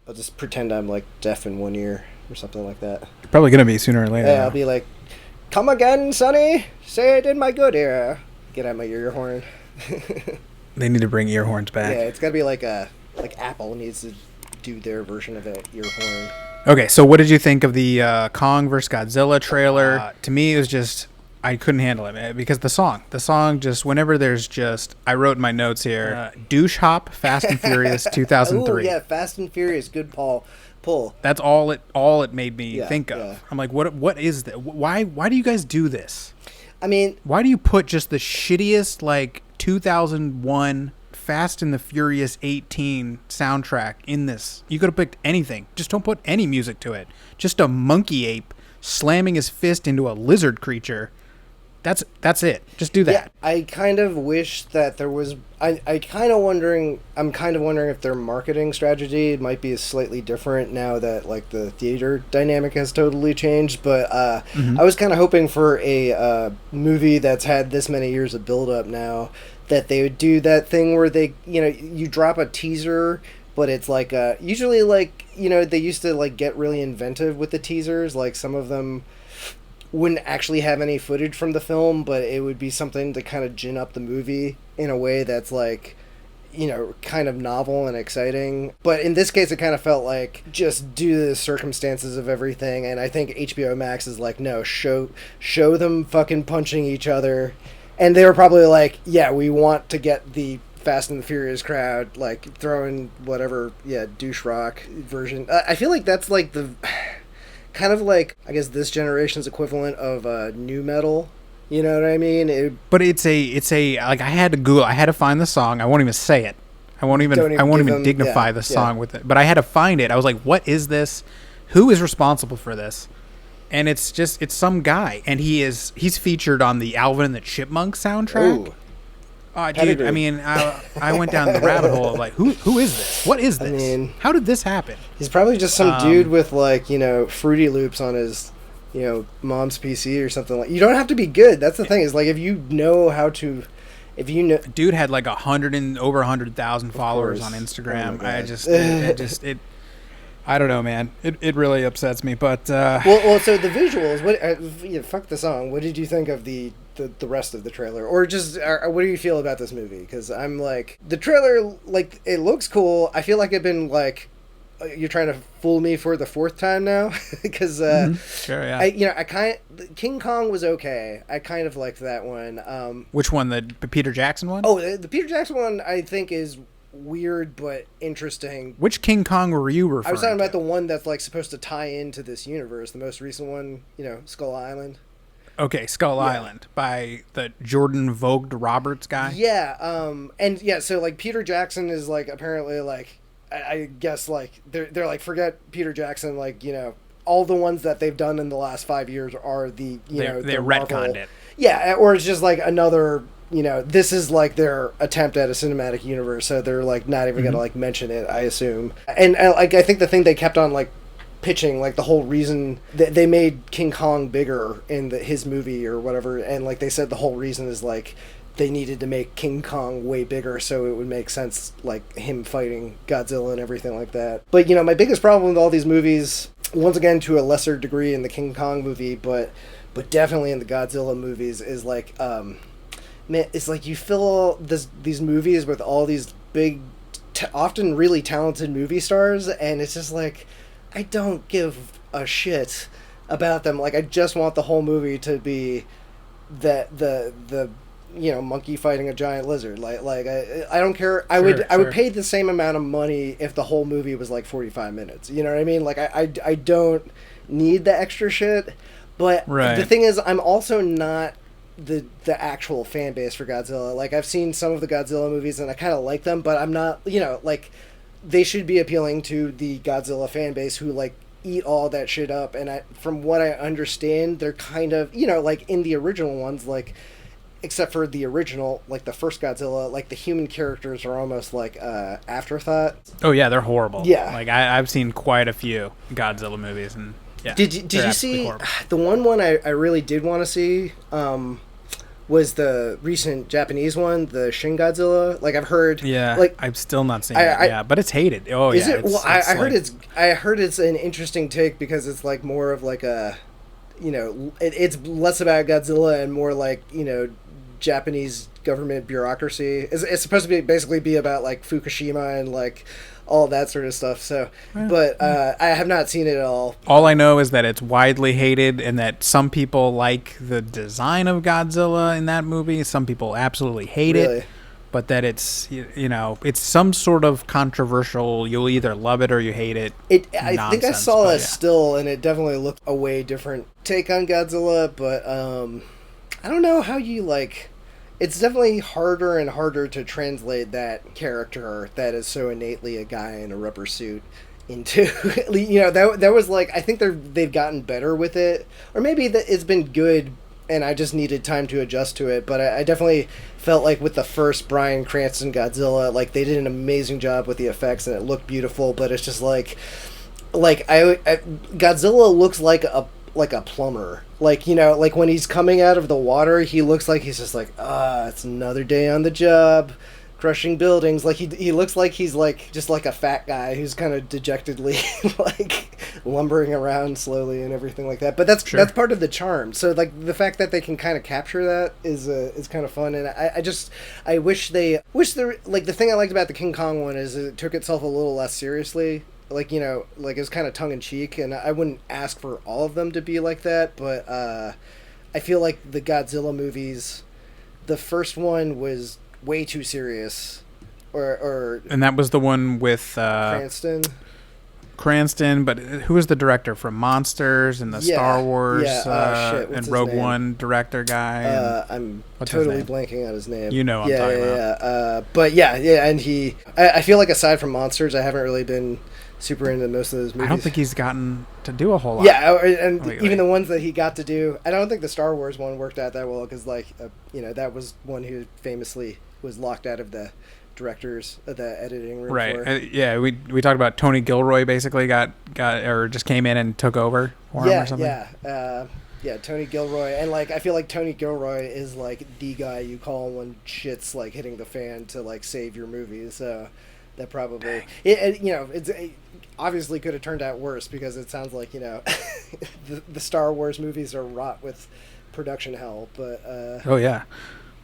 I'll just pretend I'm like deaf in one ear or something like that. You're probably gonna be sooner or later. Yeah, I'll be like, "Come again, Sonny. Say it in my good ear." Get out my ear horn. They need to bring ear horns back. Yeah, it's gotta be like Apple needs to do their version of an ear horn. Okay, so what did you think of the Kong vs. Godzilla trailer? To me, it was just, I couldn't handle it, man, because the song just, whenever there's just, I wrote in my notes here, douche hop, Fast and Furious 2003. Oh yeah, Fast and Furious, good pull. That's all it made me think of. Yeah. I'm like, what is that? Why do you guys do this? I mean, why do you put just the shittiest like 2001 Fast and the Furious 18 soundtrack in this? You could have picked anything. Just don't put any music to it. Just a monkey ape slamming his fist into a lizard creature. That's it. Just do that. Yeah, I kind of wish that there was. I'm kind of wondering if their marketing strategy might be slightly different now that like the theater dynamic has totally changed. But I was kind of hoping for a movie that's had this many years of build up now, that they would do that thing where they, you drop a teaser, but it's like usually like, they used to like get really inventive with the teasers. Like some of them wouldn't actually have any footage from the film, but it would be something to kind of gin up the movie in a way that's like, kind of novel and exciting. But in this case, it kind of felt like just due to the circumstances of everything. And I think HBO Max is like, no, show them fucking punching each other. And they were probably like, yeah, we want to get the Fast and the Furious crowd, like throwing whatever, douche rock version. I feel like that's like the kind of like, I guess, this generation's equivalent of new metal. You know what I mean? But it's a like, I had to Google, I had to find the song. I won't even say it. I won't even dignify the song with it. But I had to find it. I was like, what is this? Who is responsible for this? And it's some guy, and he's featured on the Alvin and the Chipmunks soundtrack. Ooh. Dude, I mean, I went down the rabbit hole of like, who is this? What is this? I mean, how did this happen? He's probably just some dude with like, Fruity Loops on his, mom's PC or something. Like, you don't have to be good. That's the thing, is like, if you know how to, dude had like over 100,000 followers on Instagram. Oh, I don't know, man. It really upsets me, but well, so the visuals. What? Fuck the song. What did you think of the rest of the trailer, or just what do you feel about this movie? Because I'm like, the trailer, like, it looks cool. I feel like I've been like, you're trying to fool me for the fourth time now, because sure, yeah. King Kong was okay. I kind of liked that one. Which one? The Peter Jackson one? Oh, the Peter Jackson one I think is weird but interesting. Which King Kong were you referring to? I was talking about the one that's like supposed to tie into this universe, the most recent one, Skull Island. Okay, Skull Island by the Jordan Vogt Roberts guy. Yeah, so like Peter Jackson is like apparently like I guess like they're like, forget Peter Jackson, like, all the ones that they've done in the last 5 years are they retconned it. Yeah, or it's just like another, this is like their attempt at a cinematic universe, so they're like not even gonna like mention it, I assume. And like I think the thing they kept on like pitching, like the whole reason that they made King Kong bigger in his movie or whatever, and like they said the whole reason is like they needed to make King Kong way bigger so it would make sense, like him fighting Godzilla and everything like that. But my biggest problem with all these movies, once again to a lesser degree in the King Kong movie, but definitely in the Godzilla movies, is like man, it's like you fill these movies with all these big often really talented movie stars, and it's just like, I don't give a shit about them. Like, I just want the whole movie to be the monkey fighting a giant lizard. Like I don't care. I would pay the same amount of money if the whole movie was like 45 minutes. You know what I mean? Like I don't need the extra shit. But the thing is, I'm also not the actual fan base for Godzilla. Like, I've seen some of the Godzilla movies and I kind of like them, but I'm not, like, they should be appealing to the Godzilla fan base who like eat all that shit up. And from what I understand, they're kind of, like in the original ones, like, except for the original, like the first Godzilla, like the human characters are almost like afterthought. Oh yeah, they're horrible. Yeah, like I've seen quite a few Godzilla movies, and yeah. Did you see horrible. The one I really did want to see was the recent Japanese one, the Shin Godzilla. Like I've heard, Yeah, like I've still not seen it. Yeah, but it's hated. Oh is yeah, it? Well, I heard I heard it's an interesting take because it's like more of like a, it's less about Godzilla and more like Japanese government bureaucracy. It's supposed to basically be about like Fukushima and like all that sort of stuff. So, but I have not seen it at all. All I know is that it's widely hated and that some people like the design of Godzilla in that movie. Some people absolutely hate it, but that it's it's some sort of controversial. You'll either love it or you hate it. I think I saw a still, and it definitely looked a way different take on Godzilla. But I don't know how you like. It's definitely harder and harder to translate that character that is so innately a guy in a rubber suit into, that was like, I think they've gotten better with it, or maybe that it's been good and I just needed time to adjust to it. But I definitely felt like with the first Bryan Cranston Godzilla, like they did an amazing job with the effects and it looked beautiful, but it's just like Godzilla looks like a plumber. Like, like when he's coming out of the water, he looks like he's just like, it's another day on the job, crushing buildings. Like he looks like he's like just like a fat guy who's kind of dejectedly like lumbering around slowly and everything like that. But that's part of the charm. So like the fact that they can kind of capture that is kind of fun. And I wish the thing I liked about the King Kong one is it took itself a little less seriously. Like, like it was kind of tongue-in-cheek, and I wouldn't ask for all of them to be like that, but I feel like the Godzilla movies, the first one was way too serious, and that was the one with Cranston, but who was the director from Monsters and the Star Wars and Rogue One director guy? I'm totally blanking on his name. I'm talking about. But and I feel like aside from Monsters, I haven't really been super into most of those movies. I don't think he's gotten to do a whole lot. Yeah, and even the ones that he got to do, I don't think the Star Wars one worked out that well because, like, that was one who famously was locked out of the directors of the editing room. Right. We talked about Tony Gilroy basically got or just came in and took over for him or something. Yeah, Tony Gilroy, and like I feel like Tony Gilroy is like the guy you call when shit's like hitting the fan to like save your movies. So that probably it obviously could have turned out worse because it sounds like the Star Wars movies are wrought with production hell. But oh yeah,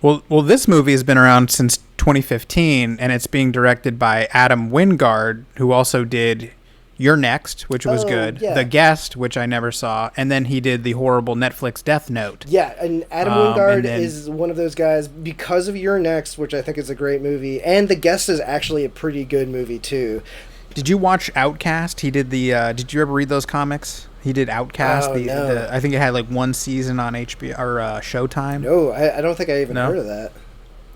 well this movie has been around since 2015 and it's being directed by Adam Wingard, who also did You're Next, which was good, The Guest, which I never saw, and then he did the horrible Netflix Death Note. Yeah, and Adam Wingard is one of those guys because of You're Next, which I think is a great movie, and The Guest is actually a pretty good movie too. Did you watch Outcast? He did the. Did you ever read those comics? He did Outcast. No. I think it had like one season on HBO or Showtime. No, I don't think I even heard of that.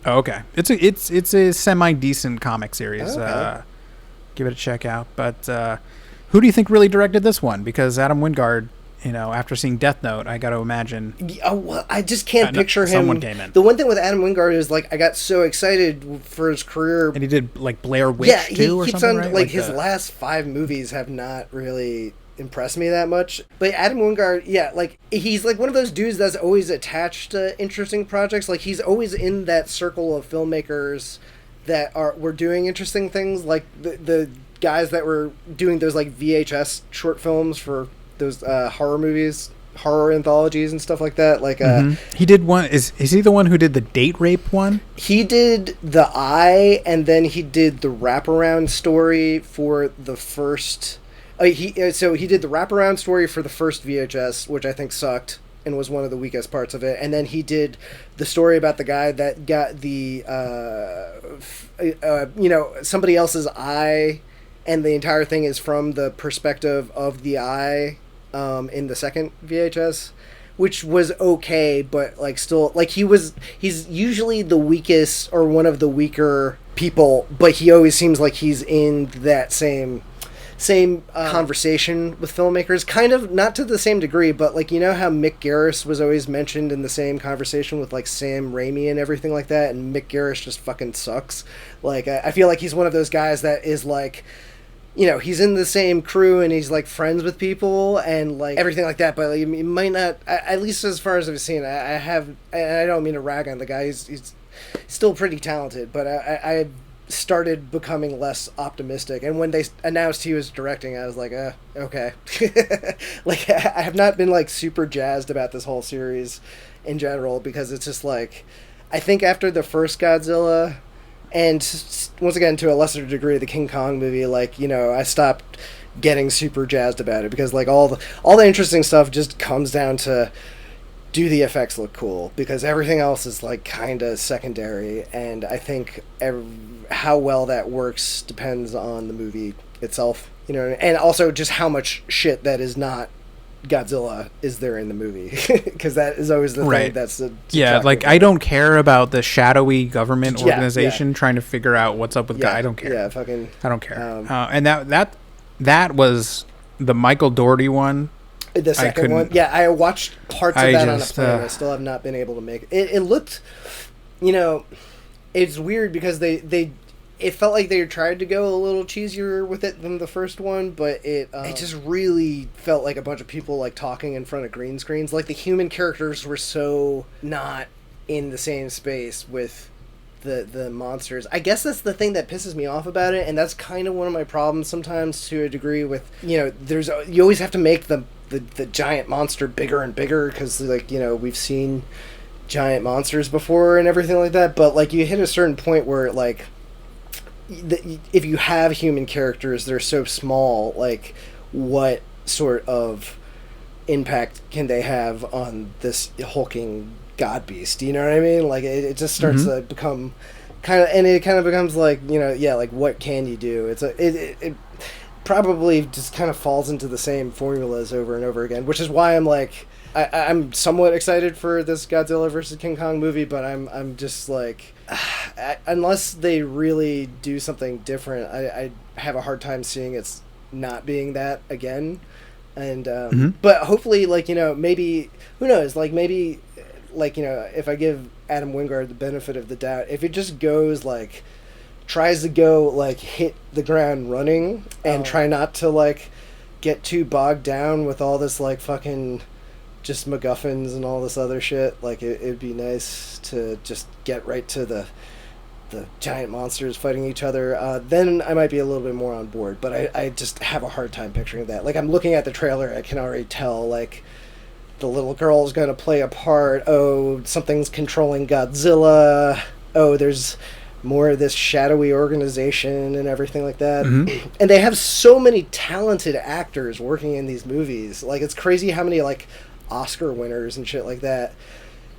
Oh, okay. It's a semi decent comic series. Okay. Give it a check out. But who do you think really directed this one? Because Adam Wingard, after seeing Death Note, I got to imagine. Well, I just can't picture him. Someone came in. The one thing with Adam Wingard is like I got so excited for his career, and he did like Blair Witch too, or something. Right? Like his last 5 movies have not really impressed me that much. But Adam Wingard, like he's like one of those dudes that's always attached to interesting projects. Like he's always in that circle of filmmakers that were doing interesting things, like the guys that were doing those like VHS short films for those horror movies, horror anthologies and stuff like that. Like he did one. Is he the one who did the date rape one? He did The Eye, and then he did the wraparound story for the first. He did the wraparound story for the first VHS, which I think sucked and was one of the weakest parts of it. And then he did the story about the guy that got the somebody else's eye, and the entire thing is from the perspective of the eye in the second VHS, which was okay, but like still like he's usually the weakest or one of the weaker people, but he always seems like he's in that same conversation with filmmakers, kind of not to the same degree, but like how Mick Garris was always mentioned in the same conversation with like Sam Raimi and everything like that, and Mick Garris just fucking sucks. Like I feel like he's one of those guys that is like you know, he's in the same crew and he's like friends with people and like everything like that, but like, he might not, at least as far as I've seen, I have, and I don't mean to rag on the guy, he's still pretty talented, but I started becoming less optimistic, and when they announced he was directing, I was like, okay. Like, I have not been like super jazzed about this whole series in general, because it's just like, I think after the first Godzilla, and once again, to a lesser degree, the King Kong movie, like, you know, I stopped getting super jazzed about it, because like all the interesting stuff just comes down to, do the effects look cool, because everything else is like kind of secondary, and I think how well that works depends on the movie itself, you know, and also just how much shit that is not Godzilla is there in the movie, because that is always the thing that's the like, I don't care about the shadowy government organization trying to figure out what's up with God. I don't care. I don't care. And that was the Michael Dougherty one. The second one, I watched parts of that on a plane. I still have not been able to make it. It looked, you know, it's weird because it felt like they tried to go a little cheesier with it than the first one, but it just really felt like a bunch of people like talking in front of green screens. Like the human characters were so not in the same space with the monsters. I guess that's the thing that pisses me off about it, and that's kind of one of my problems sometimes to a degree with, you know, you always have to make the giant monster bigger and bigger, because like, you know, we've seen giant monsters before and everything like that, but like you hit a certain point where like if you have human characters, they're so small, like what sort of impact can they have on this hulking god beast, you know what I mean? Like it just starts to become it kind of becomes like, you know, like what can you do? It probably just kind of falls into the same formulas over and over again, which is why I'm like, I'm somewhat excited for this Godzilla versus King Kong movie, but I'm just like, unless they really do something different, I have a hard time seeing it's not being that again. And but hopefully, like, you know, maybe, who knows, like maybe, like, you know, if I give Adam Wingard the benefit of the doubt, if it just goes like, tries to go like hit the ground running and try not to like get too bogged down with all this like fucking just MacGuffins and all this other shit, like it'd be nice to just get right to the giant monsters fighting each other, then I might be a little bit more on board, but I just have a hard time picturing that. Like, I'm looking at the trailer, I can already tell, like, the little girl's gonna play a part, something's controlling Godzilla, there's more of this shadowy organization and everything like that. And they have so many talented actors working in these movies. Like, it's crazy how many, like, Oscar winners and shit like that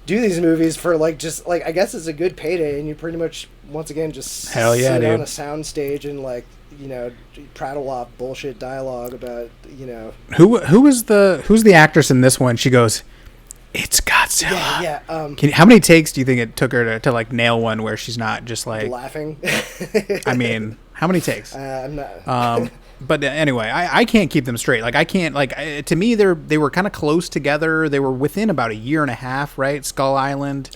do these movies for, like, just, like, I guess it's a good payday, and you pretty much, once again, just sit on a sound stage and, like, you know, prattle off bullshit dialogue about, you know... Who's the actress in this one? She goes, "It's Godzilla." Yeah. How many takes do you think it took her to like nail one where she's not just like laughing? I mean, how many takes? I'm not. But anyway, I can't keep them straight. Like, I can't, like, to me, they were kind of close together. They were within about a year and a half, right? Skull Island.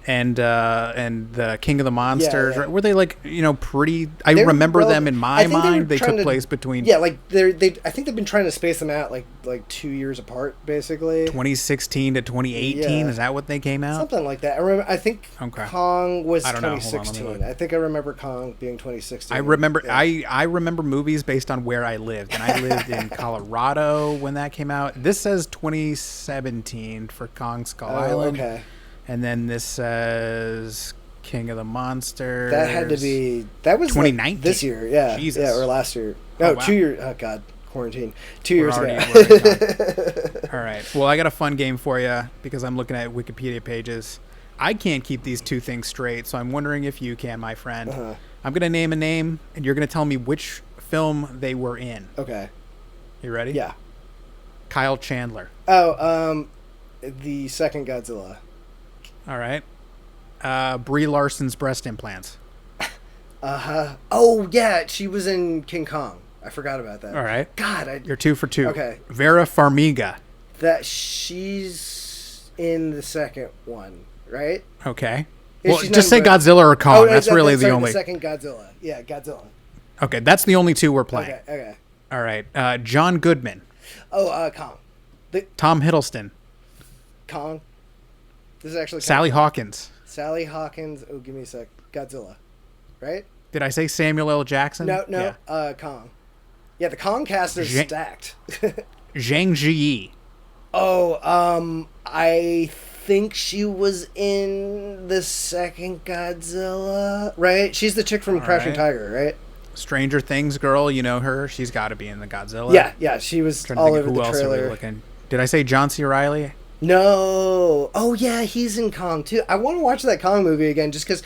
And the King of the Monsters. Yeah. Right? Were they, like, you know, pretty? I remember them in my mind. They took place between. Yeah, like I think they've been trying to space them out like 2 years apart, basically. 2016 to 2018. Yeah. Is that what they came out? Something like that. I think Kong was 2016. I think I remember Kong being 2016. I remember. Yeah. I remember movies based on where I lived, and I lived in Colorado when that came out. This says 2017 for Kong Skull Island. Okay. And then this says King of the Monsters. That was 2019. Like this year, yeah. Jesus. Yeah, or last year. No, 2 years. Oh God, quarantine. 2 years ago. All right. Well, I got a fun game for you because I'm looking at Wikipedia pages. I can't keep these two things straight, so I'm wondering if you can, my friend. I'm going to name a name, and you're going to tell me which film they were in. Okay. You ready? Yeah. Kyle Chandler. The second Godzilla. All right. Brie Larson's breast implants. Oh, yeah, she was in King Kong. I forgot about that. All right. God, you're 2 for 2. Okay. Vera Farmiga. She's in the second one, right? Okay. Well, just say Godzilla or Kong. That's really the only. The second Godzilla. Yeah, Godzilla. Okay, that's the only two we're playing. Okay. All right. John Goodman. Oh, Kong. Tom Hiddleston. Kong. This is actually Sally Hawkins. Sally Hawkins. Oh, give me a sec. Godzilla. Right? Did I say Samuel L. Jackson? No. Yeah. Kong. Yeah, the Kong cast is stacked. Zhang Ziyi. Oh, I think she was in the second Godzilla, right? She's the chick from Crouching Tiger, right? Stranger Things girl, you know her. She's got to be in the Godzilla. Yeah, she was all over the trailer. Did I say John C. Reilly? No. Oh, yeah, he's in Kong, too. I want to watch that Kong movie again just because,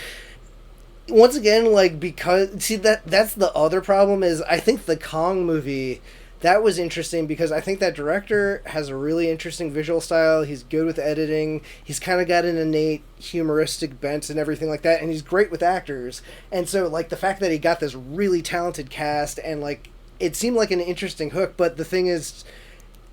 once again, like, because, see, that's the other problem is I think the Kong movie, that was interesting because I think that director has a really interesting visual style. He's good with editing. He's kind of got an innate humoristic bent and everything like that, and he's great with actors. And so, like, the fact that he got this really talented cast and, like, it seemed like an interesting hook, but the thing is,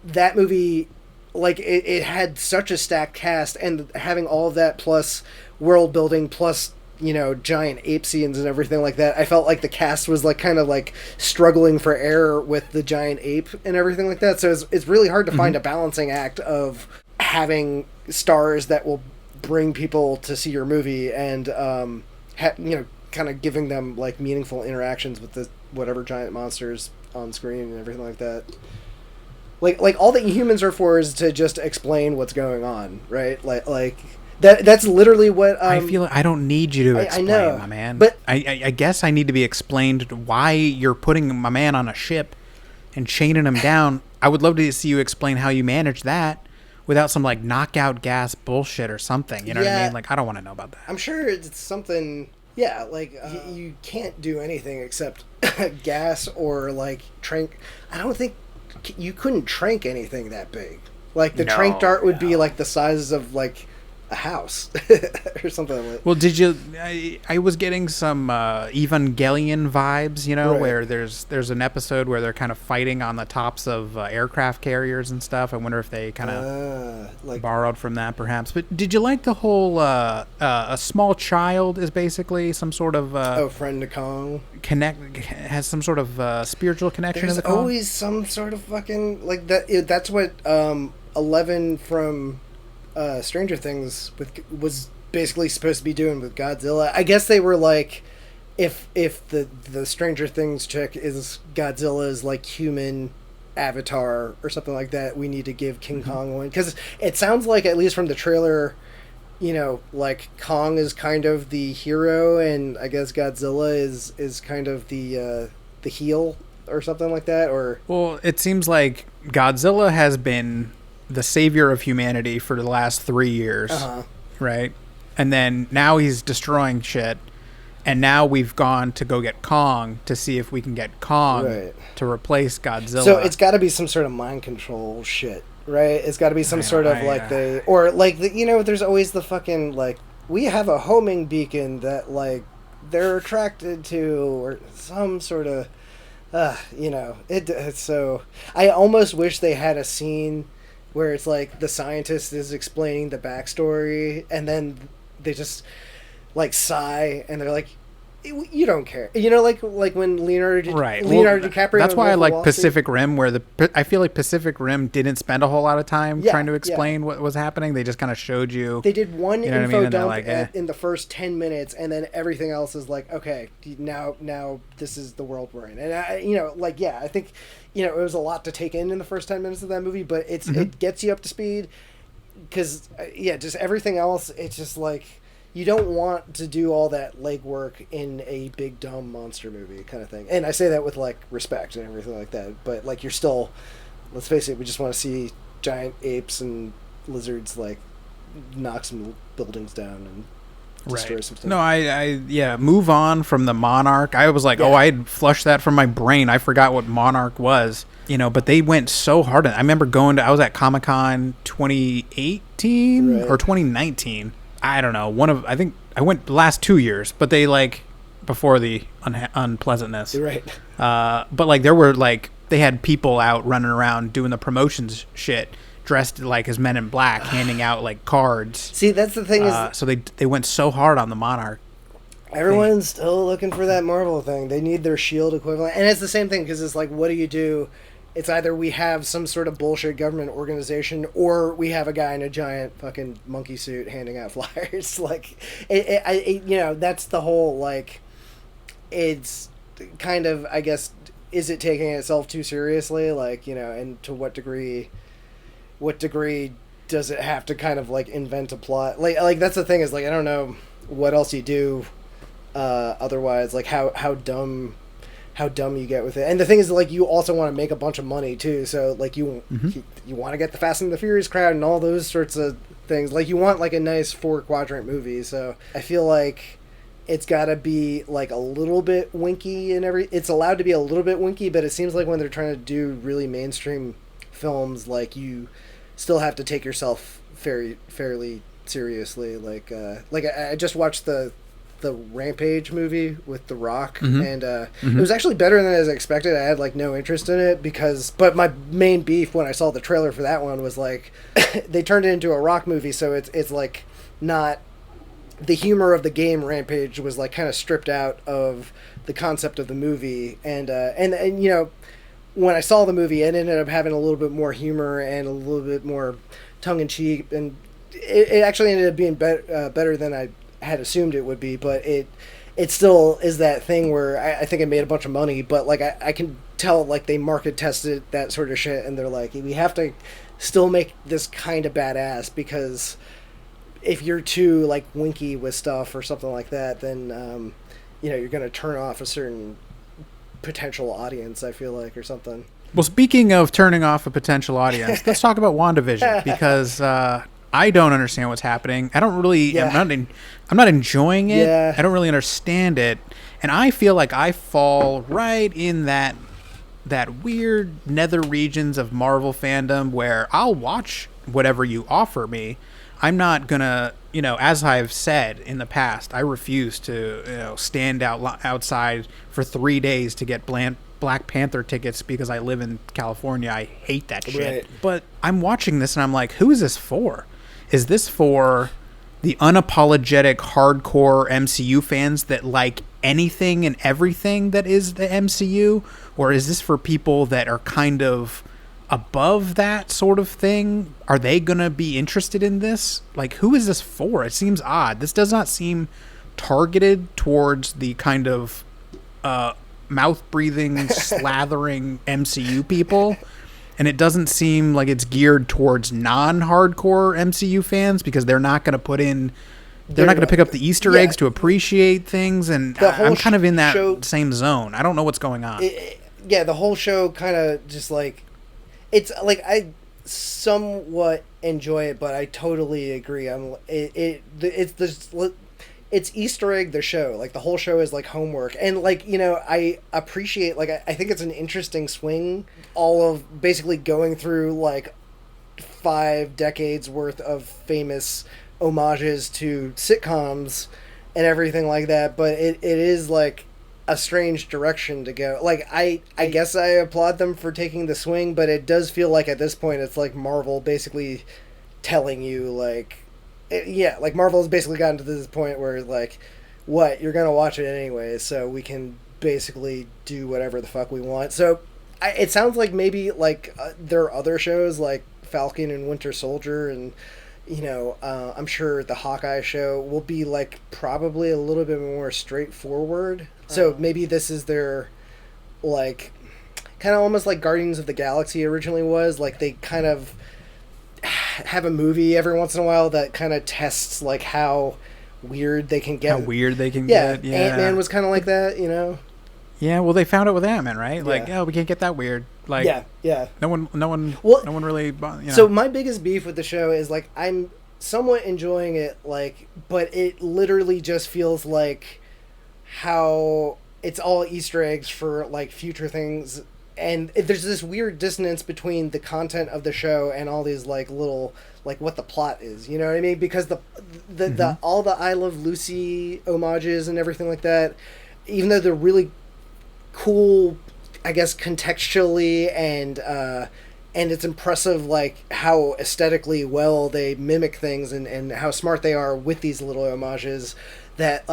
that movie, like, it had such a stacked cast, and having all of that plus world building plus, you know, giant ape scenes and everything like that, I felt like the cast was, like, kind of, like, struggling for air with the giant ape and everything like that. So it's really hard to find a balancing act of having stars that will bring people to see your movie and, you know, kind of giving them, like, meaningful interactions with the whatever giant monsters on screen and everything like that. Like all that humans are for is to just explain what's going on, right? Like that's literally what I feel like I don't need you to explain, I know, my man. but I guess I need to be explained why you're putting my man on a ship and chaining him down. I would love to see you explain how you manage that without some, like, knockout gas bullshit or something. You know what I mean? Like, I don't want to know about that. I'm sure it's something. Yeah, like you can't do anything except gas or like trank. I don't think you couldn't trank anything that big. Like the trank dart would be like the size of like a house or something like that. Well, did you? I was getting some Evangelion vibes, you know, where there's an episode where they're kind of fighting on the tops of aircraft carriers and stuff. I wonder if they kind of like borrowed from that, perhaps. But did you like the whole a small child is basically some sort of friend to Kong has some sort of spiritual connection? There's to the Kong? Always some sort of fucking like that. That's what 11 from Stranger Things was basically supposed to be doing with Godzilla. I guess they were like, if the Stranger Things chick is Godzilla's like human avatar or something like that, we need to give King Kong one, because it sounds like, at least from the trailer, you know, like Kong is kind of the hero, and I guess Godzilla is kind of the heel or something like that. Or well, it seems like Godzilla has been the savior of humanity for the last 3 years, right? And then now he's destroying shit, and now we've gone to go get Kong to see if we can get Kong to replace Godzilla. So it's got to be some sort of mind control shit, right? It's got to be some sort of you know, there's always the fucking like, we have a homing beacon that like they're attracted to, or some sort of you know, it's so. I almost wish they had a scene where it's like the scientist is explaining the backstory, and then they just like sigh, and they're like, "You don't care," you know, like when Leonardo DiCaprio. That's why I like Pacific Rim, where I feel like Pacific Rim didn't spend a whole lot of time trying to explain what was happening. They just kind of showed you. They did one info dump in the first 10 minutes, and then everything else is like, okay, now this is the world we're in, and I think. You know, it was a lot to take in the first 10 minutes of that movie, but it gets you up to speed, because, just everything else, it's just like, you don't want to do all that legwork in a big, dumb monster movie kind of thing. And I say that with, like, respect and everything like that, but, like, you're still, let's face it, we just want to see giant apes and lizards, like, knock some buildings down and destroy some stuff. No, I move on from the Monarch. I was like, I'd flush that from my brain. I forgot what Monarch was, you know, but they went so hard. I remember I was at Comic-Con 2018 or 2019. I don't know. I think I went the last 2 years, but they like before the unpleasantness. Right. But like there were like, they had people out running around doing the promotions shit, dressed like as Men in Black, handing out like cards. See, that's the thing is. So they went so hard on the Monarch. Everyone's still looking for that Marvel thing. They need their Shield equivalent, and it's the same thing because it's like, what do you do? It's either we have some sort of bullshit government organization, or we have a guy in a giant fucking monkey suit handing out flyers. Like, that's the whole like. It's kind of, I guess, is it taking itself too seriously? Like, and to what degree? What degree does it have to kind of like invent a plot? Like that's the thing is like I don't know what else you do. Otherwise, like how dumb you get with it. And the thing is, like, you also want to make a bunch of money too. So like you want to get the Fast and the Furious crowd and all those sorts of things. Like you want like a nice 4-quadrant movie. So I feel like it's got to be like a little bit winky and it's allowed to be a little bit winky, but it seems like when they're trying to do really mainstream films, like you still have to take yourself fairly seriously. Like I just watched the Rampage movie with The Rock, and it was actually better than I expected. I had like no interest in it but my main beef when I saw the trailer for that one was like they turned it into a Rock movie, so it's like not the humor of the game. Rampage was like kind of stripped out of the concept of the movie, and when I saw the movie, it ended up having a little bit more humor and a little bit more tongue-in-cheek, and it actually ended up being better than I had assumed it would be, but it still is that thing where I think it made a bunch of money, but like I can tell like they market tested that sort of shit, and they're like, we have to still make this kind of badass, because if you're too like winky with stuff or something like that, then you're going to turn off a certain potential audience, I feel like, or something. Well, speaking of turning off a potential audience, let's talk about WandaVision, because I don't understand what's happening. I don't really. Yeah. I'm not enjoying it. Yeah. I don't really understand it, and I feel like I fall right in that weird nether regions of Marvel fandom where I'll watch whatever you offer me. I'm not gonna, as I've said in the past, I refuse to, stand outside for 3 days to get Black Panther tickets because I live in California. I hate that shit. Right. But I'm watching this and I'm like, who is this for? Is this for the unapologetic hardcore MCU fans that like anything and everything that is the MCU? Or is this for people that are kind of above that sort of thing? Are they going to be interested in this? Like, who is this for? It seems odd. This does not seem targeted towards the kind of mouth-breathing, slathering MCU people. And it doesn't seem like it's geared towards non-hardcore MCU fans, because they're not going to put in... They're not going to pick up the Easter eggs to appreciate things, and I'm kind of in that same zone. I don't know what's going on. The whole show kind of just like... It's like I somewhat enjoy it, but I totally agree. It's Easter egg the show. Like the whole show is like homework, and like I appreciate I think it's an interesting swing. All of basically going through like 5 decades worth of famous homages to sitcoms and everything like that, but it is like a strange direction to go. Like I guess I applaud them for taking the swing, but it does feel like at this point it's like Marvel basically telling you like Marvel has basically gotten to this point where like, what, you're gonna watch it anyway, so we can basically do whatever the fuck we want. So it sounds like maybe like there are other shows like Falcon and Winter Soldier, and I'm sure the Hawkeye show will be like probably a little bit more straightforward. So maybe this is their like kind of almost like Guardians of the Galaxy originally was. Like they kind of have a movie every once in a while that kind of tests like how weird they can get. How weird they can get. Yeah. Ant-Man was kind of like that, Yeah, well, they found it with Ant-Man, right? Like, we can't get that weird. Like, yeah. No one really. So my biggest beef with the show is like I'm somewhat enjoying it, like, but it literally just feels like how it's all Easter eggs for like future things, and there's this weird dissonance between the content of the show and all these like little like what the plot is. You know what I mean? Because the all the I Love Lucy homages and everything like that, even though they're really cool, I guess contextually, and it's impressive like how aesthetically well they mimic things and how smart they are with these little homages, that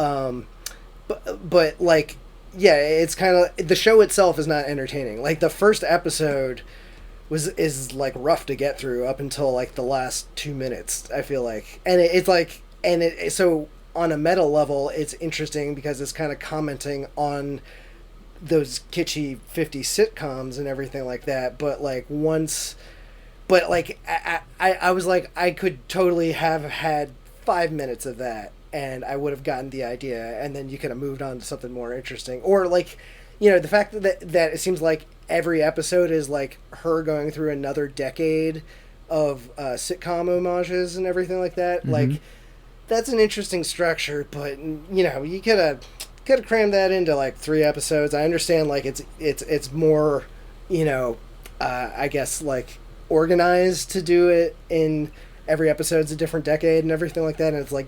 but like, yeah, it's kind of, the show itself is not entertaining. Like the first episode is like rough to get through up until like the last 2 minutes. I feel like, and it's like, and it so on a meta level, it's interesting because it's kind of commenting on those kitschy 50s sitcoms and everything like that. But like once, but like I was like, I could totally have had 5 minutes of that and I would have gotten the idea, and then you could have moved on to something more interesting. Or like, you know, the fact that it seems like every episode is like her going through another decade of sitcom homages and everything like that. Mm-hmm. Like, that's an interesting structure, but you know, you could have crammed that into like 3 episodes. I understand like it's more, you know, I guess like organized to do it in every episode's a different decade and everything like that, and it's like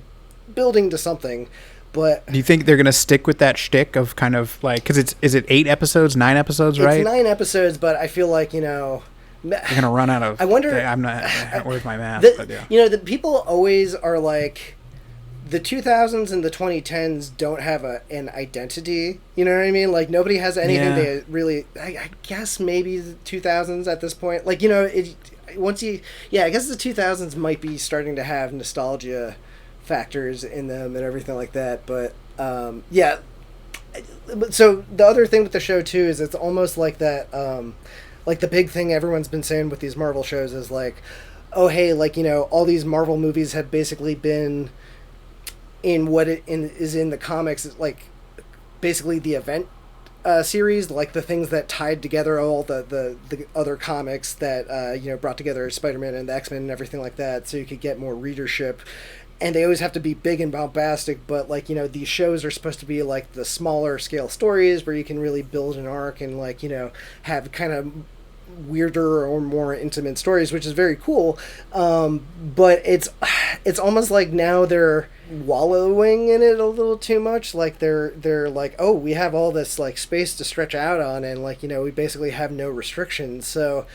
building to something. But do you think they're gonna stick with that shtick of kind of like, because is it 8 episodes, 9 episodes, right? It's 9 episodes, but I feel like, you know, they're gonna run out of. I wonder. I'm not. Where's my math? But yeah. You know, the people always are like, the 2000s and the 2010s don't have an identity. You know what I mean? Like nobody has anything they really. I guess maybe the 2000s at this point. Like, you know, I guess the 2000s might be starting to have nostalgia factors in them and everything like that. But yeah. So the other thing with the show too is it's almost like that. Like the big thing everyone's been saying with these Marvel shows is like, oh hey, like, you know, all these Marvel movies have basically been in what is in the comics, like basically the event series, like the things that tied together all the other comics that you know, brought together Spider-Man and the X-Men and everything like that, so you could get more readership. And they always have to be big and bombastic, but like, you know, these shows are supposed to be like the smaller scale stories where you can really build an arc and like, you know, have kind of weirder or more intimate stories, which is very cool. But it's almost like now they're wallowing in it a little too much. Like they're like, oh, we have all this like space to stretch out on, and like, you know, we basically have no restrictions. So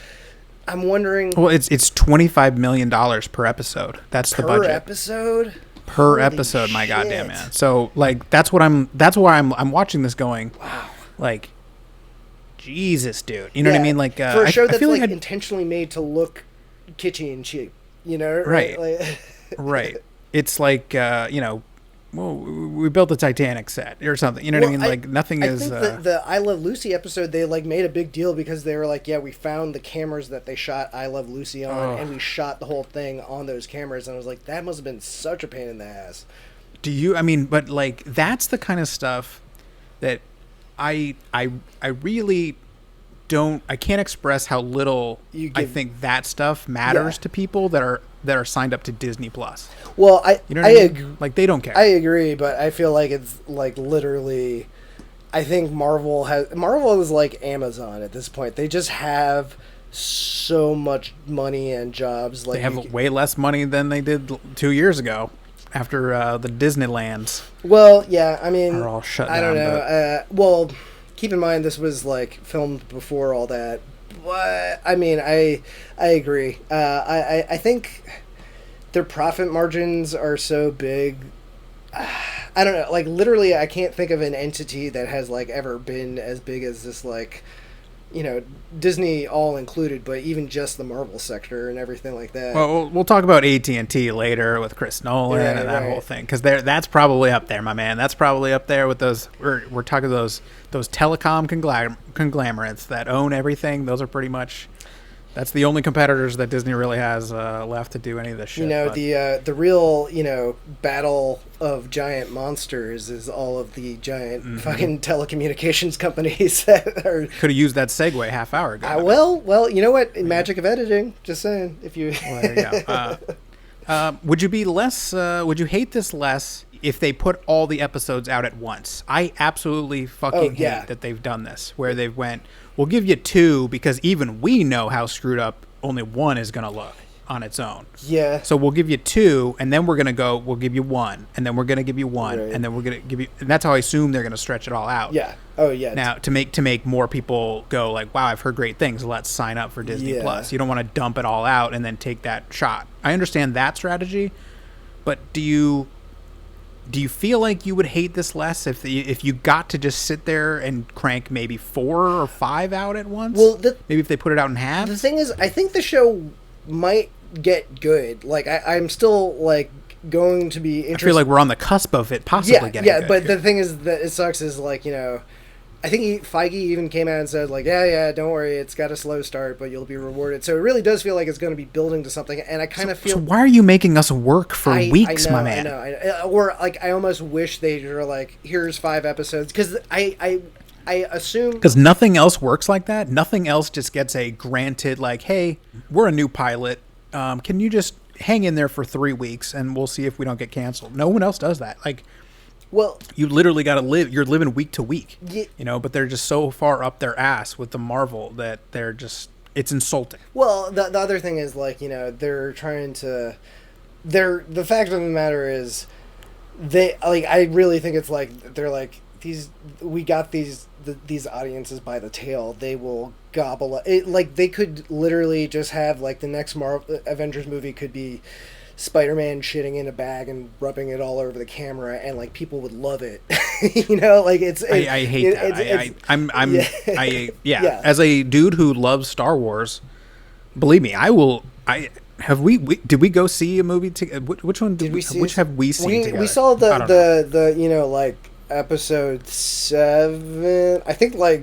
I'm wondering. Well, it's $25 million per episode. That's the budget. Per Holy episode, my shit. goddamn man. So like that's why I'm watching this going, wow, like, Jesus, dude. You know what I mean? Like for a show that's like like intentionally made to look kitschy and cheap. You know, right? Like, right. It's like you know, well, we built the Titanic set or something. You know what I mean? Like nothing is. I think the I Love Lucy episode, they like made a big deal because they were like, yeah, we found the cameras that they shot I Love Lucy on, and we shot the whole thing on those cameras. And I was like, that must have been such a pain in the ass. But like that's the kind of stuff that I really I can't express how little I think that stuff matters to people that are signed up to Disney Plus. Well, I agree. Like they don't care. I agree, but I feel like it's like literally, I think Marvel is like Amazon at this point. They just have so much money and jobs. Like they have way less money than they did 2 years ago. After the Disneylands, well, yeah, I mean, are all shut down. I don't know. Well, keep in mind this was like filmed before all that. But I mean, I agree. I think their profit margins are so big. I don't know. Like literally, I can't think of an entity that has like ever been as big as this. Like, you know, Disney all included, but even just the Marvel sector and everything like that. Well, we'll talk about AT&T later with Chris Nolan and that whole thing, because that's probably up there, my man. That's probably up there with those. We're talking those telecom conglomerates that own everything. Those are pretty much. That's the only competitors that Disney really has left to do any of this shit. You know, the real, you know, battle of giant monsters is all of the giant fucking telecommunications companies that are... Could have used that segue half hour ago. Well, you know what? Magic of editing. Just saying. If you... Well, there you go. Would you hate this less if they put all the episodes out at once? I absolutely fucking hate that they've done this, where they've went... We'll give you 2 because even we know how screwed up only 1 is going to look on its own. Yeah. So we'll give you 2, and then we'll give you 1, and then we're going to give you 1, and then we're going to give you... And that's how I assume they're going to stretch it all out. Yeah. Oh, yeah. Now, to make more people go like, wow, I've heard great things. Let's sign up for Disney Plus. You don't want to dump it all out and then take that shot. I understand that strategy, but do you... do you feel like you would hate this less if you got to just sit there and crank maybe 4 or 5 out at once? Well, maybe if they put it out in half. The thing is, I think the show might get good. Like I'm still like going to be interested. I feel like we're on the cusp of it possibly getting good. Yeah, but the thing is that it sucks is like, I think Feige even came out and said like, yeah, don't worry, it's got a slow start, but you'll be rewarded. So it really does feel like it's going to be building to something, and I kind of feel. So why are you making us work for weeks, my man? I know. Or like, I almost wish they were like, here's 5 episodes, because I assume because nothing else works like that. Nothing else just gets a granted like, hey, we're a new pilot. Can you just hang in there for 3 weeks and we'll see if we don't get canceled? No one else does that. Like. Well, you literally got to live. You're living week to week, yeah. But they're just so far up their ass with the Marvel that they're just. It's insulting. Well, the other thing is like they're trying to. The fact of the matter is, they like I really think it's like they're like we got these audiences by the tail. They will gobble it. Like they could literally just have like the next Marvel Avengers movie could be Spider-Man shitting in a bag and rubbing it all over the camera, and like people would love it. Like I hate that. Yeah. As a dude who loves Star Wars, believe me, I will. Did we go see a movie which one did we see? Which have we seen together? We saw the like episode 7, I think, like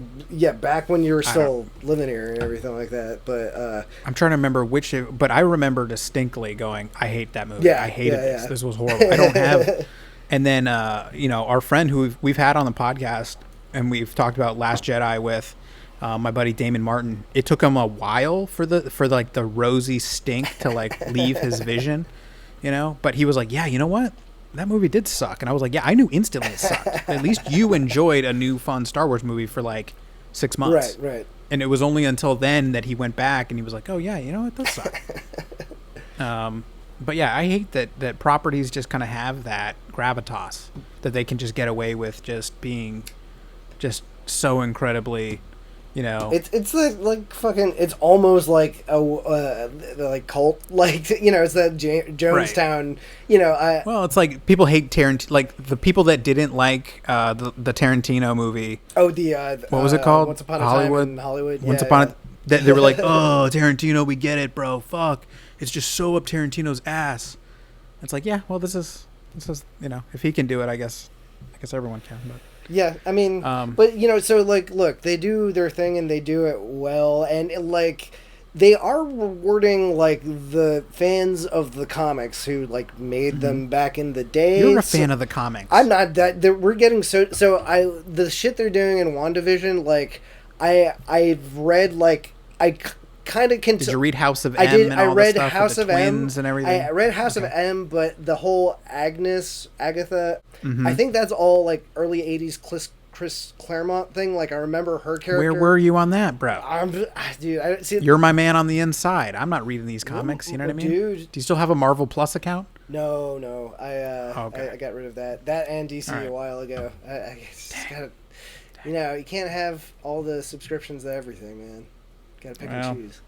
back when you were still living here and everything like that, but I'm trying to remember but I remember distinctly going, I hate that movie. I hated this. This was horrible. I don't have. And then our friend who we've had on the podcast and we've talked about Last Jedi with my buddy Damon Martin, it took him a while for the rosy stink to like leave his vision, but he was like, yeah, you know what, that movie did suck. And I was like, yeah, I knew instantly it sucked. At least you enjoyed a new fun Star Wars movie for like 6 months. Right. And it was only until then that he went back and he was like, oh yeah, it does suck. But yeah, I hate that properties just kind of have that gravitas that they can just get away with just being just so incredibly, It's like fucking. It's almost like a like cult. Like it's that Jonestown. Right. Well, it's like people hate Tarantino. Like the people that didn't like the Tarantino movie. Oh, what was it called? Once Upon a Time in Hollywood. Once Upon a. They were like, oh, Tarantino, we get it, bro. Fuck, it's just so up Tarantino's ass. It's like, yeah, well, this is if he can do it, I guess everyone can. But. Yeah, I mean, but so like, look, they do their thing and they do it well, and like, they are rewarding like the fans of the comics who like made them back in the day. You're a fan of the comics. I'm not that. We're getting the shit they're doing in WandaVision. Like, I've read like I kind of can. Did you read House of M? I read House of M and everything. I read House of M, but the whole Agatha. Mm-hmm. I think that's all like early '80s Chris Claremont thing. Like I remember her character. Where were you on that, bro? Dude, I see. You're my man on the inside. I'm not reading these comics. You know what I mean? Dude, do you still have a Marvel Plus account? No. I got rid of that and DC a while ago. I just gotta, you can't have all the subscriptions to everything, man. Gotta pick and choose.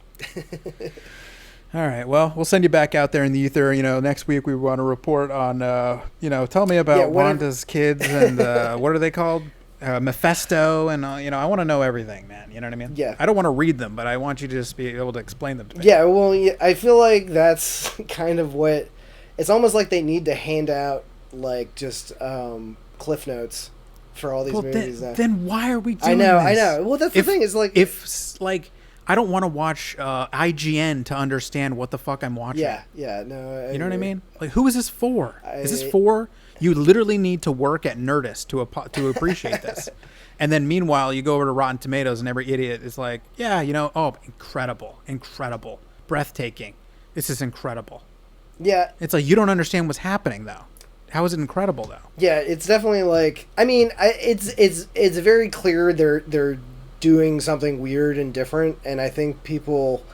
All right. Well, we'll send you back out there in the ether. Next week we want to report on. Tell me about Wanda's kids and what are they called? Mephisto, and I want to know everything, man. You know what I mean? Yeah. I don't want to read them, but I want you to just be able to explain them to me. Yeah. Well, I feel like that's kind of what. It's almost like they need to hand out like just cliff notes for all these movies. Then why are we doing this? I know. Well, that's the thing is like I don't want to watch IGN to understand what the fuck I'm watching. Yeah, no. You know what I mean? Like, who is this for? Is this for? You literally need to work at Nerdist to appreciate this. And then meanwhile, you go over to Rotten Tomatoes and every idiot is like, yeah, incredible, breathtaking. This is incredible. Yeah. It's like, you don't understand what's happening, though. How is it incredible, though? Yeah, it's definitely like, I mean, it's very clear they're doing something weird and different, and I think people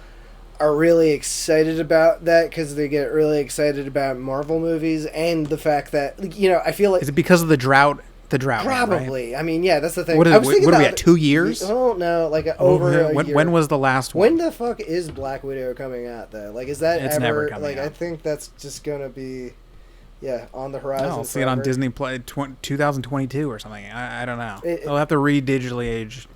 are really excited about that because they get really excited about Marvel movies and the fact that I feel like, is it because of the drought? Probably. Right? I mean, yeah, that's the thing. What are we at? 2 years? I don't know, like over a year. When was the last one? When the fuck is Black Widow coming out though? Like, is that it's ever? Never coming like, out. I think that's just gonna be Yeah, on the No, horizon. I'll see it on forever. Disney Play 2022 or something. I don't know. It- They'll have to re-digitally age.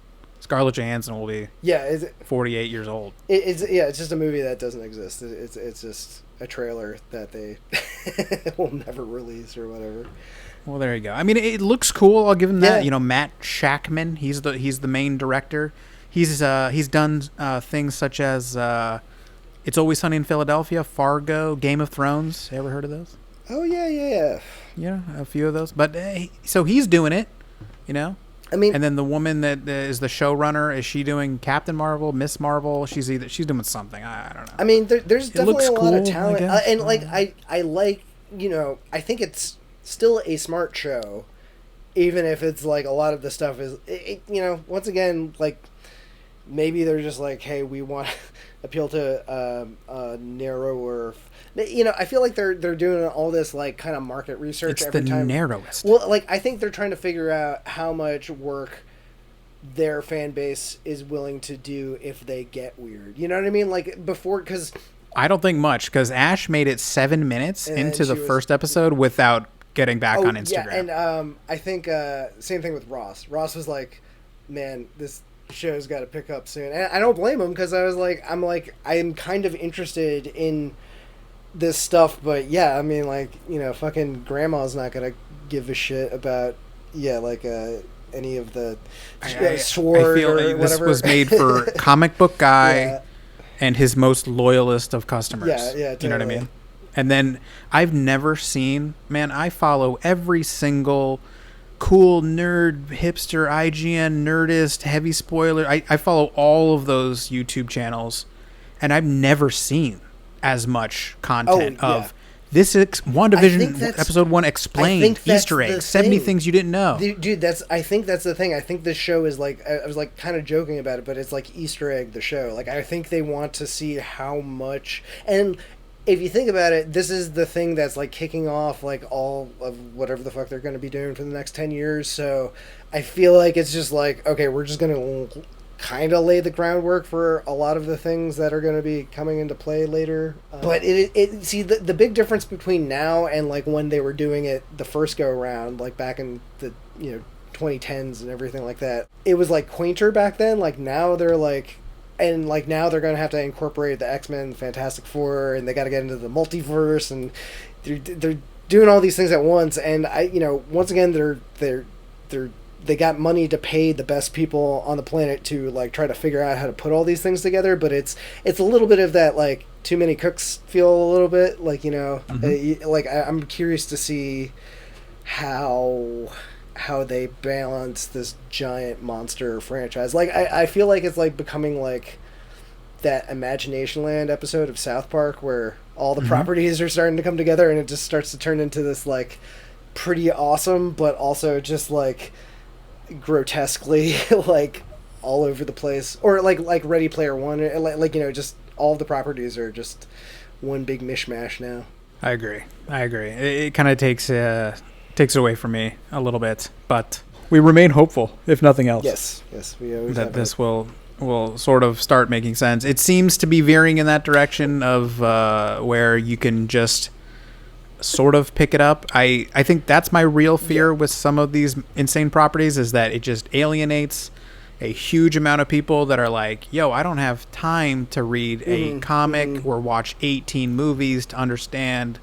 Scarlett Johansson will be Yeah, 48 years old. it's just a movie that doesn't exist. It's just a trailer that they will never release or whatever. Well, there you go. I mean, it looks cool. I'll give him that. Yeah. You know, Matt Shackman. He's the main director. He's done things such as It's Always Sunny in Philadelphia, Fargo, Game of Thrones. Ever heard of those? Oh yeah. Yeah, a few of those. But so he's doing it. You know. I mean, And then the woman that is the showrunner, is she doing Captain Marvel, Miss Marvel? She's doing something. I don't know. I mean, there's definitely looks a lot of cool, I talent, guess. and like I like, you know, I think it's still a smart show, even if it's like a lot of the stuff is, you know, once again, like maybe they're just like, hey, we want to appeal to a narrower. You know, I feel like they're doing all this like kind of market research It's every the time. narrowest. Well, like I think they're trying to figure out how much work their fan base is willing to do if they get weird. You know what I mean? Like before, because I don't think much, because Ash made it 7 minutes And into the she was- first episode without getting back on Instagram. Yeah, and I think same thing with Ross. Ross was like, "Man, this show's got to pick up soon," and I don't blame him because I'm kind of interested in this stuff, but yeah, I mean, like, you know, fucking grandma's not gonna give a shit about any of the sword I feel or like this whatever. was made for comic book guy Yeah. and his most loyalist of customers. Yeah, You know what I totally. mean? And then I've never seen, man, I follow every single cool nerd, hipster, IGN, Nerdist, heavy spoiler. I follow all of those YouTube channels, and I've never seen as much content Oh, yeah. of this I think WandaVision that's- episode 1 I explained think that's Easter the eggs, 70 thing. things you didn't know. Dude, I think that's the thing. I think this show is like, I was like kind of joking about it, but it's like Easter egg the show. Like, I think they want to see how much, and if you think about it, this is the thing that's like kicking off like all of whatever the fuck they're going to be doing for the next 10 years. So I feel like it's just like, okay, we're just going to kind of lay the groundwork for a lot of the things that are going to be coming into play later. But see, the big difference between now and like when they were doing it the first go around, like back in the, you know, 2010s and everything like that, it was like quainter back then. Like now they're like, and like now they're going to have to incorporate the X-Men, Fantastic Four, and they got to get into the multiverse, and they're doing all these things at once. And you know, once again, they got money to pay the best people on the planet to like try to figure out how to put all these things together. But it's a little bit of that like too many cooks feel a little bit like, you know, like I'm curious to see how they balance this giant monster franchise. Like I feel like it's like becoming like that Imagination Land episode of South Park where all the properties are starting to come together and it just starts to turn into this like pretty awesome but also just like grotesquely like all over the place, or like Ready Player One, like, you know, just all the properties are just one big mishmash now. I agree. It kind of takes it away from me a little bit, but we remain hopeful, if nothing else. Yes, we always That have this hope. will sort of start making sense. It seems to be veering in that direction of where you can just sort of pick it up. I think that's my real fear with some of these insane properties, is that it just alienates a huge amount of people that are like, yo, I don't have time to read a comic or watch 18 movies to understand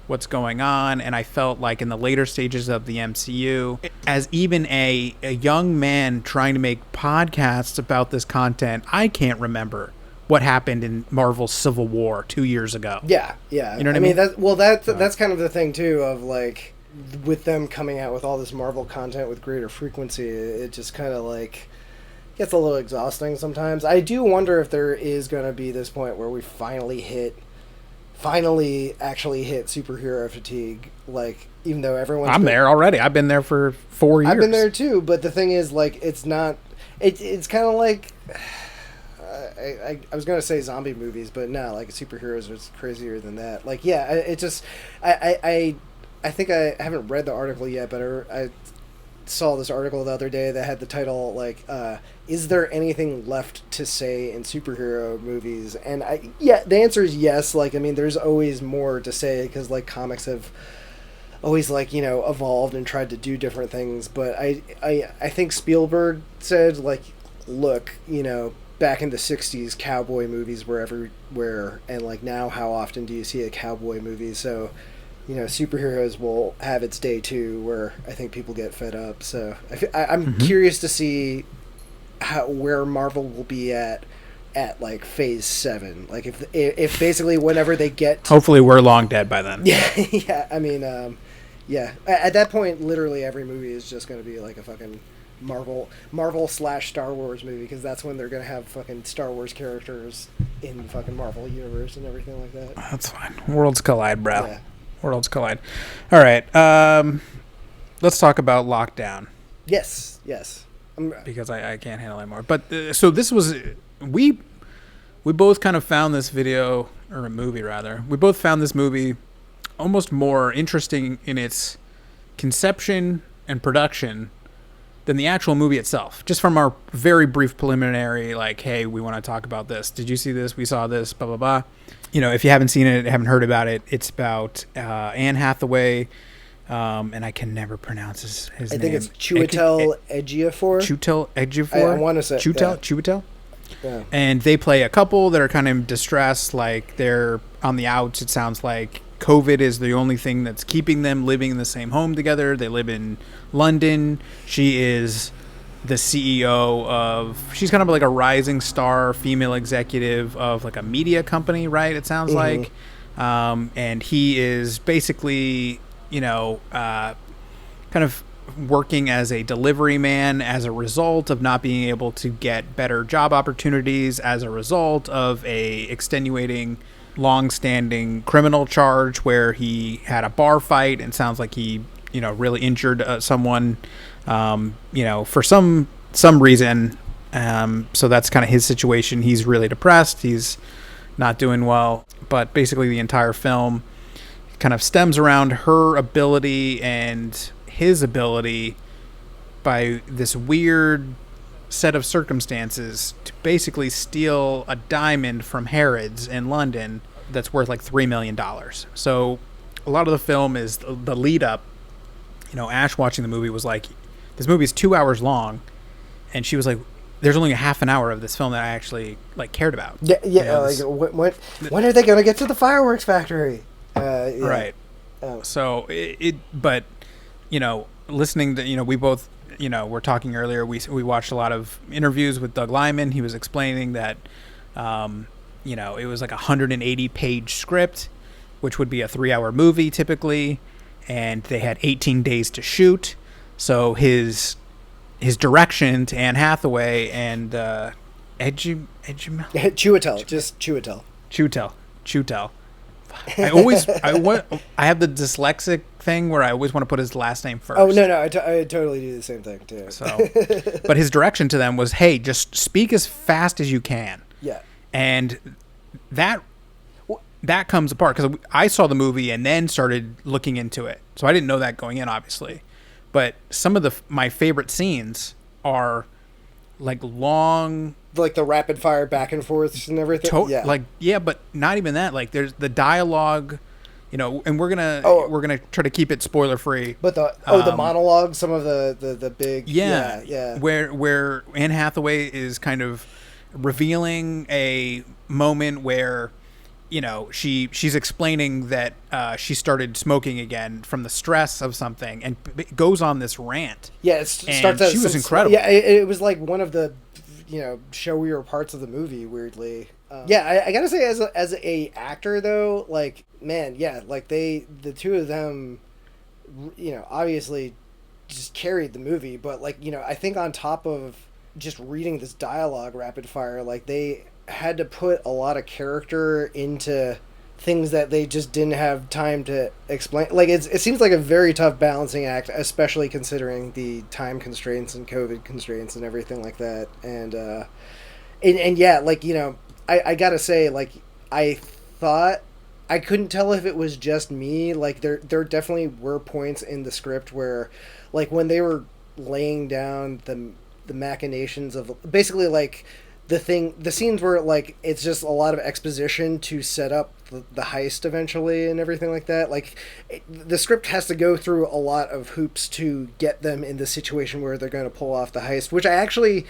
what's going on. And I felt like in the later stages of the MCU, as even a young man trying to make podcasts about this content, I can't remember what happened in Marvel's Civil War 2 years ago. Yeah. You know what I mean? That's kind of the thing too of like with them coming out with all this Marvel content with greater frequency, it just kind of like gets a little exhausting sometimes. I do wonder if there is going to be this point where we finally actually hit superhero fatigue. Like, even though I'm there already. I've been there for 4 years. I've been there too, but the thing is, like, it's not. It's kind of like. I was gonna say zombie movies, but no, like superheroes are crazier than that. Like, yeah, it just. I think I haven't read the article yet, but I saw this article the other day that had the title like, "Is there anything left to say in superhero movies?" And the answer is yes. Like, I mean, there's always more to say because like comics have always like, you know, evolved and tried to do different things. But I think Spielberg said, like, look, you know, back in the 60s, cowboy movies were everywhere, and like now, how often do you see a cowboy movie? So, you know, superheroes will have its day too, where I think people get fed up. So I'm curious to see where Marvel will be at like phase 7, like if basically whenever they get Hopefully we're long dead by then. yeah, I mean, yeah, at that point literally every movie is just going to be like a fucking Marvel / Star Wars movie, because that's when they're going to have fucking Star Wars characters in the fucking Marvel universe and everything like that. That's fine. Worlds collide, bro. Yeah. Worlds collide. All right, let's talk about Lockdown. Yes. Because I can't handle anymore. But so this was we both kind of found this video, or a movie rather. We both found this movie almost more interesting in its conception and production than the actual movie itself. Just from our very brief preliminary, like, hey, we want to talk about this. Did you see this? We saw this. Blah blah blah. You know, if you haven't seen it, haven't heard about it, it's about Anne Hathaway. And I can never pronounce his name. I think it's Chiwetel Ejiofor. Chiwetel Ejiofor. I want to say Chiwetel. Yeah. And they play a couple that are kind of distressed, like they're on the outs. It sounds like COVID is the only thing that's keeping them living in the same home together. They live in London. She is the CEO of, she's kind of like a rising star female executive of like a media company, right? It sounds like. And he is basically, you know, kind of working as a delivery man as a result of not being able to get better job opportunities, as a result of a extenuating, long-standing criminal charge where he had a bar fight and sounds like he, you know, really injured someone, you know, for some reason. So that's kind of his situation. He's really depressed. He's not doing well. But basically the entire film kind of stems around her ability and his ability by this weird set of circumstances to basically steal a diamond from Harrods in London that's worth like $3 million. So a lot of the film is the lead up. You know, Ash watching the movie was like, this movie is 2 hours long, and she was like, there's only a half an hour of this film that I actually like cared about. Yeah, you know, like when are they gonna get to the fireworks factory? Yeah. Right. So but you know, listening to, you know, we both, you know, we're talking earlier, we watched a lot of interviews with Doug Liman. He was explaining that, you know, it was like a 180-page script, which would be a 3-hour movie typically, and they had 18 days to shoot. So his direction to Anne Hathaway and Chiwetel, just Chiwetel. I have the dyslexic thing where I always want to put his last name first. Oh no, I totally do the same thing too. So, but his direction to them was, hey, just speak as fast as you can. Yeah. And that comes apart because I saw the movie and then started looking into it. So I didn't know that going in, obviously. But some of my favorite scenes are like long, like the rapid fire back and forths and everything. But not even that. Like there's the dialogue, you know, and we're gonna try to keep it spoiler free. But the monologue, some of the big where Anne Hathaway is kind of revealing a moment where, you know, she's explaining that she started smoking again from the stress of something, and goes on this rant. Yeah, she was incredible. Yeah, it was like one of the, you know, showier parts of the movie. Weirdly, I gotta say, as a actor though, like, man, yeah, like the two of them, you know, obviously just carried the movie. But like, you know, I think on top of just reading this dialogue rapid fire, like they had to put a lot of character into things that they just didn't have time to explain. Like it seems like a very tough balancing act, especially considering the time constraints and COVID constraints and everything like that. And yeah, like, you know, I gotta say, like, I thought I couldn't tell if it was just me. Like there definitely were points in the script where, like, when they were laying down the machinations of basically like the scenes where, like, it's just a lot of exposition to set up the heist eventually and everything like that. Like, the script has to go through a lot of hoops to get them in the situation where they're going to pull off the heist, which I actually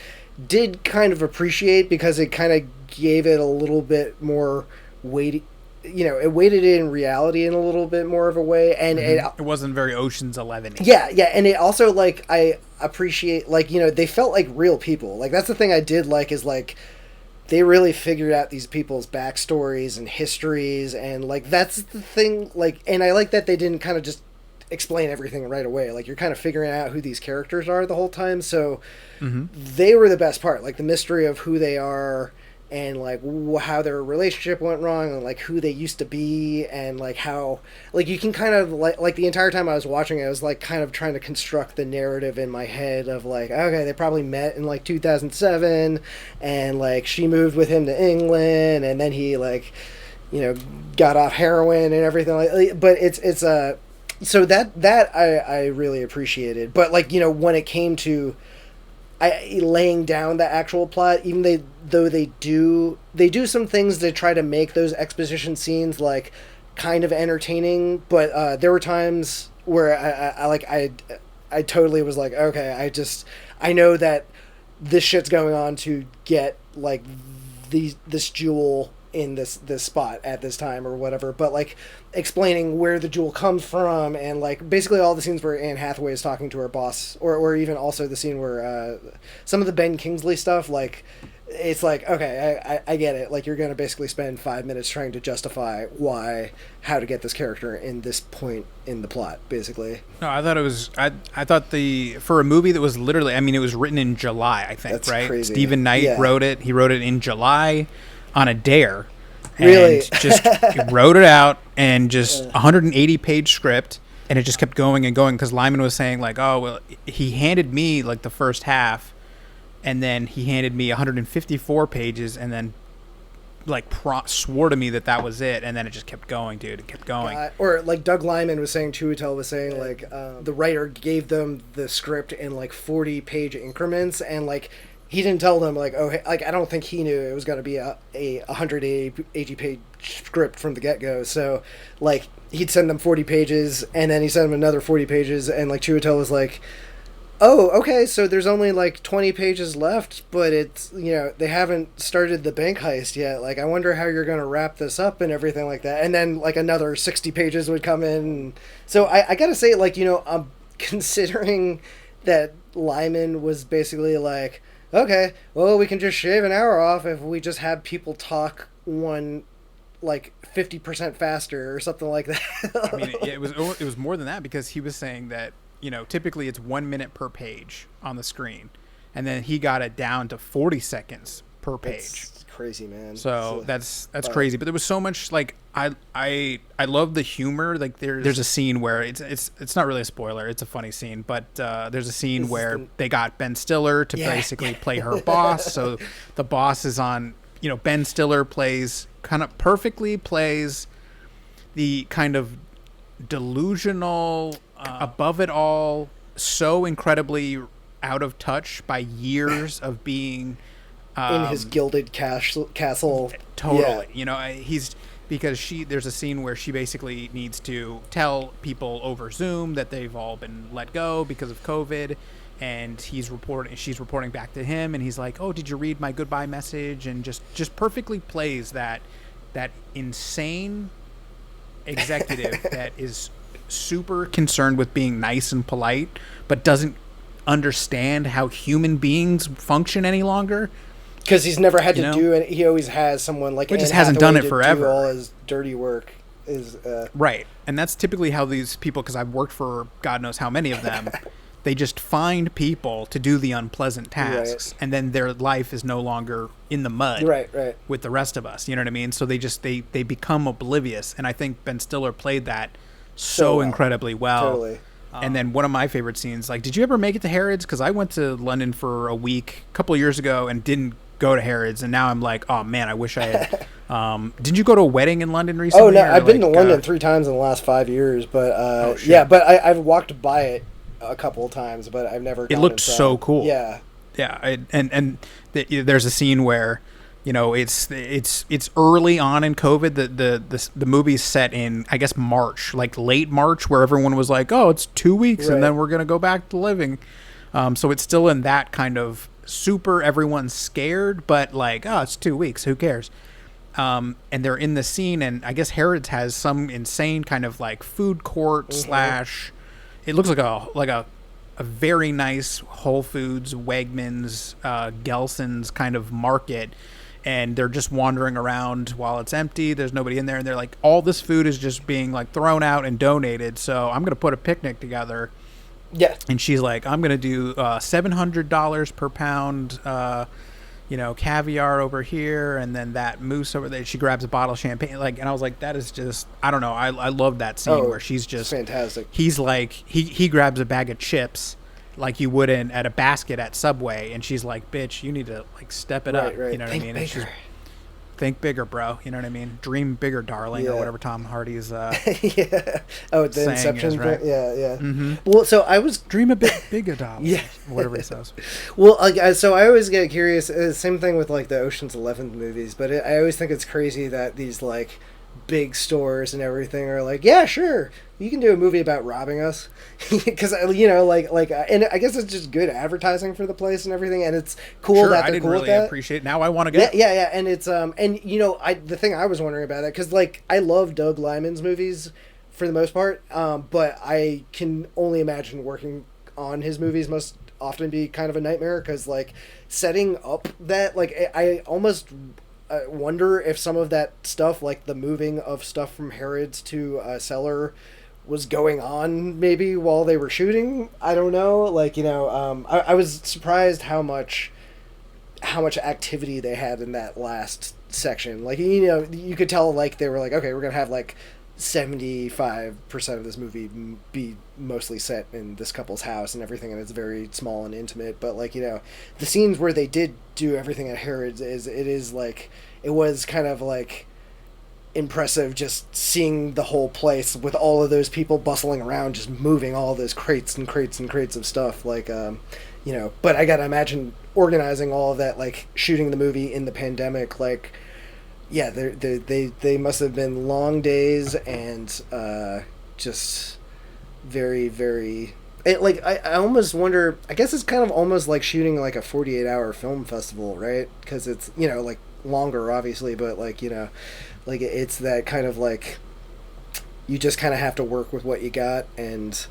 did kind of appreciate because it kind of gave it a little bit more weight. It weighted it in reality in a little bit more of a way, and it wasn't very Ocean's 11. Yeah, and it also, like, I appreciate, like, they felt like real people. Like, that's the thing I did like, is, like, they really figured out these people's backstories and histories, and, like, that's the thing, like, and I like that they didn't kind of just explain everything right away. Like, you're kind of figuring out who these characters are the whole time, so they were the best part, like, the mystery of who they are, and, like, how their relationship went wrong, and, like, who they used to be, and, like, how, like, you can kind of, like the entire time I was watching it, I was, like, kind of trying to construct the narrative in my head of, like, okay, they probably met in, like, 2007, and, like, she moved with him to England, and then he, like, got off heroin and everything, like, but it's so that I really appreciated, but, like, when it came to laying down the actual plot, even though they do some things to try to make those exposition scenes, like, kind of entertaining, but there were times where I totally was like, okay, I know that this shit's going on to get, like, this jewel in this spot at this time or whatever, but, like, explaining where the jewel comes from, and, like, basically all the scenes where Anne Hathaway is talking to her boss, or even also the scene where some of the Ben Kingsley stuff, like, it's like, okay, I get it, like, you're gonna basically spend 5 minutes trying to justify how to get this character in this point in the plot, basically. No, I thought it was I thought for a movie that was literally, I mean, it was written in July, I think. That's right? Crazy. Stephen Knight wrote it. He wrote it in July on a dare. Really? And just wrote it out, and just 180-page script, and it just kept going and going, because Lyman was saying, like, oh, well, he handed me, like, the first half, and then he handed me 154 pages, and then, like, swore to me that was it, and then it just kept going, dude. It kept going. Or, like, Doug Lyman was saying, Chiwetel was saying, like, the writer gave them the script in, like, 40-page increments, and, like, he didn't tell them, like, oh, hey, like, I don't think he knew it was going to be a 180-page script from the get-go. So, like, he'd send them 40 pages, and then he sent them another 40 pages, and, like, Chiwetel was like, oh, okay, so there's only, like, 20 pages left, but it's, they haven't started the bank heist yet. Like, I wonder how you're going to wrap this up and everything like that. And then, like, another 60 pages would come in. So I got to say, like, I'm considering that Lyman was basically like, okay, well, we can just shave an hour off if we just have people talk 50% faster or something like that. I mean, it was more than that, because he was saying that, typically it's 1 minute per page on the screen, and then he got it down to 40 seconds per page. It's crazy, man. So that's crazy. But there was so much, like, I love the humor. Like, there's a scene where it's not really a spoiler. It's a funny scene, but there's a scene where they got Ben Stiller to basically play her boss. So the boss is on, Ben Stiller perfectly plays the kind of delusional, above it all, so incredibly out of touch by years of being in his gilded castle. Totally. He's, because there's a scene where she basically needs to tell people over Zoom that they've all been let go because of COVID, and she's reporting back to him, and he's like, oh, did you read my goodbye message? And just perfectly plays that insane executive that is super concerned with being nice and polite, but doesn't understand how human beings function any longer. Because he's never had to do it. He always has someone like. He just hasn't done it forever. Do all his dirty work is right, and that's typically how these people. Because I've worked for God knows how many of them. They just find people to do the unpleasant tasks, and then their life is no longer in the mud with the rest of us. You know what I mean? So they become oblivious, and I think Ben Stiller played that so incredibly well. Totally. And then one of my favorite scenes, like, did you ever make it to Harrods? Because I went to London for a week a couple of years ago and didn't go to Harrods, and now I'm like, oh man, I wish I had. Did you go to a wedding in London recently? Oh no, I've been to London 3 times in the last 5 years, but but I've walked by it a couple of times, but I've never. It looked so cool. Yeah. Yeah, and there's a scene where You know, it's early on in COVID. The movie's set in, I guess, March, like late March, where everyone was like, "Oh, it's 2 weeks, and then we're gonna go back to living." So it's still in that kind of super. Everyone's scared, but like, oh, it's 2 weeks. Who cares? And they're in the scene, and I guess Harrods has some insane kind of like food court slash. It looks like a very nice Whole Foods, Wegmans, Gelson's kind of market. And they're just wandering around while it's empty. There's nobody in there. And they're like, all this food is just being like thrown out and donated. So I'm going to put a picnic together. Yeah. And she's like, I'm going to do $700 per pound, caviar over here. And then that mousse over there. She grabs a bottle of champagne. And I was like, that is just, I don't know. I love that scene where she's just fantastic. He's like, he grabs a bag of chips like you would at a basket at Subway, and she's like, bitch, you need to like step it up. Right. You know what I mean? Bigger. And think bigger, bro. You know what I mean? Dream bigger, darling, or whatever Tom Hardy's yeah. Oh, the Inception is, right? thing. Yeah. Mm-hmm. Well, so I was dream a bit bigger, darling. Yeah. Whatever he says. Well, so I always get curious. Same thing with like the Ocean's 11 movies, but I always think it's crazy that these like big stores and everything are like, yeah, sure, you can do a movie about robbing us, because and I guess it's just good advertising for the place and everything, and it's cool that they're I didn't cool really with that. appreciate it. Now I want to go. Yeah, and it's the thing I was wondering about that, because like I love Doug Liman's movies for the most part, but I can only imagine working on his movies must often be kind of a nightmare, because like setting up that, like I almost wonder if some of that stuff, like the moving of stuff from Harrods to Cellar, was going on maybe while they were shooting. I don't know. Like, I was surprised how much activity they had in that last section. Like, you could tell like they were like, okay, we're gonna have like 75% of this movie be mostly set in this couple's house and everything, and it's very small and intimate, but like, the scenes where they did do everything at Harrods it was kind of like impressive, just seeing the whole place with all of those people bustling around, just moving all those crates and crates and crates of stuff, like but I gotta imagine organizing all of that, like shooting the movie in the pandemic, like yeah, they must have been long days, and just very, very... I almost wonder... I guess it's kind of almost like shooting like a 48-hour film festival, right? Because it's, like longer, obviously, but like, like it's that kind of like... You just kind of have to work with what you got, and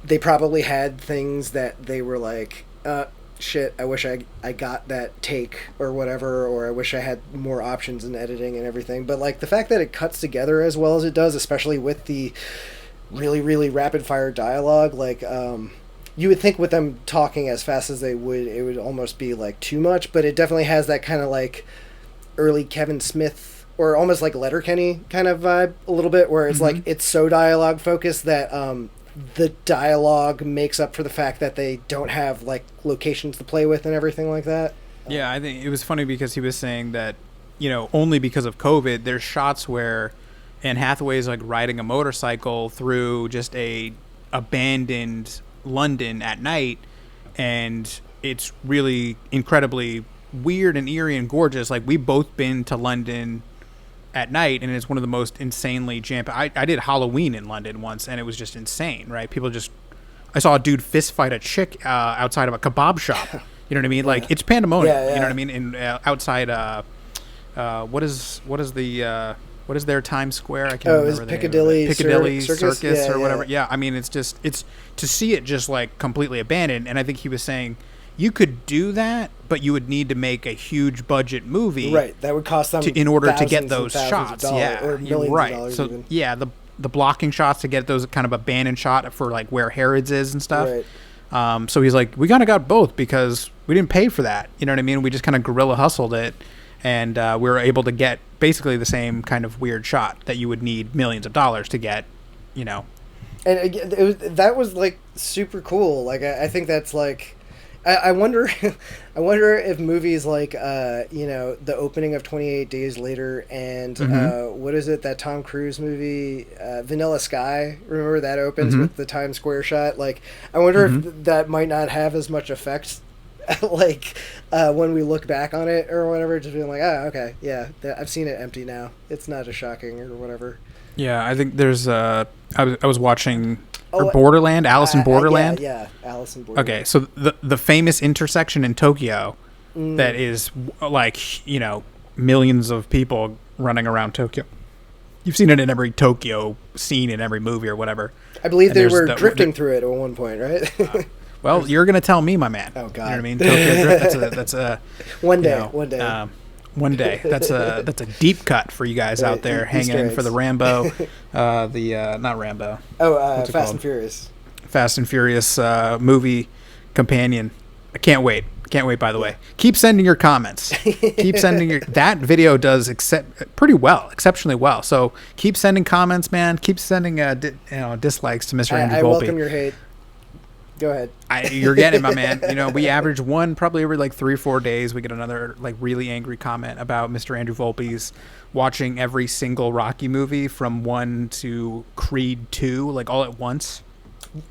they probably had things that they were like... shit, I wish I got that take or whatever, or I wish I had more options in editing and everything. But like the fact that it cuts together as well as it does, especially with the really, really rapid fire dialogue, like you would think with them talking as fast as they would, it would almost be like too much, but it definitely has that kind of like early Kevin Smith or almost like Letterkenny kind of vibe a little bit, where it's like it's so dialogue focused that the dialogue makes up for the fact that they don't have like locations to play with and everything like that. Yeah, I think it was funny because he was saying that, only because of COVID, there's shots where Anne Hathaway's like riding a motorcycle through just a abandoned London at night, and it's really incredibly weird and eerie and gorgeous. Like, we've both been to London at night, and it's one of the most insanely I did Halloween in London once, and it was just insane, right? I saw a dude fist fight a chick outside of a kebab shop. You know what I mean? Like, it's pandemonium. Yeah. You know what I mean? And outside, what is their Times Square? I can't remember. Piccadilly Circus or whatever. Yeah, I mean, it's to see it just like completely abandoned. And I think he was saying, you could do that, but you would need to make a huge budget movie, right? That would cost them in order to get those shots, or millions right? Of dollars so even. Yeah, the blocking shots to get those kind of abandoned shot for like where Harrods is and stuff. Right. So he's like, we kind of got both because we didn't pay for that. You know what I mean? We just kind of guerrilla hustled it, and we were able to get basically the same kind of weird shot that you would need millions of dollars to get. And that was like super cool. Like I think that's like. I wonder if movies like the opening of 28 Days Later and what is it, that Tom Cruise movie, Vanilla Sky, remember that opens with the Times Square shot? Like, I wonder if that might not have as much effect like when we look back on it or whatever, just being like, oh, okay, yeah, I've seen it empty now. It's not as shocking or whatever. Yeah, I think there's I was watching Borderland, Alice in Borderland. Yeah, Alice in Borderland. Okay, so the famous intersection in Tokyo that is like, you know, millions of people running around Tokyo. You've seen it in every Tokyo scene in every movie or whatever. I believe they were drifting through it at one point, right? Well, you're gonna tell me, my man. Oh God, you know what I mean? Tokyo Drift. That's a one day, you know, one day. That's a deep cut for you guys out there hanging in for the Rambo, not Rambo. Oh, Fast and Furious. Fast and Furious movie companion. I can't wait. Can't wait, by the way. Keep sending your comments. Keep sending that video does exceptionally well. So keep sending comments, man. Keep sending dislikes to Mr. Andrew Volpe. I welcome your hate. Go ahead. You're getting it, my man. You know, we average one probably every like 3 or 4 days. We get another like really angry comment about Mr. Andrew Volpe's watching every single Rocky movie from 1 to Creed 2, like all at once.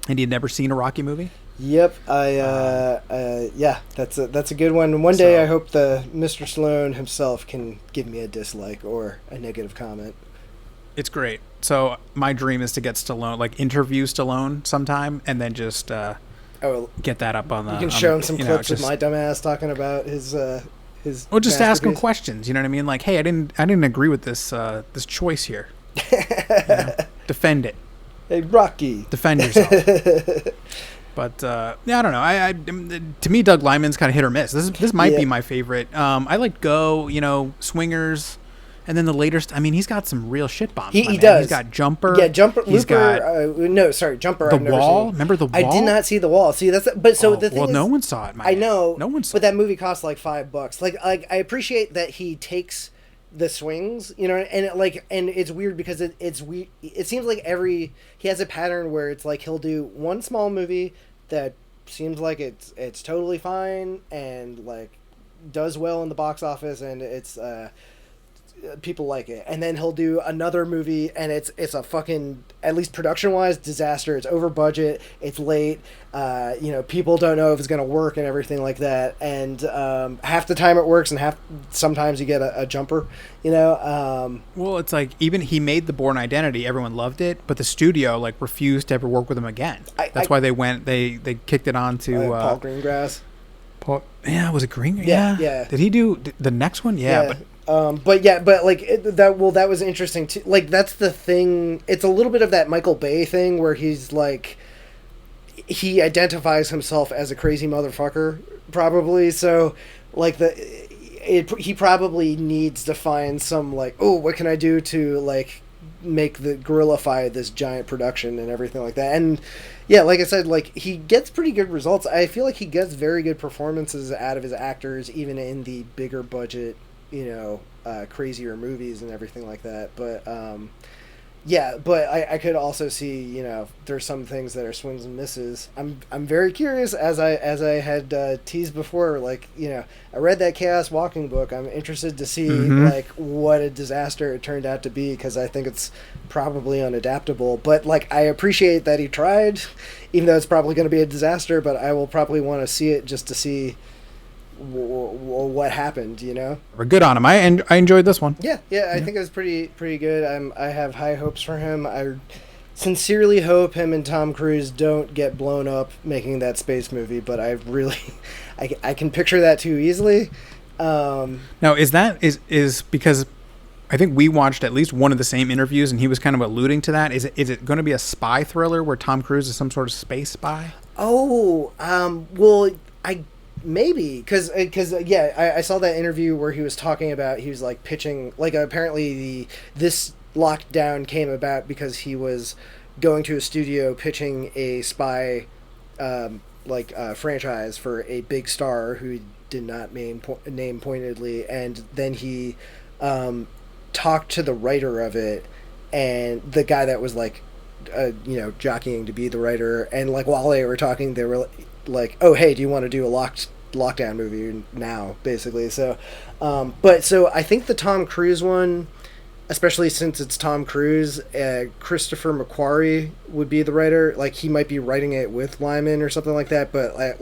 And he'd never seen a Rocky movie. Yep, yeah, that's a good one. One day I hope the Mr. Stallone himself can give me a dislike or a negative comment. It's great. So my dream is to get Stallone, like interview Stallone sometime, and then just get that up on the. You can show him some clips of my dumbass talking about his. Or just ask him questions. You know what I mean? Like, hey, I didn't agree with this choice here. Defend it. Hey, Rocky. Defend yourself. But yeah, I don't know. To me, Doug Liman's kind of hit or miss. This might be my favorite. I like Go, Swingers, and then the later. I mean, he's got some real shit bombs. He does. He's got Jumper. Yeah, Jumper. He's got Jumper. The Wall. Remember The Wall? I did not see The Wall. See, the thing is, well, no one saw it. I know. No one saw it. But that movie cost like $5. Like I appreciate that he takes the swings, and it's weird because it seems like he has a pattern where it's like he'll do one small movie that seems like it's totally fine and like does well in the box office and it's people like it, and then he'll do another movie and it's a fucking, at least production wise, disaster. It's over budget, it's late, people don't know if it's gonna work and everything like that, and half the time it works and sometimes you get a jumper. Well, it's like, even he made The Bourne Identity, everyone loved it, but the studio like refused to ever work with him again. That's why they kicked it on to Paul Greengrass. Was it Green? Yeah. Did he do the next one? Yeah. That was interesting too. Like, that's the thing. It's a little bit of that Michael Bay thing where he's like, he identifies himself as a crazy motherfucker, probably. So, like, he probably needs to find some, like, oh, what can I do to, like, make the gorillify this giant production and everything like that. And yeah, like I said, like, he gets pretty good results. I feel like he gets very good performances out of his actors, even in the bigger budget, crazier movies and everything like that. But but I could also see, there's some things that are swings and misses. I'm very curious, as I had teased before, like, I read that Chaos Walking book. I'm interested to see like what a disaster it turned out to be, because I think it's probably unadaptable. But like, I appreciate that he tried, even though it's probably going to be a disaster. But I will probably want to see it just to see what happened. We're good on him. I enjoyed this one. Yeah, I think it was pretty good. I have high hopes for him. I sincerely hope him and Tom Cruise don't get blown up making that space movie, but I really I can picture that too easily. Now, is because I think we watched at least one of the same interviews, and he was kind of alluding to that. Is it going to be a spy thriller where Tom Cruise is some sort of space spy? Maybe, because I saw that interview where he was talking about, he was like pitching, like, apparently this lockdown came about because he was going to a studio pitching a spy franchise for a big star who he did not name pointedly, and then he talked to the writer of it, and the guy that was like jockeying to be the writer, and like while they were talking, they were like, oh, hey, do you want to do a lockdown movie now, basically? So so I think the Tom Cruise one, especially since it's Tom Cruise, Christopher McQuarrie would be the writer. Like, he might be writing it with Lyman or something like that, but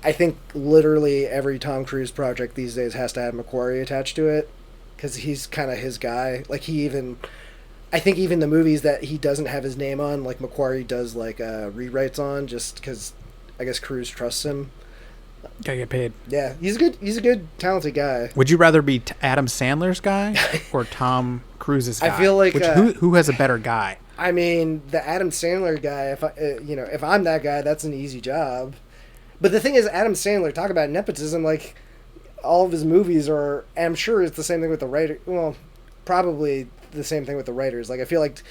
I think literally every Tom Cruise project these days has to have Macquarie attached to it, because he's kind of his guy. Like I think even the movies that he doesn't have his name on, like Macquarie does like rewrites on, just because I guess Cruise trusts him. Gotta get paid. Yeah, he's a good, talented guy. Would you rather be Adam Sandler's guy or Tom Cruise's guy? I feel like who has a better guy? I mean, the Adam Sandler guy. If I'm that guy, that's an easy job. But the thing is, Adam Sandler, talk about nepotism. Like, all of his movies are. I'm sure it's the same thing with the writer. Well, probably the same thing with the writers. Like, I feel like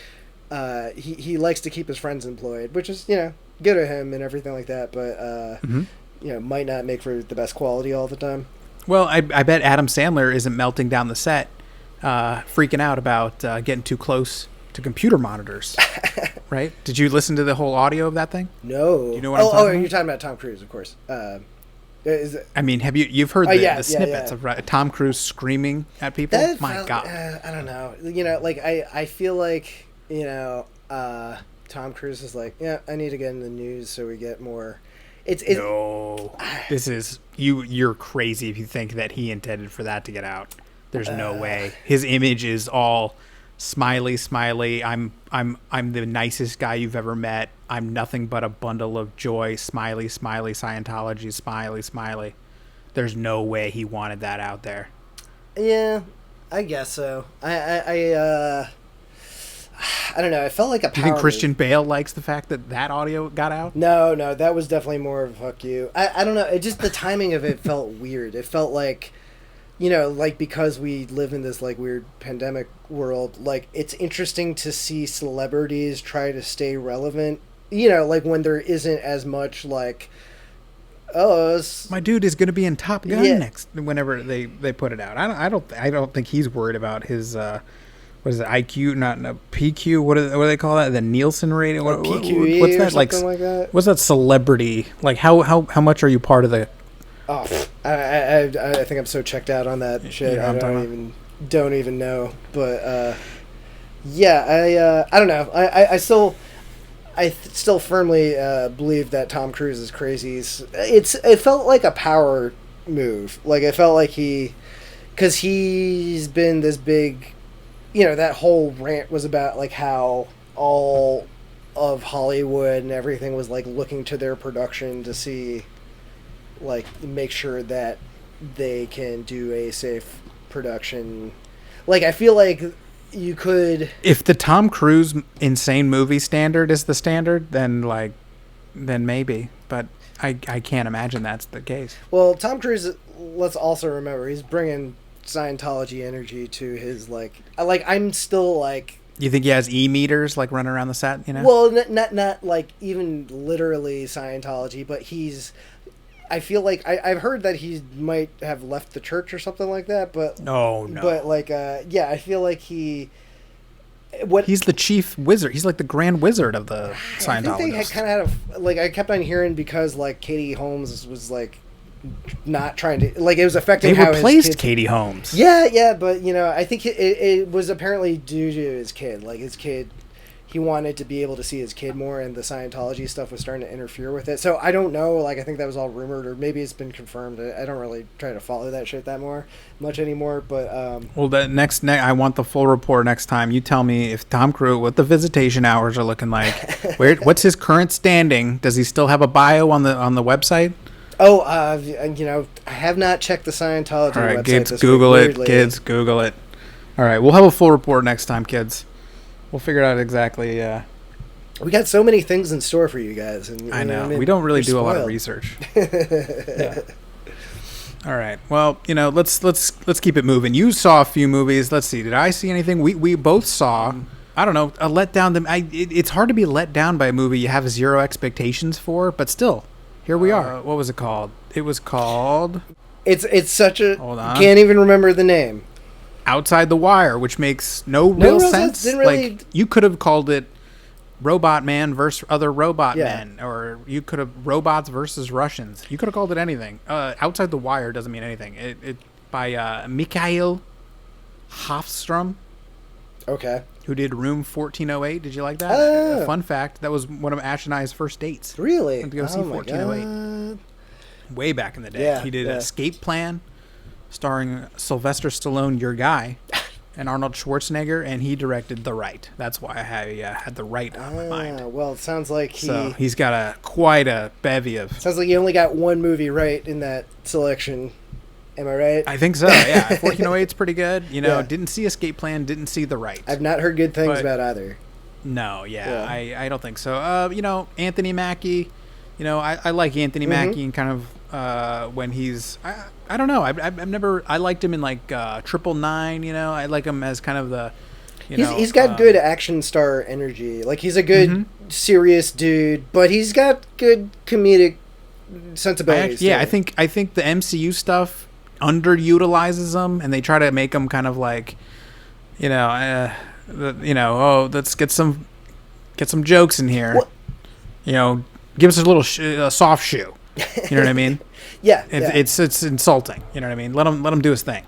he likes to keep his friends employed, which is good of him and everything like that. But might not make for the best quality all the time. Well, I bet Adam Sandler isn't melting down the set, freaking out about getting too close to computer monitors, right? Did you listen to the whole audio of that thing? No. Do you know what I'm talking about? You're talking about Tom Cruise, of course. I mean, you've heard the snippets of Tom Cruise screaming at people? My God. I don't know. I feel like, Tom Cruise is like, I need to get in the news so we get more. No. This is you're crazy if you think that he intended for that to get out. There's no way. His image is all smiley. I'm the nicest guy you've ever met. I'm nothing but a bundle of joy. Smiley. Scientology. Smiley. There's no way he wanted that out there. Yeah, I guess so. I don't know. I felt like a power. Do you think Christian Bale likes the fact that audio got out? No, that was definitely more of a fuck you. I don't know. It just, the timing of it felt weird. It felt like, like because we live in this like weird pandemic world, like it's interesting to see celebrities try to stay relevant. Like when there isn't as much like, my dude is going to be in Top Gun next whenever they put it out. I don't think he's worried about his. What is it? IQ, not PQ. What do they call that? The Nielsen rating. PQE what's that or something like that? What's that celebrity? Like how much are you part of the? Oh, I think I'm so checked out on that shit. I don't even know. But I don't know. I still firmly believe that Tom Cruise is crazy. It felt like a power move. Like it felt like because he's been this big. That whole rant was about like how all of Hollywood and everything was like looking to their production to see, like, make sure that they can do a safe production. Like, I feel like you could. If the Tom Cruise insane movie standard is the standard, then maybe. But I can't imagine that's the case. Well, Tom Cruise, let's also remember, he's bringing Scientology energy to his I'm still like. You think he has e-meters like running around the set? Well, not like even literally Scientology, but I feel like I've heard that he might have left the church or something like that. But no. But I feel like he's the chief wizard. He's like the grand wizard of the Scientology. I think they kind of had I kept on hearing because like Katie Holmes was like. Not trying to it was affecting how replaced his kid, Katie Holmes. Yeah, but I think it was apparently due to his kid. Like his kid, he wanted to be able to see his kid more, and the Scientology stuff was starting to interfere with it. So I don't know. Like I think that was all rumored, or maybe it's been confirmed. I don't really try to follow that shit that much anymore. But well, the next I want the full report next time. You tell me if Tom Cruise, what the visitation hours are looking like. What's his current standing? Does he still have a bio on the website? Oh, I have not checked the Scientology website. All right, kids, Google it. Kids, Google it. All right, we'll have a full report next time, kids. We'll figure it out exactly. We got so many things in store for you guys, and I know we don't really do a lot of research. Yeah. All right. Well, let's keep it moving. You saw a few movies. Let's see. Did I see anything? We both saw. I don't know. A letdown. It's hard to be let down by a movie you have zero expectations for, but still. Here we are. What was it called? It was called. It's such a. Hold on. Can't even remember the name. Outside the Wire, which makes no real sense. Like you could have called it Robot Man versus other robot men, or you could have Robots versus Russians. You could have called it anything. Outside the Wire doesn't mean anything. It by Mikhail Hofstrom. Okay. Who did Room 1408? Did you like that? Fun fact: that was one of Ash and I's first dates. Really? Went to go see 1408. way back in the day. Yeah, He did yeah. Escape Plan, starring Sylvester Stallone, your guy, and Arnold Schwarzenegger, and he directed The Right. That's why I had The Right on my mind. Well, it sounds like He's got quite a bevy of... Sounds like you only got one movie right in that selection. Am I right? I think so, yeah. 1408's pretty good. Yeah. Didn't see Escape Plan, didn't see The Right. I've not heard good things about either. No, I don't think so. Anthony Mackie, I like Anthony Mackie and kind of when he's... I don't know. I've never... I liked him in like 999, I like him as kind of the... He's got good action star energy. Like, he's a good, serious dude, but he's got good comedic sensibilities. I think the MCU stuff underutilizes them, and they try to make them kind of like, let's get some jokes in here. Well, give us a little a soft shoe. You know what I mean? Yeah, It's insulting. You know what I mean? Let him do his thing.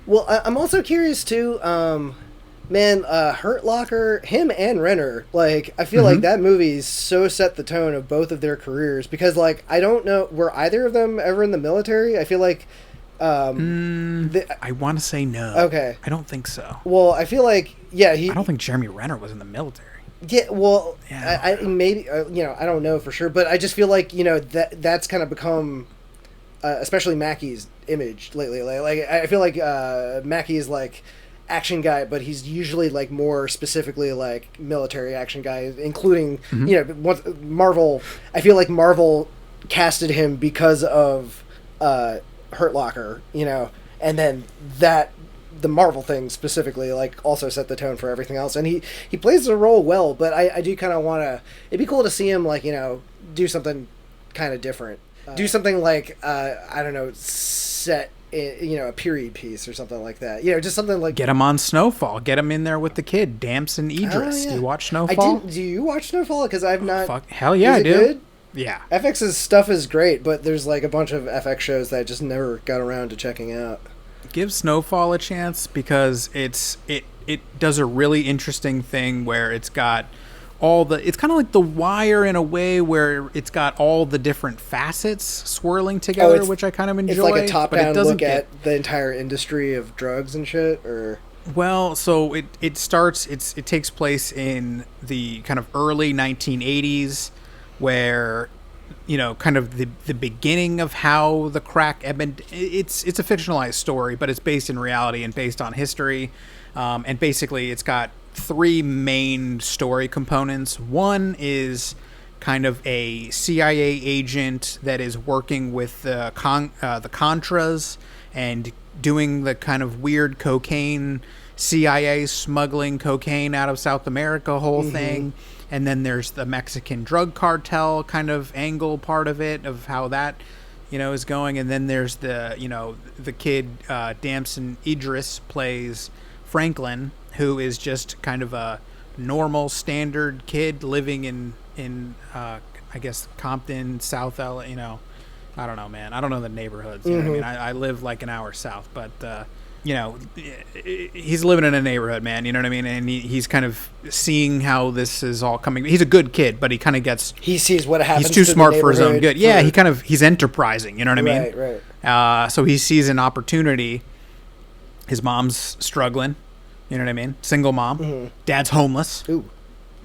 Well, I'm also curious too. Hurt Locker, him and Renner, like, I feel like that movie so set the tone of both of their careers, because, like, I don't know, were either of them ever in the military? I feel like I want to say no. Okay. I don't think so. Well, I feel like, I don't think Jeremy Renner was in the military. Yeah, well, yeah. I maybe, I don't know for sure, but I just feel like, that's kind of become, especially Mackie's image lately. Like, I feel like Mackie is, like, action guy, but he's usually, like, more specifically, like, military action guy, including, Marvel. I feel like Marvel casted him because of Hurt Locker, and then the Marvel thing specifically, like, also set the tone for everything else, and he plays the role well, but I do kind of want to, it'd be cool to see him, like, do something kind of different, do something like, I don't know, set in, a period piece or something like that, just something like... Get him on Snowfall, get him in there with the kid, Damson Idris. Do you watch Snowfall? Do you watch Snowfall? Because I've not... Hell yeah, I do. Good? Yeah. FX's stuff is great, but there's, like, a bunch of FX shows that I just never got around to checking out. Give Snowfall a chance, because it does a really interesting thing where it's got it's kind of like The Wire in a way, where it's got all the different facets swirling together, which I kind of enjoy. It's like a top-down look at the entire industry of drugs and shit, or... Well, so it takes place in the kind of early 1980s, where kind of the beginning of how the crack ebbed. It's a fictionalized story, but it's based in reality and based on history, and basically it's got three main story components. One is kind of a CIA agent that is working with the Contras and doing the kind of weird cocaine, CIA smuggling cocaine out of South America whole thing. And then there's the Mexican drug cartel kind of angle part of it, of how that, is going. And then there's the kid, Damson Idris plays Franklin, who is just kind of a normal standard kid living in I guess Compton, South LA, I don't know, man. I don't know the neighborhoods. You know what I mean? I live like an hour south, but he's living in a neighborhood, man. You know what I mean? And he's kind of seeing how this is all coming. He's a good kid, but he kind of gets... He sees what happens. He's too smart for his own good. Yeah, he's enterprising. You know what I mean? Right. So he sees an opportunity. His mom's struggling. You know what I mean? Single mom. Dad's homeless. Ooh.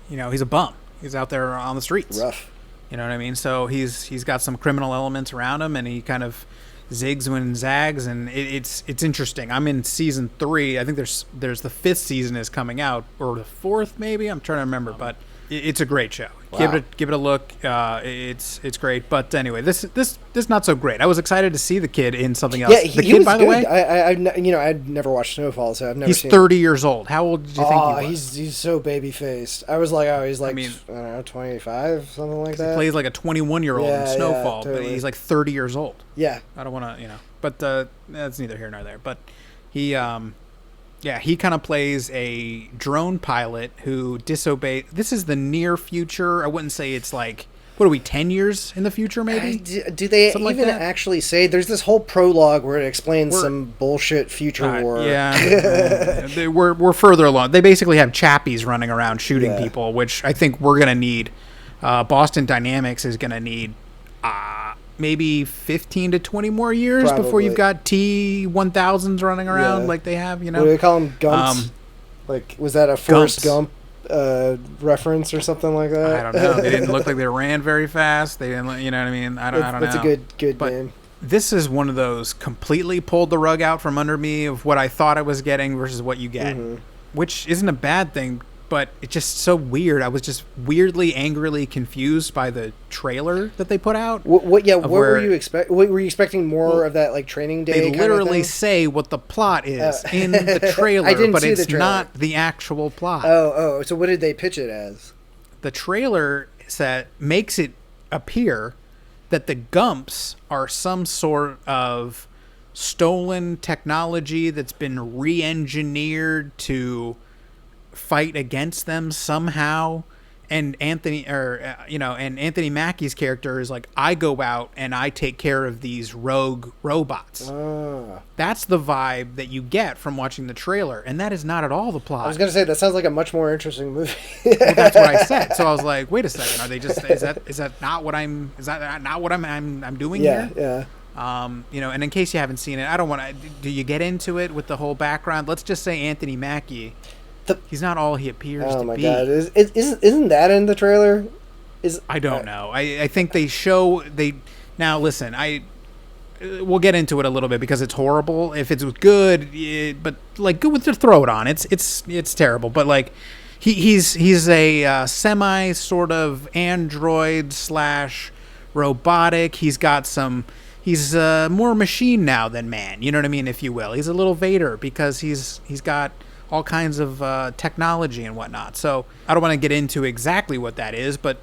He's a bum. He's out there on the streets. Rough. You know what I mean? So he's got some criminal elements around him, and he kind of zigs when zags, and it's interesting. I'm in season 3. I think there's the 5th season is coming out, or the 4th maybe. I'm trying to remember, but it's a great show. Wow. Give it a look. It's great. But anyway, this not so great. I was excited to see the kid in something else. Yeah, the kid, was by the way, I'd never watched Snowfall, so I've never. He's seen 30 years old. How old did you think he was? He's so baby faced. I was like, he's like, I don't know, 25, something like that. He plays like a 21-year-old in Snowfall, totally. but he's like 30 years old. Yeah. I don't want to, but that's neither here nor there. But he kind of plays a drone pilot who disobeyed. This is the near future. I wouldn't say it's like, what are we, 10 years in the future, maybe? Do they something even like actually say? There's this whole prologue where it explains some bullshit future war. Yeah. We're further along. They basically have chappies running around shooting people, which I think we're going to need. Boston Dynamics is going to need maybe 15 to 20 more years before you've got T-1000s running around like they have, you know? What do they call them? Gumps? Like, was that a Forrest Gump reference or something like that? I don't know. They didn't look like they ran very fast. They didn't, you know what I mean? I don't know. It's a good name. This is one of those completely pulled the rug out from under me of what I thought I was getting versus what you get, which isn't a bad thing, but it's just so weird. I was just weirdly, angrily confused by the trailer that they put out. What were you expecting? Were you expecting more of that, like, training day? They literally say what the plot is in the trailer, but it's not the actual plot. Oh, so what did they pitch it as? The trailer makes it appear that the Gumps are some sort of stolen technology that's been re-engineered to fight against them somehow. And Anthony Mackie's character is like, I go out and I take care of these rogue robots. That's the vibe that you get from watching the trailer, and that is not at all the plot. I was going to say, that sounds like a much more interesting movie. Well, that's what I said. So I was like, wait a second, are they just is that not what I'm doing here? Yeah. And in case you haven't seen it, I don't want to. Do you get into it with the whole background? Let's just say Anthony Mackie. He's not all he appears to be. Oh my god! Isn't that in the trailer? I don't know. I think they show now. Listen, we'll get into it a little bit because it's horrible. If it's good, but like good to throw it on. It's terrible. But like he's a semi sort of android / robotic. He's got some. He's more machine now than man. You know what I mean, if you will. He's a little Vader because he's got all kinds of technology and whatnot. So I don't want to get into exactly what that is, but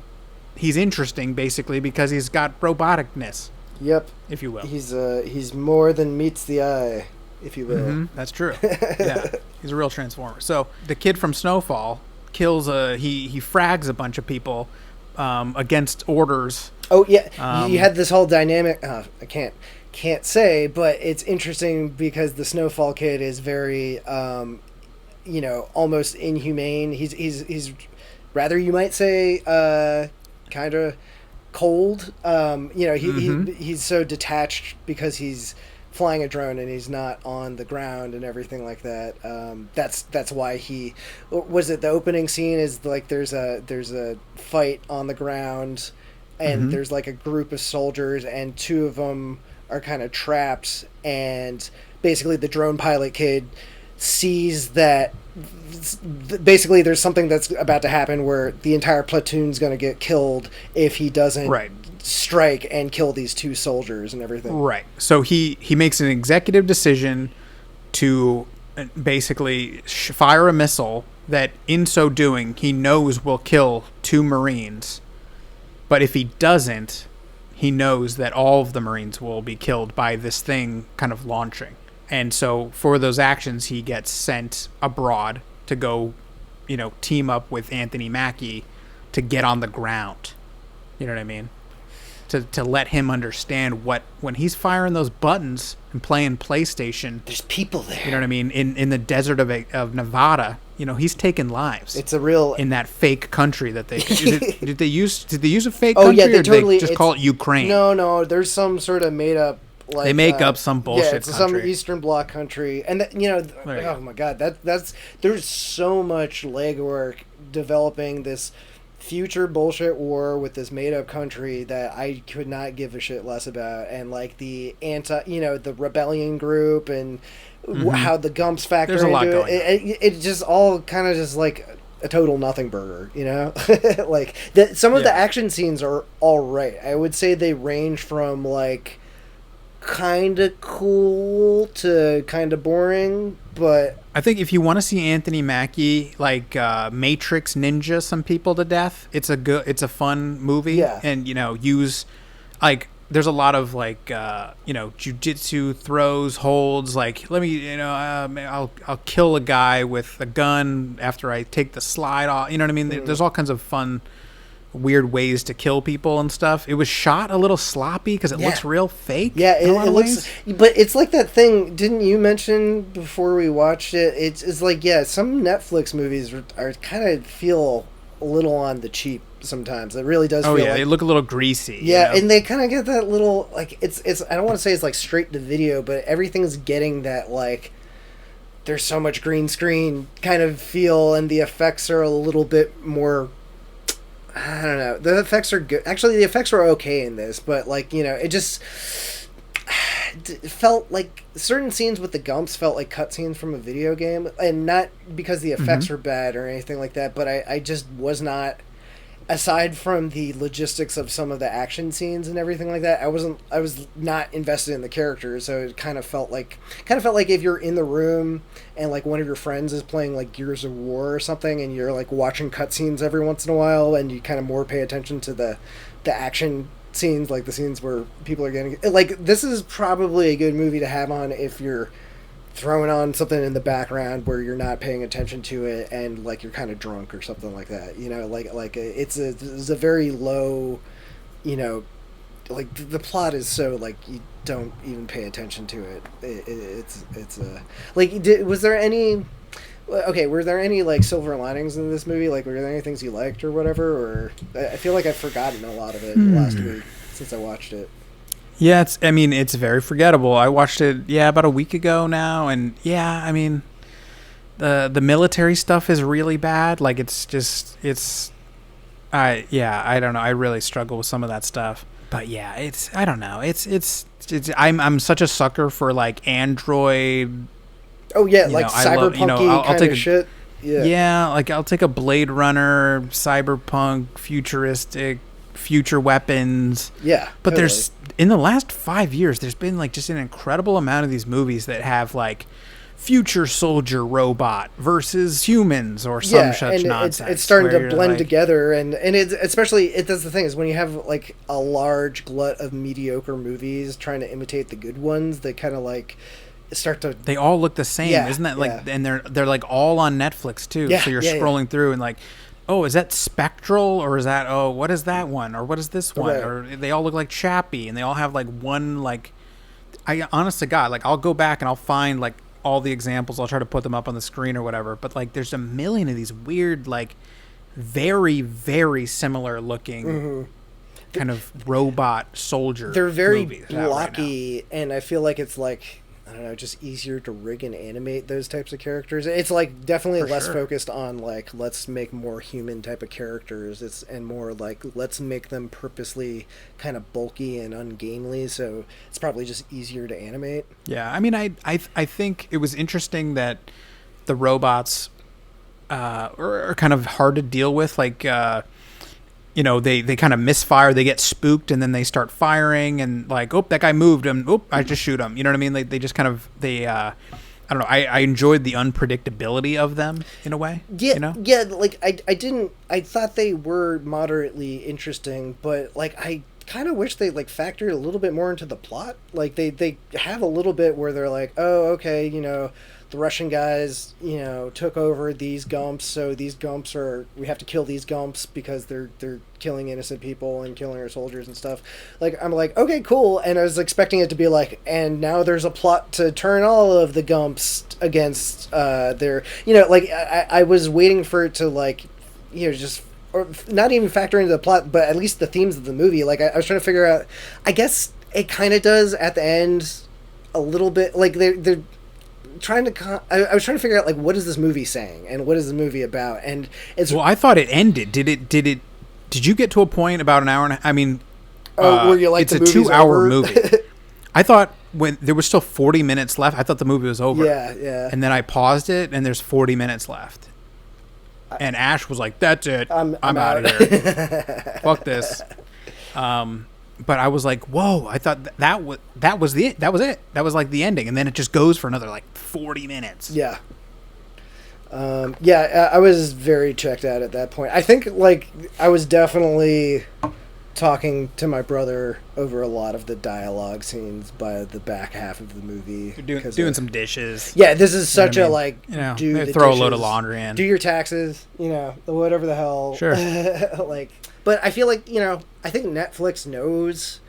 he's interesting basically because he's got roboticness. Yep, if you will. He's more than meets the eye, if you will. Mm-hmm. That's true. Yeah, he's a real transformer. So the kid from Snowfall kills he frags a bunch of people against orders. Oh yeah, you had this whole dynamic. I can't say, but it's interesting because the Snowfall kid is very almost inhumane. He's rather, you might say, kind of cold. He's so detached because he's flying a drone and he's not on the ground and everything like that. That's why he was it. The opening scene is like there's a fight on the ground, and there's like a group of soldiers, and two of them are kind of trapped, and basically the drone pilot kid sees that basically there's something that's about to happen where the entire platoon's going to get killed if he doesn't strike and kill these two soldiers and everything. Right. So he makes an executive decision to basically fire a missile that in so doing he knows will kill two Marines. But if he doesn't, he knows that all of the Marines will be killed by this thing kind of launching. And so for those actions, he gets sent abroad to go, team up with Anthony Mackie to get on the ground. You know what I mean? To let him understand when he's firing those buttons and playing PlayStation. There's people there. You know what I mean? In the desert of Nevada, he's taking lives. It's a real in that fake country that they did they use a fake country? Yeah, they totally just call it Ukraine. No, there's some sort of made up. Like, they make up some bullshit. Yeah, it's some Eastern Bloc country, and oh my god, that's there's so much legwork developing this future bullshit war with this made up country that I could not give a shit less about, and like the the rebellion group and how the Gumps factor into it. It just all kind of just like a total nothing burger, like some of the action scenes are all right. I would say they range from like kind of cool to kind of boring, but I think if you want to see Anthony Mackie like Matrix ninja some people to death, it's a fun movie. Yeah. And use like there's a lot of like jujitsu throws, holds, like let me I'll kill a guy with a gun after I take the slide off, you know what I mean? There's all kinds of fun weird ways to kill people and stuff. It was shot a little sloppy because it looks real fake. Yeah, it looks. But it's like that thing. Didn't you mention before we watched it? It's like some Netflix movies are kind of feel a little on the cheap sometimes. It really does Oh feel yeah, like, they look a little greasy. yeah, you know? and they kind of get that little, like, it's I don't want to say it's like straight to video, but everything's getting that, like, there's so much green screen kind of feel, and the effects are a little bit more, I don't know. The effects are good. Actually, the effects were okay in this, but, like, you know, it just felt like certain scenes with the Gumps felt like cutscenes from a video game, and not because the effects were bad or anything like that, but I just was not, aside from the logistics of some of the action scenes and everything like that, I was not invested in the characters, so it kind of felt like if you're in the room and like one of your friends is playing like Gears of War or something, and you're like watching cutscenes every once in a while, and you kind of more pay attention to the action scenes, like the scenes where people are getting, like, this is probably a good movie to have on if you're throwing on something in the background where you're not paying attention to it, and like you're kind of drunk or something like that, you know, like it's a very low, you know, like the plot is so, like, you don't even pay attention to it. It's like, was there any, okay, were there any like silver linings in this movie? Like, were there any things you liked or whatever? Or I feel like I've forgotten a lot of it last week since I watched it. Yeah, it's very forgettable. I watched it, about a week ago now, and I mean, the military stuff is really bad. Like, I don't know. I really struggle with some of that stuff. But yeah, I don't know. I'm such a sucker for like Android. Oh yeah, like cyberpunky kind of shit. Yeah. Yeah, like I'll take a Blade Runner, cyberpunk, futuristic, future weapons. Yeah. But totally. there's, in the last 5 years, there's been like just an incredible amount of these movies that have like future soldier robot versus humans or some such nonsense. It's starting to blend together, and it's especially, that's the thing, is when you have like a large glut of mediocre movies trying to imitate the good ones, they kind of like start to, they all look the same, isn't that like, and they're like all on Netflix too. So you're scrolling through and like, oh, is that Spectral, or is that, oh, what is that one, or what is this one, or they all look like Chappie, and they all have like one, like, I honest to God, like I'll go back and I'll find like all the examples, I'll try to put them up on the screen or whatever, but like there's a million of these weird, like very, very similar looking kind of robot soldier. They're very blocky, right, and I feel like it's like, I don't know, just easier to rig and animate those types of characters. It's like definitely less focused on like, let's make more human type of characters. And more like, let's make them purposely kind of bulky and ungainly. So it's probably just easier to animate. Yeah, I mean, I think it was interesting that the robots are kind of hard to deal with. Like, you know, they kind of misfire, they get spooked, and then they start firing, and like, oh, that guy moved, and oh, I just shoot him. You know what I mean? They just kind of, I don't know. I enjoyed the unpredictability of them in a way. Yeah, you know? Yeah. Like I thought they were moderately interesting, but like I kind of wish they like factored a little bit more into the plot. Like they have a little bit where they're like, oh, okay, you know, the Russian guys, you know, took over these Gumps, so these Gumps we have to kill these Gumps because they're killing innocent people and killing our soldiers and stuff. Like, I'm like, okay, cool, and I was expecting it to be like, and now there's a plot to turn all of the Gumps against their, you know, like, I was waiting for it to, like, you know, just, or not even factor into the plot, but at least the themes of the movie. Like, I was trying to figure out, I guess it kind of does at the end a little bit, like, they're trying to I was trying to figure out like, what is this movie saying and what is the movie about, and it's, well, I thought it ended. Did you get to a point about an hour and I mean, where you like, it's a 2-hour movie. I thought when there was still 40 minutes left, I thought the movie was over. Yeah. And then I paused it, and there's 40 minutes left. And Ash was like, "That's it. I'm out of here. Fuck this." But I was like, "Whoa!" I thought that was it. That was like the ending, and then it just goes for another like 40 minutes. Yeah. I was very checked out at that point. I think like I was definitely talking to my brother over a lot of the dialogue scenes by the back half of the movie. You're doing some dishes. Yeah, this is such a like, you know, do the throw dishes, a load of laundry in, do your taxes, you know, whatever the hell. Sure. Like, but I feel like, you know, I think Netflix knows,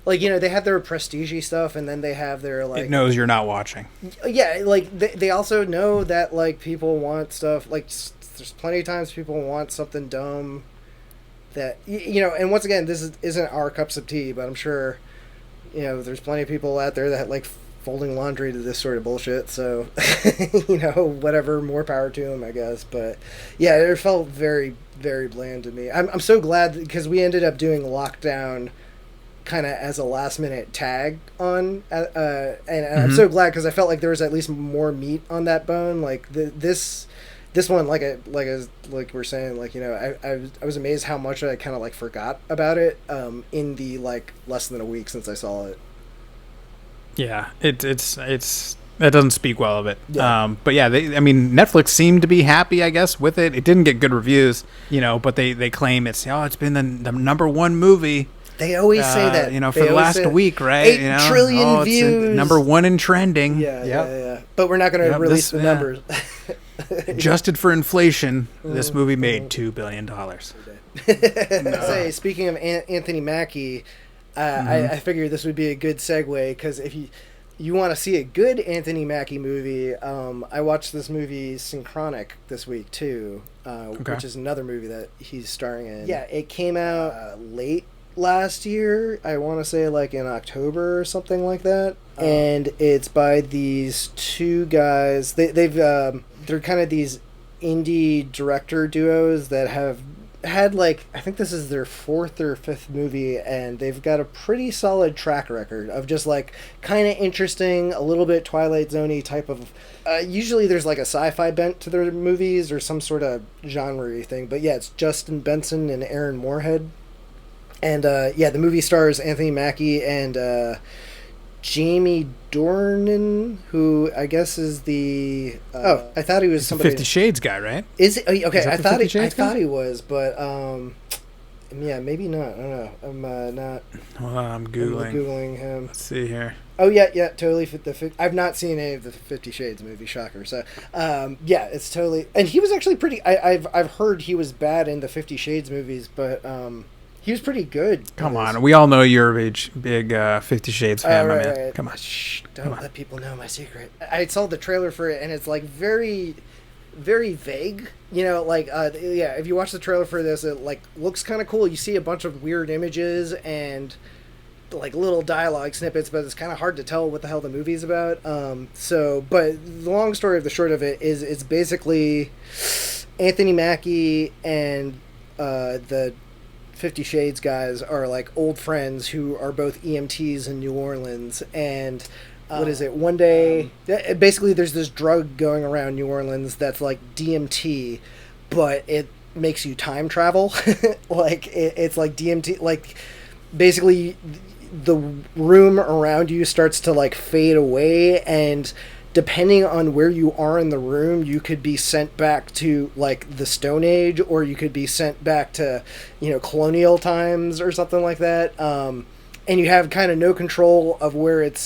like, you know, they have their prestige stuff, and then they have their like, it knows you're not watching. Yeah, like they also know that like people want stuff like there's plenty of times people want something dumb that you know. And once again, isn't our cups of tea, but I'm sure you know there's plenty of people out there that like folding laundry to this sort of bullshit. So you know, whatever, more power to them, I guess. But yeah, it felt very, very bland to me. I'm so glad because we ended up doing Lockdown kind of as a last minute tag on, and I'm so glad because I felt like there was at least more meat on that bone. Like this one, like we're saying, like, you know, I was amazed how much I kind of like forgot about it in the like less than a week since I saw it. Yeah, it's that doesn't speak well of it. Yeah. But yeah, Netflix seemed to be happy, I guess, with it. It didn't get good reviews, you know, but they claim it's been the number one movie. They always say that, you know, for the last week, right? 8 trillion views, number one in trending. Yeah. But we're not going to release the numbers. Adjusted for inflation, this movie made $2 billion. Say, speaking of Anthony Mackie, I figured this would be a good segue because if you want to see a good Anthony Mackie movie, I watched this movie Synchronic this week too, which is another movie that he's starring in. Yeah, it came out late last year. I want to say like in October or something like that. And it's by these two guys. They're kind of these indie director duos that have had like, I think this is their 4th or 5th movie, and they've got a pretty solid track record of just like kind of interesting, a little bit Twilight Zone-y type of usually there's like a sci-fi bent to their movies or some sort of genre-y thing, but yeah, it's Justin Benson and Aaron Moorhead. And the movie stars Anthony Mackie and Jamie Dornan, who I guess is the I thought he was somebody. 50 Shades guy, right? Is it okay? Is I thought he was, but yeah, maybe not. I don't know. I'm not. Well, I'm googling him. Let's see here. Oh yeah, totally. I've not seen any of the 50 Shades movie. Shocker. So, yeah, it's totally. And he was actually pretty. I've heard he was bad in the 50 Shades movies, but he was pretty good. Come on, we all know you're a big 50 Shades fan, my man. Right. Come on. Shh, don't let people know my secret. I saw the trailer for it, and it's like very, very vague. You know, like if you watch the trailer for this, it like looks kind of cool. You see a bunch of weird images and like little dialogue snippets, but it's kind of hard to tell what the hell the movie's about. But the long story of the short of it is it's basically Anthony Mackie and the 50 Shades guys are like old friends who are both EMTs in New Orleans, and what is it, one day basically there's this drug going around New Orleans that's like DMT, but it makes you time travel. Like it's like DMT, like basically the room around you starts to like fade away, and depending on where you are in the room, you could be sent back to like the Stone Age, or you could be sent back to, you know, colonial times or something like that. And you have kind of no control of what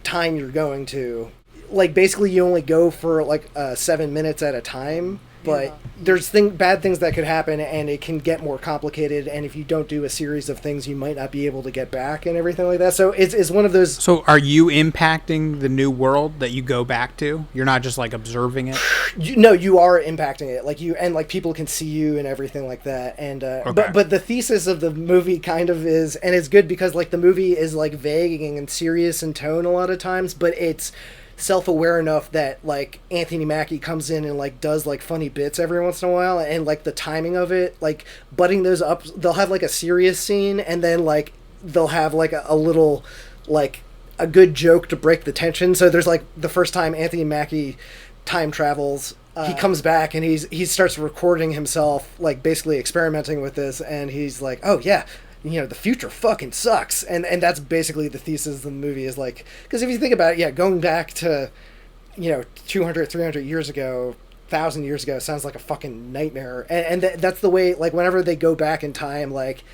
time you're going to. Like basically you only go for like 7 minutes at a time. But there's bad things that could happen, and it can get more complicated. And if you don't do a series of things, you might not be able to get back and everything like that. So it's one of those. So are you impacting the new world that you go back to? You're not just like observing it. You are impacting it. Like and like people can see you and everything like that. And okay. but the thesis of the movie kind of is, and it's good because like the movie is like vague and serious in tone a lot of times, but it's self-aware enough that like Anthony Mackie comes in and like does like funny bits every once in a while, and like the timing of it, like butting those up, they'll have like a serious scene and then like they'll have like a little like a good joke to break the tension. So there's like the first time Anthony Mackie time travels, he comes back and he starts recording himself, like basically experimenting with this, and he's like, oh yeah, you know, the future fucking sucks. And that's basically the thesis of the movie, is like, because if you think about it, yeah, going back to, you know, 200, 300 years ago, 1,000 years ago, sounds like a fucking nightmare. And that's the way, like, whenever they go back in time, like,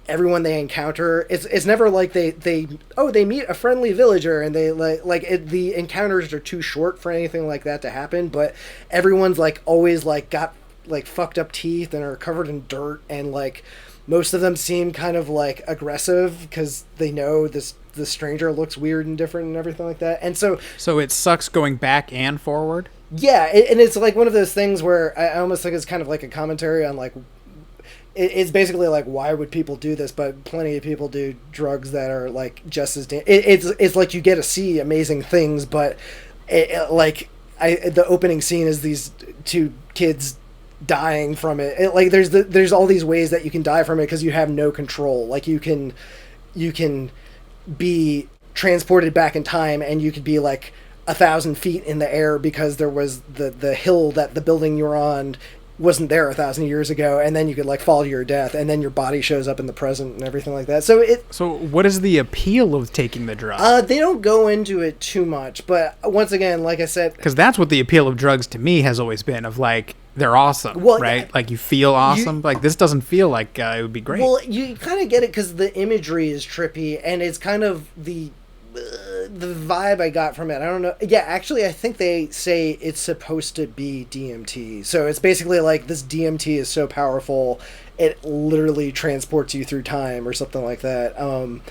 everyone they encounter, it's never like they meet a friendly villager and they the encounters are too short for anything like that to happen, but everyone's like always like got like fucked up teeth and are covered in dirt, and like most of them seem kind of like aggressive because they know the stranger looks weird and different and everything like that. And so it sucks going back and forward. Yeah, and it's like one of those things where I almost think it's kind of like a commentary on like it's basically like why would people do this, but plenty of people do drugs that are like just as it's like you get to see amazing things, but like the opening scene is these two kids dying from like there's all these ways that you can die from it because you have no control. Like you can be transported back in time, and you could be like 1,000 feet in the air because there was the hill that the building you're on wasn't there 1,000 years ago, and then you could like fall to your death, and then your body shows up in the present and everything like that. So what is the appeal of taking the drug? They don't go into it too much, but once again, like I said, because that's what the appeal of drugs to me has always been, of like they're awesome, well, right? Like you feel awesome. Like this doesn't feel like it would be great. Well, you kind of get it because the imagery is trippy, and it's kind of the vibe I got from it. I don't know. Yeah, actually, I think they say it's supposed to be DMT. So it's basically like this DMT is so powerful, it literally transports you through time or something like that. And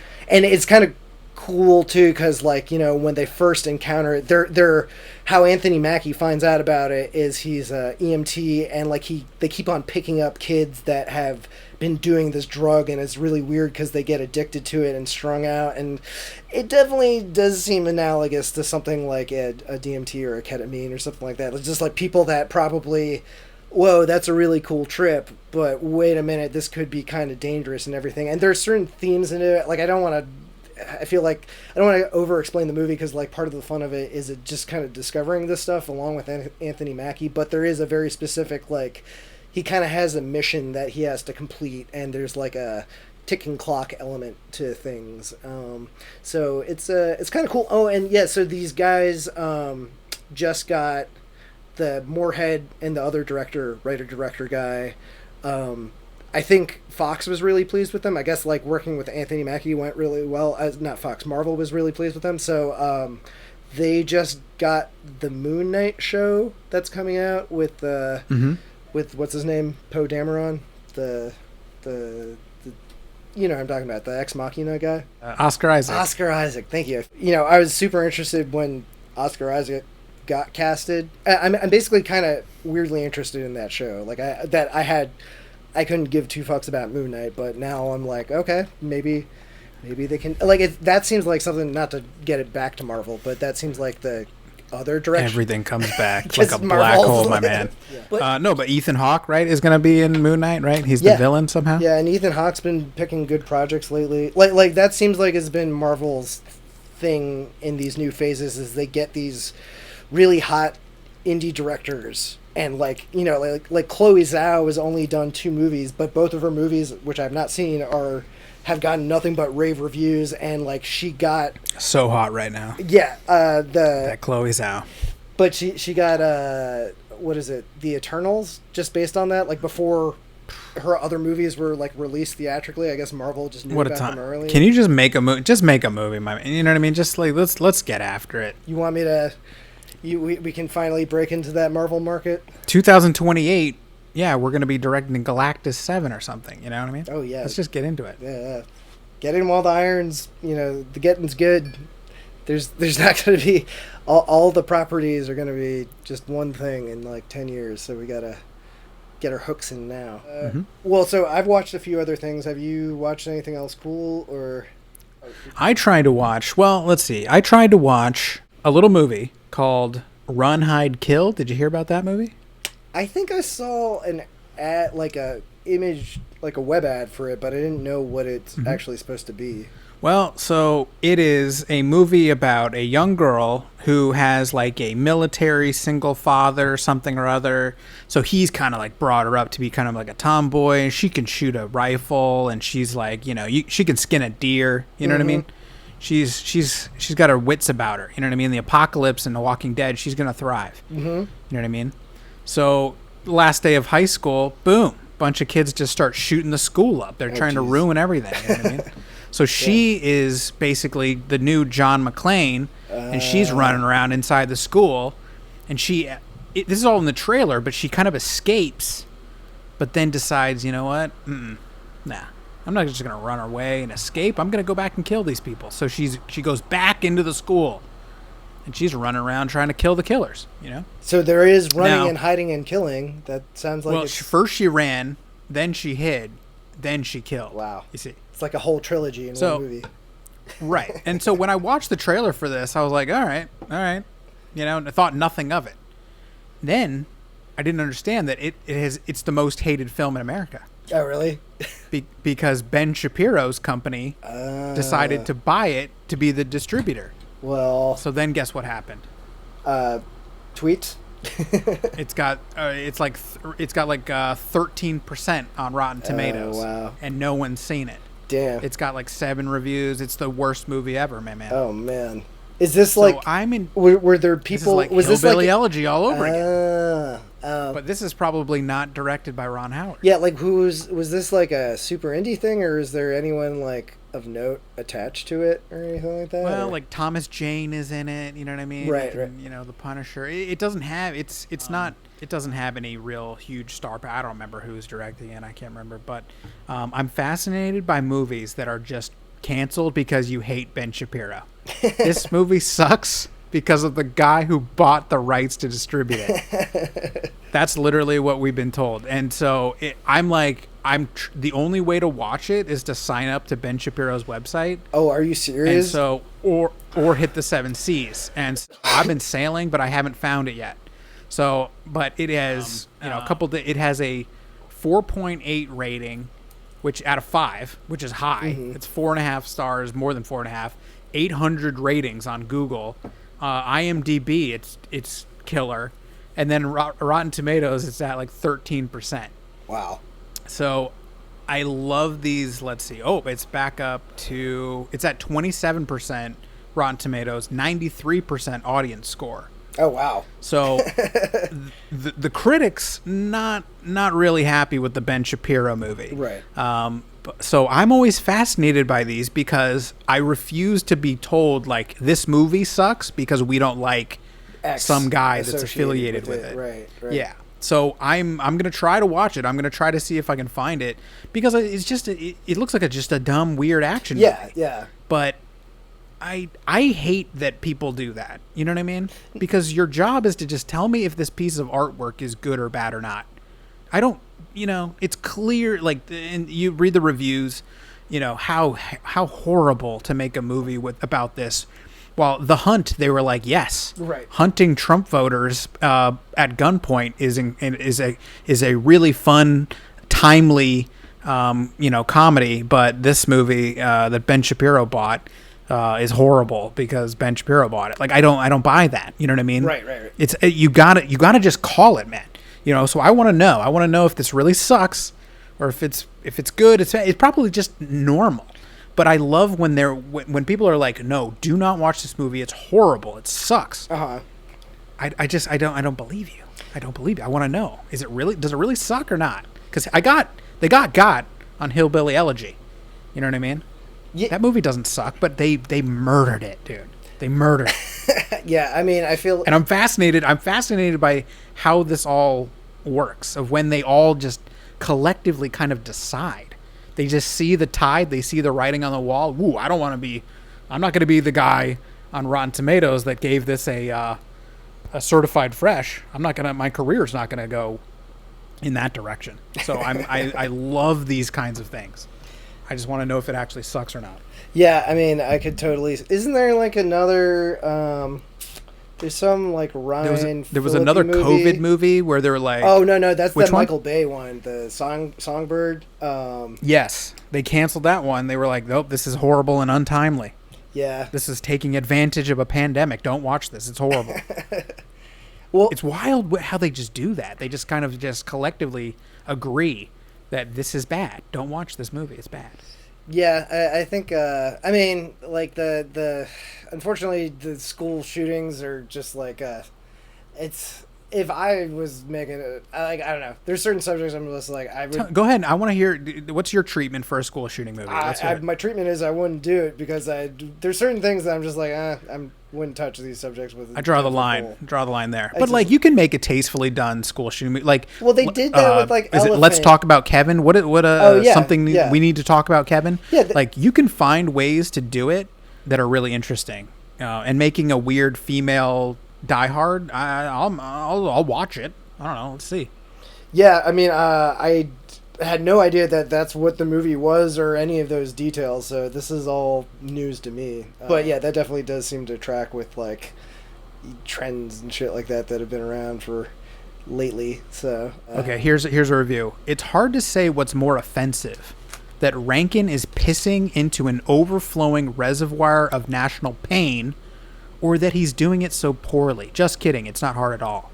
it's kind of cool too because like, you know, when they first encounter it, they're how Anthony Mackie finds out about it is he's a EMT, and like they keep on picking up kids that have been doing this drug, and it's really weird because they get addicted to it and strung out, and it definitely does seem analogous to something like a DMT or a ketamine or something like that. It's just like people that probably, whoa, that's a really cool trip, but wait a minute, this could be kind of dangerous and everything. And there's certain themes in it. Like I feel like I don't want to over explain the movie because like part of the fun of it is it just kind of discovering this stuff along with Anthony Mackie, but there is a very specific like he kind of has a mission that he has to complete, and there's like a ticking clock element to things. So it's kind of cool. Oh, and yeah, so these guys just got the Moorhead and the other writer-director guy. I think Fox was really pleased with them. I guess like working with Anthony Mackie went really well. Not Fox, Marvel was really pleased with them. So they just got the Moon Knight show that's coming out with with what's his name, Poe Dameron, the you know what I'm talking about, the Ex Machina guy. Oscar Isaac. Oscar Isaac, thank you. You know, I was super interested when Oscar Isaac got casted. I'm basically kind of weirdly interested in that show. Like I couldn't give two fucks about Moon Knight, but now I'm like, okay, maybe they can like that seems like something, not to get it back to Marvel, but that seems like the other direction. Everything comes back like a black hole, my man. Yeah. But Ethan Hawke, right, is going to be in Moon Knight, right? He's the villain somehow. Yeah, and Ethan Hawke's been picking good projects lately. Like that seems like it's been Marvel's thing in these new phases, is they get these really hot indie directors, and like, you know, like Chloe Zhao has only done 2 movies, but both of her movies, which I've not seen, have gotten nothing but rave reviews, and like she got so hot right now. Yeah, that Chloe Zhao. But she got what is it? The Eternals, just based on that. Like before her other movies were like released theatrically, I guess Marvel just knew about them early. Can you just make a movie? Just make a movie, my man. You know what I mean? Just like let's get after it. You want me to? We can finally break into that Marvel market. 2028. Yeah, we're going to be directing Galactus 7 or something, you know what I mean? Oh, yeah. Let's just get into it. Yeah. Get in while the iron's, you know, the getting's good. There's not going to be, all the properties are going to be just one thing in like 10 years, so we got to get our hooks in now. Well, so I've watched a few other things. Have you watched anything else cool, or? I tried to watch a little movie called Run, Hide, Kill. Did you hear about that movie? I think I saw an ad, like a image, like a web ad for it, but I didn't know what it's actually supposed to be. Well, so it is a movie about a young girl who has like a military single father or something or other. So he's kind of like brought her up to be kind of like a tomboy. She can shoot a rifle, and she's like, you know, she can skin a deer. You know what I mean? She's got her wits about her. You know what I mean? The apocalypse and The Walking Dead, she's gonna thrive. You know what I mean? So, last day of high school, boom, bunch of kids just start shooting the school up. They're trying to ruin everything. You know what I mean? So she is basically the new John McClane, and she's running around inside the school, and this is all in the trailer, but she kind of escapes, but then decides, you know what? Nah, I'm not just going to run away and escape. I'm going to go back and kill these people. So she goes back into the school, and she's running around trying to kill the killers. So there is running Now- and hiding and killing. That sounds like Well, it's, first she ran, then she hid, then she killed. wow. You see. It's like a whole trilogy in So- one movie. Right. And so when I watched the trailer for this, I was like, all right. And I thought nothing of it. Then I didn't understand that it's the most hated film in America. Oh, really? Because Ben Shapiro's company decided to buy it to be the distributor. Well, So then guess what happened? tweets? It's got 13% on Rotten Tomatoes. wow. And no one's seen it. Damn. It's got like 7 reviews. It's the worst movie ever, man. Oh, man. Is this So like... I'm in. Were there This is people... like was this Hillbilly like... Elegy all over again. But But this is probably not directed by Ron Howard. yeah, like was this like a super indie thing, or is there anyone like of note attached to it or anything like that? Well, or? like Thomas Jane is in it. You know what I mean? Right, And, the Punisher. It doesn't have. It's not. It doesn't have any real huge star power. I don't remember who's directing it. I can't remember. But I'm fascinated by movies that are just canceled because you hate Ben Shapiro. This movie sucks because of the guy who bought the rights to distribute it. That's literally what we've been told. And so the only way to watch it is to sign up to Ben Shapiro's website. Oh, are you And serious? so, or hit the 7 Seas. And so I've been sailing, but I haven't found it yet. So, but it has, it has a 4.8 rating, which out of 5, which is high. Mm-hmm. It's 4.5 stars, more than 4.5. 800 ratings on Google. IMDb, it's killer. And then Rotten Tomatoes, it's at like 13%. Wow. So I love these. Let's see. Oh, it's back up to, it's at 27% Rotten Tomatoes, 93% audience score. Oh, wow. So the critics not really happy with the Ben Shapiro movie. Right. So I'm always fascinated by these because I refuse to be told like this movie sucks because we don't like X some guy that's associated affiliated with it. Right. Yeah. So I'm gonna try to watch it. I'm gonna try to see if I can find it because it's just it looks like just a dumb weird action movie. Yeah. But I hate that people do that. You know what I mean? Because your job is to just tell me if this piece of artwork is good or bad or not. I don't. It's clear. Like, and you read the reviews. How horrible to make a movie about this. Well, The Hunt, they were like, yes, Right. hunting Trump voters at gunpoint is a really fun, timely, comedy. But this movie that Ben Shapiro bought is horrible because Ben Shapiro bought it. Like, I don't buy that. You know what I mean? Right. It's you gotta just call it, man. So I want to know. I want to know if this really sucks, or if it's good. It's probably just normal. But I love when people are like, no, do not watch this movie. It's horrible. It sucks. Uh-huh. I don't believe you. I don't believe you. I want to know. Does it really suck or not? Because they got on Hillbilly Elegy. You know what I mean? Yeah. That movie doesn't suck, but they murdered it, dude. They murdered it. Yeah, I mean, I feel... And I'm fascinated by how this all works, of when they all just collectively kind of decide. They just see the tide, they see the writing on the wall. Ooh, I'm not going to be the guy on Rotten Tomatoes that gave this a certified fresh. My career's not going to go in that direction. So I love these kinds of things. I just want to know if it actually sucks or not. Yeah, I mean, I could totally... Isn't there like another... there's some like Ryan... There was another movie. COVID movie where they were like... Oh, no, that's the one? Michael Bay one. The Songbird. Yes, they canceled that one. They were like, nope, this is horrible and untimely. Yeah. This is taking advantage of a pandemic. Don't watch this. It's horrible. Well, It's wild how they just do that. They just kind of just collectively agree that this is bad. Don't watch this movie. It's bad. yeah, I think... I mean, like the... Unfortunately, the school shootings are just like... it's... If I was making it... I don't know. There's certain subjects I'm just like... I would... Go ahead. I want to hear, what's your treatment for a school shooting movie? Let's hear it. My treatment is I wouldn't do it because there's certain things that I'm just like, I wouldn't touch these subjects with. I draw the line. Draw the line there. But just- like, you can make a tastefully done school shooting movie. Like, Well, they did that with like is it Elephant. Let's Talk About Kevin? What yeah, something yeah. we need to talk about, Kevin? Yeah, like, you can find ways to do it that are really interesting. and making a weird female Die Hard, I'll watch it. I don't know. Let's see. Yeah, I mean, I had no idea that that's what the movie was or any of those details, so this is all news to me. But yeah, that definitely does seem to track with like trends and shit like that have been around for lately. So okay, here's a review. It's hard to say what's more offensive, that Rankin is pissing into an overflowing reservoir of national pain, or that he's doing it so poorly. Just kidding. It's not hard at all.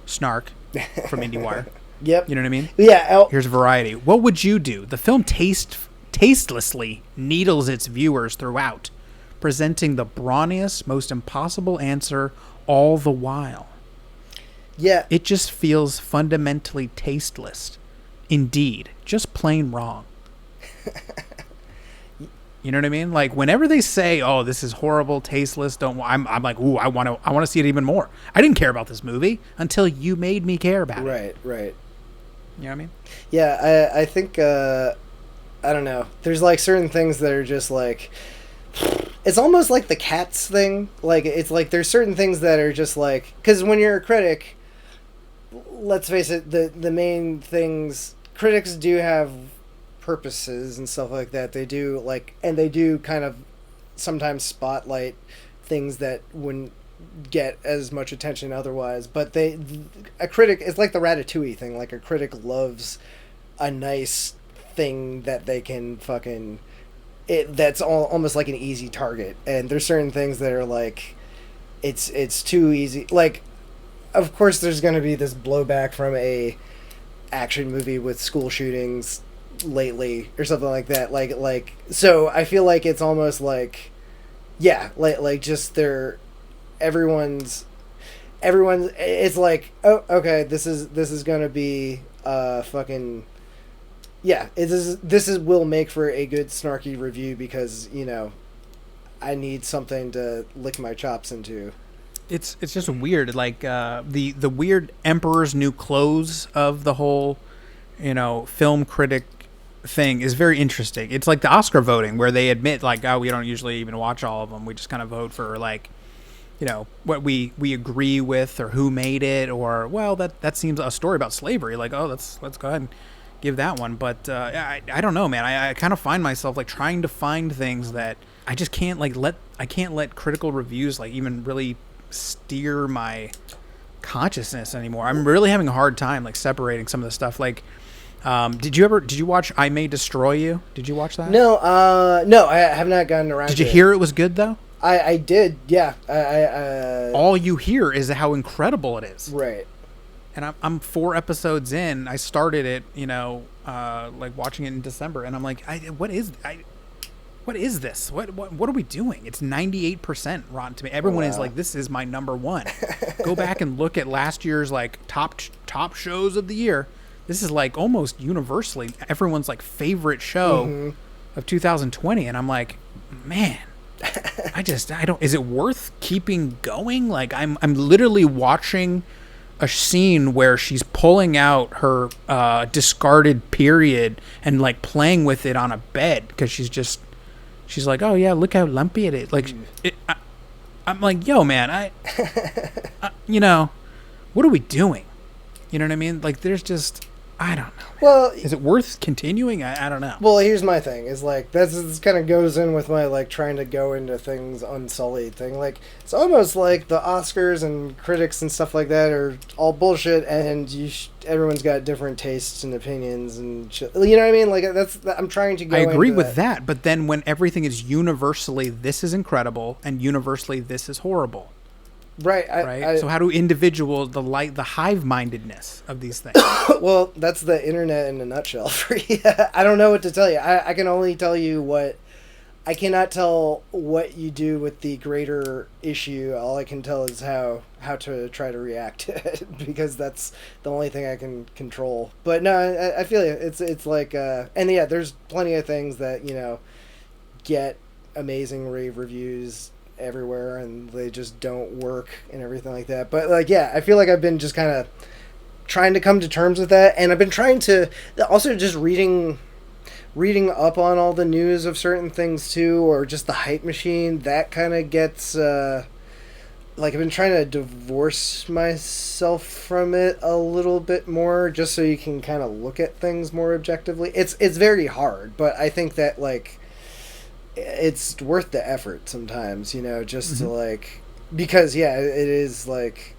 Snark from IndieWire. Yep. You know what I mean? Yeah. Here's Variety. What would you do? The film tastelessly needles its viewers throughout, presenting the brawniest, most impossible answer all the while. Yeah. It just feels fundamentally tasteless. Indeed, just plain wrong. You know what I mean? Like whenever they say, "Oh, this is horrible, tasteless," I'm like, "Ooh, I want to see it even more." I didn't care about this movie until you made me care about it. Right. You know what I mean? Yeah, I think I don't know. There's like certain things that are just like, it's almost like the Cats thing. Like it's like there's certain things that are just like, because when you're a critic, let's face it, the main things, critics do have purposes and stuff like that. They do like, and they do kind of sometimes spotlight things that wouldn't get as much attention otherwise, but a critic, it's like the Ratatouille thing. Like a critic loves a nice thing that they can fucking that's almost like an easy target, and there's certain things that are like it's too easy. Like of course there's going to be this blowback from a action movie with school shootings lately or something like that, like so I feel like it's almost like like just everyone's it's like, oh okay, this is gonna be fucking this is will make for a good snarky review because I need something to lick my chops into. It's just weird, like the weird Emperor's New Clothes of the whole film critic thing is very interesting. It's like the Oscar voting where they admit like, oh, we don't usually even watch all of them, we just kind of vote for like what we agree with or who made it, or well that seems a story about slavery, like, oh, let's go ahead and give that one. But I don't know, man. I kind of find myself like trying to find things that I just can't let critical reviews like even really steer my consciousness anymore. I'm really having a hard time like separating some of the stuff. Like did you watch I May Destroy You? Did you watch that? No, I have not gotten around to it. Did you hear it was good though? I did, yeah. I all you hear is how incredible it is. Right. And I'm 4 episodes in. I started it, like watching it in December, and I'm like, what is this? What are we doing? It's 98% Rotten Tomatoes. Everyone is like, this is my number one. Go back and look at last year's like top shows of the year. This is like almost universally everyone's like favorite show of 2020, and I'm like, man. I don't. Is it worth keeping going? Like I'm literally watching a scene where she's pulling out her discarded period and like playing with it on a bed because she's like, oh yeah, look how lumpy it is. Like I'm like, yo man, I what are we doing? You know what I mean? Like there's just, I don't know. Well, is it worth continuing? I don't know. Well, here's my thing. Is like this kind of goes in with my like trying to go into things unsullied thing. Like it's almost like the Oscars and critics and stuff like that are all bullshit, and everyone's got different tastes and opinions and shit. You know what I mean? Like I'm trying to go. I agree into with that, but then when everything is universally this is incredible and universally this is horrible. Right. So how do individuals, the hive-mindedness of these things? Well, that's the internet in a nutshell for you. I don't know what to tell you. I can only tell you I cannot tell what you do with the greater issue. All I can tell is how to try to react to it, because that's the only thing I can control. But no, I feel you. It's like, and yeah, there's plenty of things that, get amazing rave reviews everywhere and they just don't work and everything like that. But like, yeah, I feel like I've been just kind of trying to come to terms with that, and I've been trying to also just reading reading up on all the news of certain things too, or just the hype machine, that kind of gets like I've been trying to divorce myself from it a little bit more, just so you can kind of look at things more objectively. It's very hard, but I think that like it's worth the effort sometimes, you know, just to like, because yeah, it is like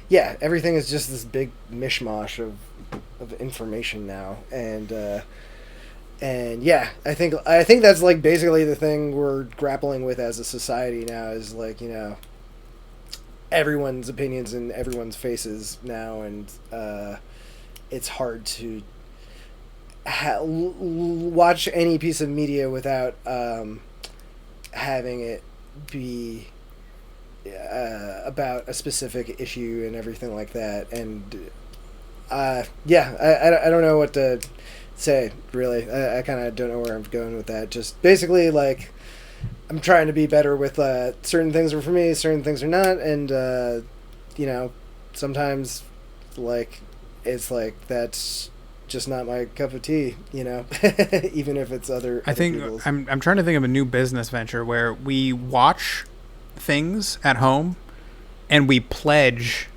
yeah, everything is just this big mishmash of information now, and yeah, I think that's like basically the thing we're grappling with as a society now, is like, you know, everyone's opinions in everyone's faces now, and it's hard to watch any piece of media without having it be about a specific issue and everything like that. And yeah, I don't know what to say, really. I kind of don't know where I'm going with that. Just basically, like, I'm trying to be better with certain things are for me, certain things are not, and you know, sometimes like it's like that's just not my cup of tea, you know. Even if it's other think people's. I'm trying to think of a new business venture where we watch things at home and we pledge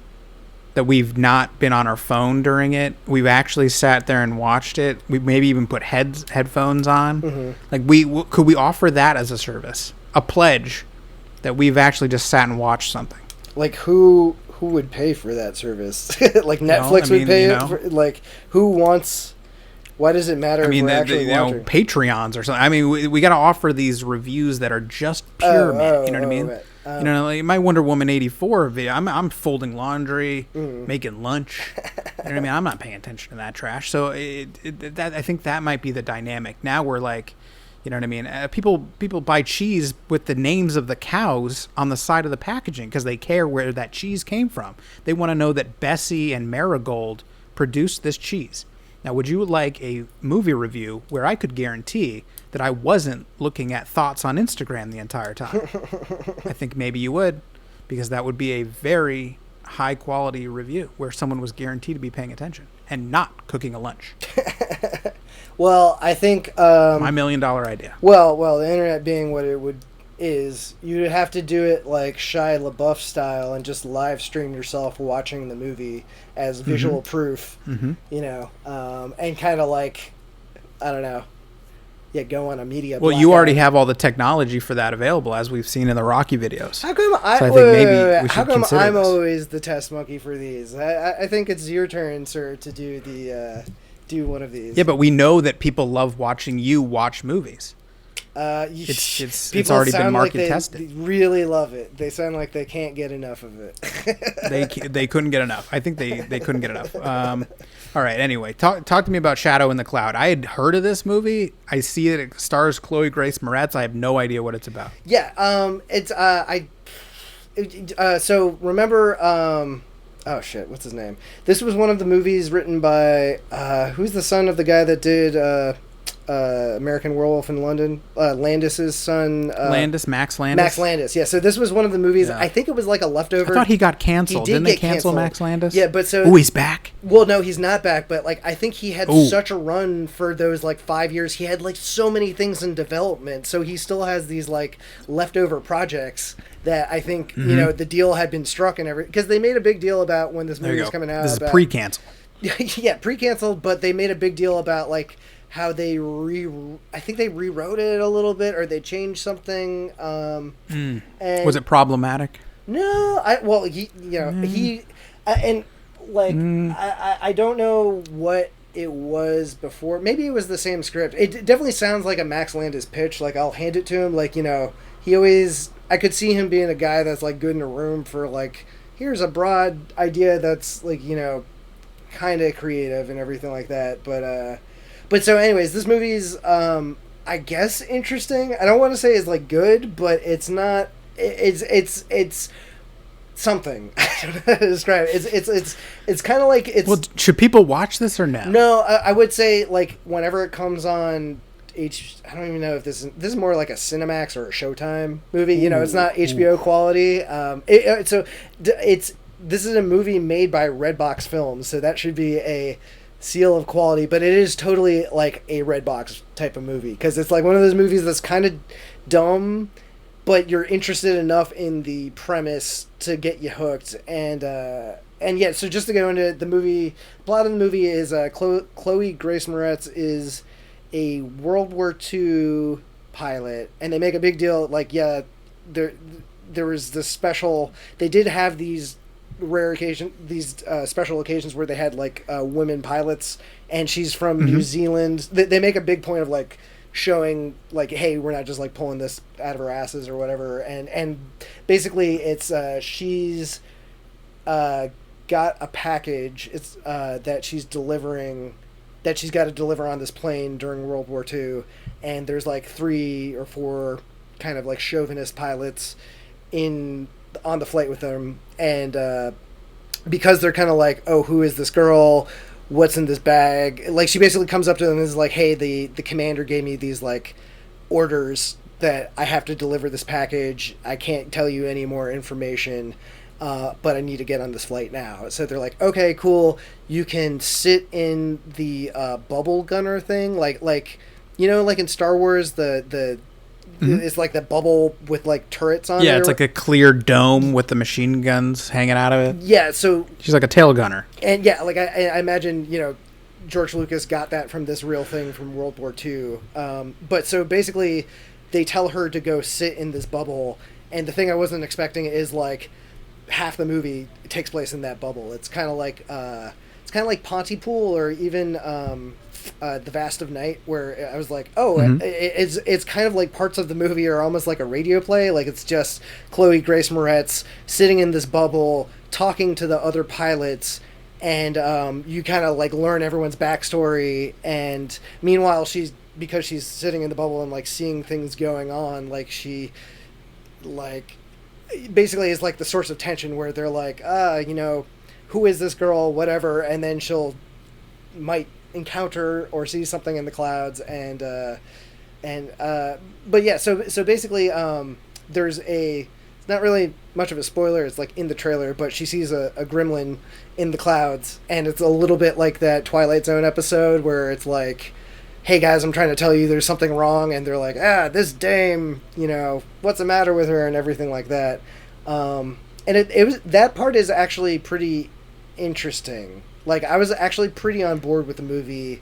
that we've not been on our phone during it. We've actually sat there and watched it. We maybe even put headphones on. Like could we offer that as a service, a pledge that we've actually just sat and watched something? Like who would pay for that service? Like Netflix would pay it for, like, who wants? Why does it matter? I mean, you know, Patreons or something. I mean, we got to offer these reviews that are just pure. You know what I mean? Right. You know, like my Wonder Woman 84 video. I'm folding laundry, making lunch. You know what I mean? I'm not paying attention to that trash. So that I think that might be the dynamic. Now we're like, you know what I mean? People buy cheese with the names of the cows on the side of the packaging because they care where that cheese came from. They want to know that Bessie and Marigold produced this cheese. Now, would you like a movie review where I could guarantee that I wasn't looking at thoughts on Instagram the entire time? I think maybe you would, because that would be a very high-quality review where someone was guaranteed to be paying attention and not cooking a lunch. Well, I think my $1 million idea. Well, the internet being what it is, you'd have to do it like Shia LaBeouf style and just live stream yourself watching the movie as visual proof, you know, and kind of like, I don't know, yeah, go on a media. Well, you already have all the technology for that available, as we've seen in the Rocky videos. How come I'm always the test monkey for these? I think it's your turn, sir, to do one of these. Yeah, but we know that people love watching you watch movies. It's already been market tested. They really love it. They sound like they can't get enough of it. They couldn't get enough. I think they couldn't get enough. All right. Anyway, talk to me about Shadow in the Cloud. I had heard of this movie. I see that it stars Chloe Grace Moretz. I have no idea what it's about. Yeah. So remember. Oh shit! What's his name? This was one of the movies written by who's the son of the guy that did American Werewolf in London? Landis's son. Max Landis. Max Landis. Yeah. So this was one of the movies. Yeah. I think it was like a leftover. I thought he got canceled. Didn't they cancel Max Landis? Yeah, but so. Oh, he's back. Well, no, he's not back. But like, I think he had such a run for those like 5 years. He had like so many things in development. So he still has these like leftover projects that I think you know the deal had been struck and everything, because they made a big deal about when this movie was coming out. This is pre-cancel. Yeah, pre-canceled, but they made a big deal about like how they I think they rewrote it a little bit, or they changed something. And was it problematic? No, I don't know what it was before. Maybe it was the same script. It definitely sounds like a Max Landis pitch. Like, I'll hand it to him. Like, you know, I could see him being a guy that's like good in a room for like, here's a broad idea that's like, you know, kind of creative and everything like that. But so anyways, this movie's I guess interesting. I don't want to say it's like good, but it's not. It's something. I don't know how to describe it. It's kind of like it's. Well, should people watch this or no? No, I would say like whenever it comes on. I don't even know if this is more like a Cinemax or a Showtime movie. You know, it's not HBO quality. This is a movie made by Redbox Films, so that should be a seal of quality, but it is totally like a Redbox type of movie, because it's like one of those movies that's kind of dumb, but you're interested enough in the premise to get you hooked. And yeah, so just to go into the movie, plot of the movie is Chloe Grace Moretz is a World War II pilot, and they make a big deal, like, yeah, there was this special, they did have these special occasions where they had like women pilots, and she's from New Zealand. They make a big point of like showing like, hey, we're not just like pulling this out of our asses or whatever, and basically it's she's got a package, it's that she's delivering, that she's got to deliver on this plane during World War II, and there's like 3 or 4 kind of like chauvinist pilots on the flight with them, and because they're kind of like, oh, who is this girl, what's in this bag, like she basically comes up to them and is like, hey, the commander gave me these like orders that I have to deliver this package, I can't tell you any more information, but I need to get on this flight now. So they're like, okay, cool, you can sit in the bubble gunner thing, like you know, like in Star Wars, the it's like that bubble with like turrets on it. Yeah, it's like a clear dome with the machine guns hanging out of it. Yeah, so she's like a tail gunner. And yeah, like I imagine, you know, George Lucas got that from this real thing from World War II. But so basically, they tell her to go sit in this bubble, and the thing I wasn't expecting is like half the movie takes place in that bubble. It's kind of like Pontypool, or even The Vast of Night, where I was like, oh, it's kind of like parts of the movie are almost like a radio play. Like it's just Chloe Grace Moretz sitting in this bubble talking to the other pilots, and you kind of like learn everyone's backstory. And meanwhile, because she's sitting in the bubble and like seeing things going on, like she like basically is like the source of tension, where they're like, you know, who is this girl, whatever, and then might encounter or see something in the clouds, but yeah, so basically there's it's not really much of a spoiler, it's like in the trailer, but she sees a gremlin in the clouds, and it's a little bit like that Twilight Zone episode where it's like, hey guys, I'm trying to tell you there's something wrong, and they're like, this dame, you know, what's the matter with her, and everything like that. And it was, that part is actually pretty interesting. Like, I was actually pretty on board with the movie,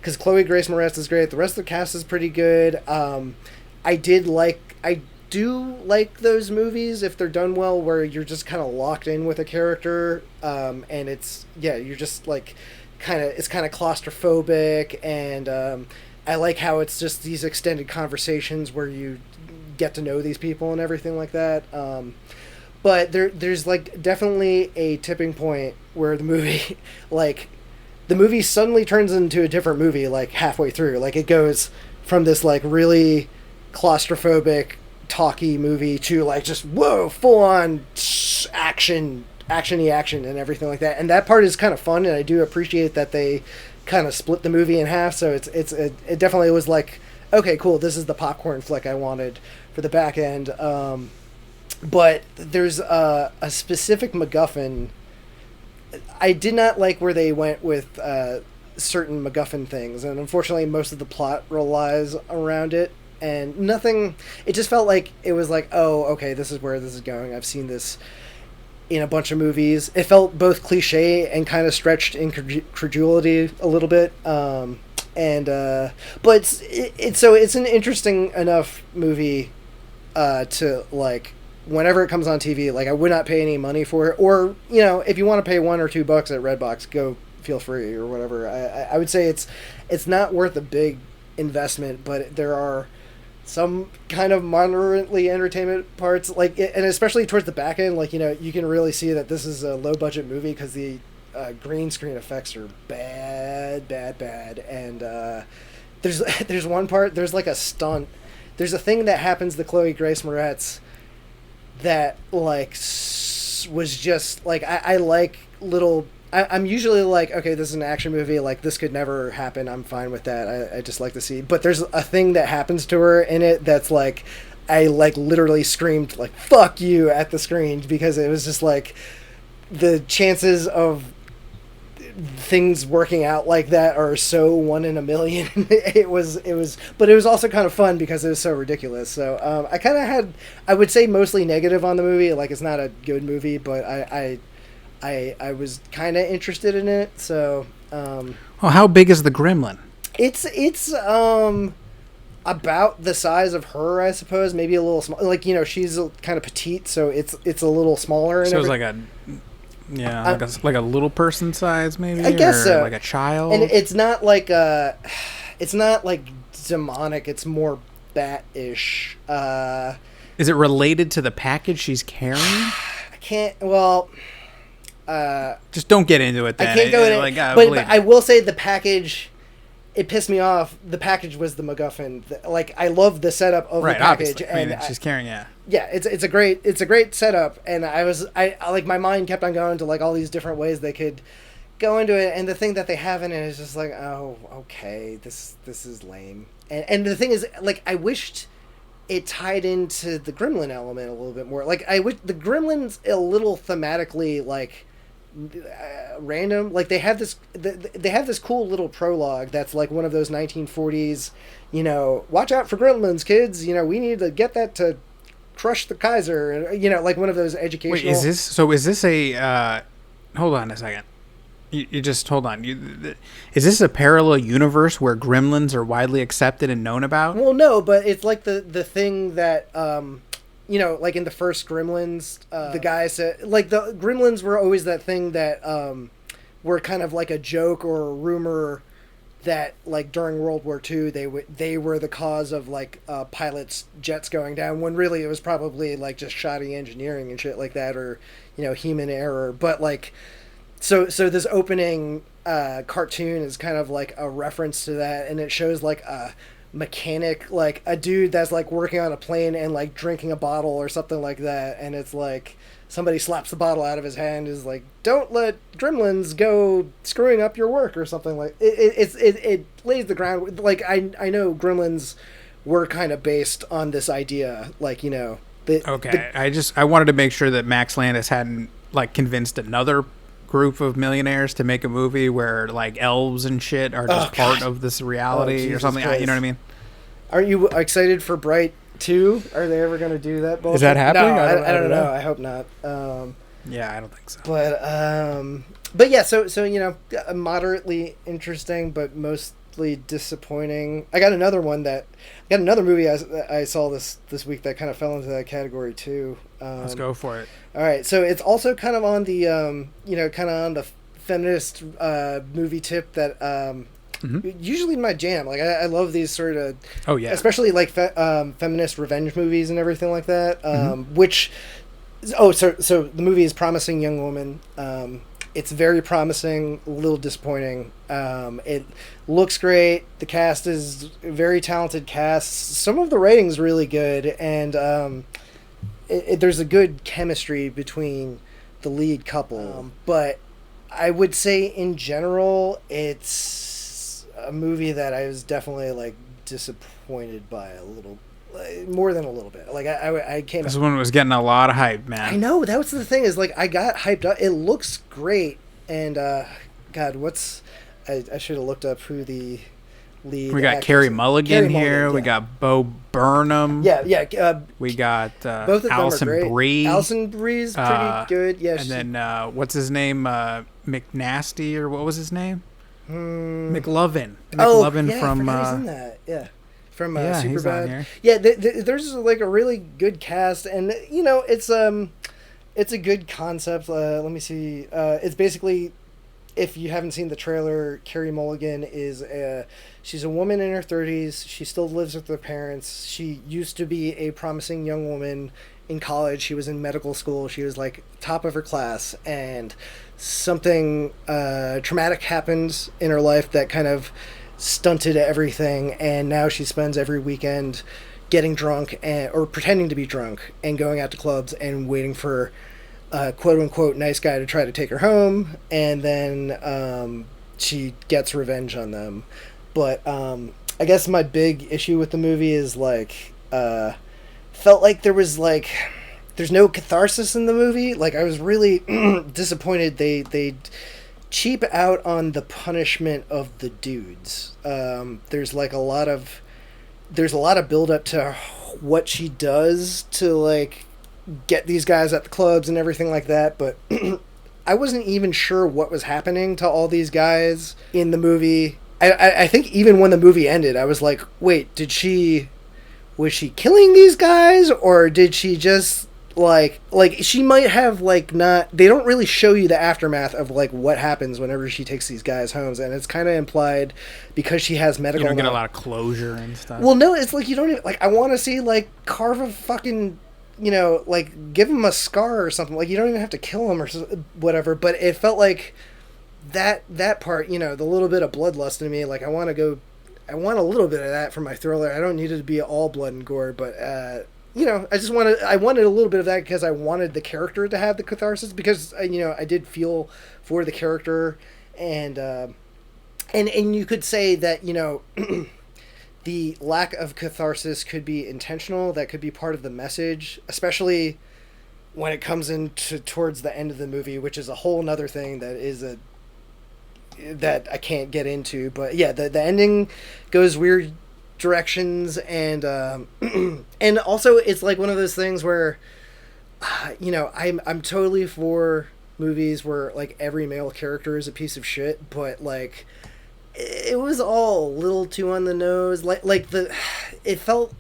because Chloe Grace Moretz is great. The rest of the cast is pretty good. I do like those movies, if they're done well, where you're just kind of locked in with a character, and you're just like, it's kind of claustrophobic, and I like how it's just these extended conversations where you get to know these people and everything like that. But there's like definitely a tipping point where the movie, like, the movie suddenly turns into a different movie, like halfway through. Like, it goes from this like really claustrophobic, talky movie to like just whoa, full on action and everything like that. And that part is kind of fun, and I do appreciate that they kind of split the movie in half. So it definitely was like, okay, cool, this is the popcorn flick I wanted for the back end. But there's a specific MacGuffin. I did not like where they went with certain MacGuffin things, and unfortunately most of the plot relies around it, and nothing, it just felt like it was like, oh, okay, this is where this is going. I've seen this in a bunch of movies. It felt both cliche and kind of stretched incredulity a little bit. But it's an interesting enough movie to like, whenever it comes on TV, like, I would not pay any money for it. Or, you know, if you want to pay $1 or $2 at Redbox, go feel free or whatever. I would say it's not worth a big investment, but there are some kind of moderately entertainment parts, like, and especially towards the back end, like, you know, you can really see that this is a low budget movie, because the green screen effects are bad, and there's one part, there's like a stunt, there's a thing that happens to Chloe Grace Moretz that like was just like, I like little, I'm usually like, okay, this is an action movie, like, this could never happen, I'm fine with that, I just like to see, but there's a thing that happens to her in it that's like, I like literally screamed like, fuck you, at the screen, because it was just like, the chances of things working out like that are so one in a million. But it was also kind of fun because it was so ridiculous. So I kind of had, I would say, mostly negative on the movie. Like, it's not a good movie, but I was kind of interested in it. So well, how big is the gremlin? it's about the size of her, I suppose. Maybe a little small. Like, she's kind of petite, so it's a little smaller. So it's like a like a little person size, maybe. I guess so. Like a child. And it's not like demonic. It's more bat-ish. Is it related to the package she's carrying? I can't. Well, just don't get into it. Then. I can't go into it. But I will say the package. It pissed me off. The package was the MacGuffin. Like, I love the setup of the package, obviously. and she's carrying it's a great setup, and I like, my mind kept on going to like all these different ways they could go into it, and the thing that they have in it is just like, oh, okay, this is lame. And the thing is, like, I wished it tied into the gremlin element a little bit more. Like, I wish the gremlins a little thematically, like, random. Like, they have this cool little prologue that's like one of those 1940s, watch out for gremlins, kids, we need to get that to crush the Kaiser, and like one of those educational. Wait, is this a hold on a second, you just hold on, is this a parallel universe where gremlins are widely accepted and known about? Well, no, but it's like the thing that like in the first Gremlins, the guy said, like, the Gremlins were always that thing that were kind of like a joke or a rumor that, like, during World War II, they were the cause of, like, pilots' jets going down, when really it was probably, like, just shoddy engineering and shit like that, or, human error. But, like, so this opening cartoon is kind of like a reference to that, and it shows, like, a mechanic, like a dude that's like working on a plane and like drinking a bottle or something like that, and it's like somebody slaps the bottle out of his hand, is like, don't let gremlins go screwing up your work, or something like it lays the ground. Like, I know gremlins were kind of based on this idea, like, I wanted to make sure that Max Landis hadn't, like, convinced another group of millionaires to make a movie where, like, elves and shit are just part of this reality or something. Christ. You know what I mean? Aren't you excited for Bright 2? Are they ever going to do that bullshit? Is that happening? No, I don't know. I hope not. Yeah, I don't think so. But yeah, so moderately interesting, but mostly disappointing. I got another movie I saw this week that kind of fell into that category too. Let's go for it. All right, so it's also kind of on the kind of on the feminist movie tip that usually my jam. Like, I love these sort of especially like feminist revenge movies and everything like that. So the movie is Promising Young Woman. It's very promising, a little disappointing. It looks great. The cast is a very talented cast. Some of the writing's really good, and there's a good chemistry between the lead couple. But I would say in general, it's a movie that I was definitely, like, disappointed by a little, more than a little bit. Like, I came. This one was getting a lot of hype, man. I know, that was the thing, is like, I got hyped up. It looks great, and God, I should have looked up who the lead. We got Carey Mulligan here. Yeah. We got Bo Burnham. Yeah. We got both of Alison them are great. Brie. Alison Brie's pretty good. Yeah. And then what's his name? McNasty, or what was his name? McLovin. McLovin from. He's in that. Yeah. From He's on Superbad. here. Yeah, there's like a really good cast, and it's a good concept. Let me see. It's basically, if you haven't seen the trailer, Carey Mulligan is she's a woman in her 30s. She still lives with her parents. She used to be a promising young woman in college. She was in medical school. She was like top of her class, and something traumatic happened in her life that kind of stunted everything, and now she spends every weekend getting drunk or pretending to be drunk and going out to clubs and waiting for a quote-unquote nice guy to try to take her home, and then she gets revenge on them. But I guess my big issue with the movie is, like, felt like there's no catharsis in the movie. Like, I was really disappointed they cheap out on the punishment of the dudes. There's like there's a lot of build up to what she does to like get these guys at the clubs and everything like that, but I wasn't even sure what was happening to all these guys in the movie. I think even when the movie ended, I was like, wait, was she killing these guys, or did she just like she might have like not, they don't really show you the aftermath of like what happens whenever she takes these guys home, and it's kind of implied because she has medical, you don't get a lot of closure and stuff. Well, no, it's like you don't even, like, I want to see like carve a fucking, you know, like give him a scar or something, like you don't even have to kill him or whatever, but it felt like that part, you know, the little bit of bloodlust in me, like I want a little bit of that for my thriller. I don't need it to be all blood and gore, but you know, I wanted a little bit of that because I wanted the character to have the catharsis, because you know, I did feel for the character, and you could say that, you know, the lack of catharsis could be intentional. That could be part of the message, especially when it comes into towards the end of the movie, which is a whole nother thing that I can't get into. But yeah, the ending goes weird directions, and and also it's like one of those things where you know, I'm totally for movies where like every male character is a piece of shit, but like it was all a little too on the nose. It felt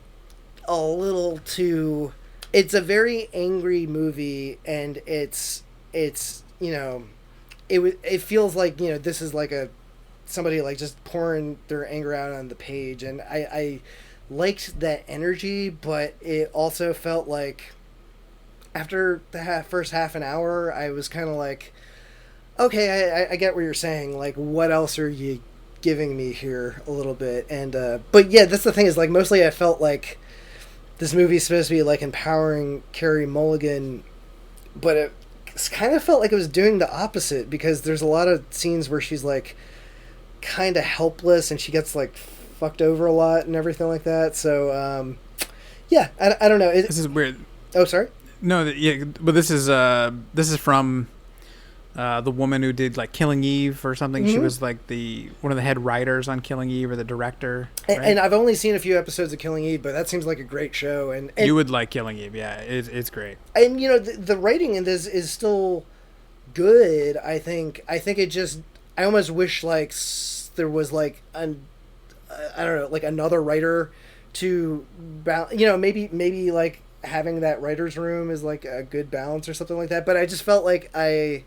a little too. It's a very angry movie, and it's you know, it feels like, you know, this is like somebody like just pouring their anger out on the page, and I liked that energy, but it also felt like after the first half an hour, I was kind of like, okay, I get what you're saying. Like, what else are you giving me here a little bit? And but yeah, that's the thing, is like mostly I felt like this movie's supposed to be like empowering Carey Mulligan, but it kind of felt like it was doing the opposite, because there's a lot of scenes where she's like kind of helpless and she gets like fucked over a lot and everything like that. So yeah, I don't know. This is weird. Oh, sorry. No, yeah, but this is from the woman who did like Killing Eve or something. Mm-hmm. She was like one of the head writers on Killing Eve, or the director. Right? And I've only seen a few episodes of Killing Eve, but that seems like a great show. And you would like Killing Eve, yeah, it's great. And you know, the writing in this is still good. I think it just, I almost wish like there was like I don't know, like another writer to you know, maybe like having that writer's room is like a good balance or something like that. But I just felt like I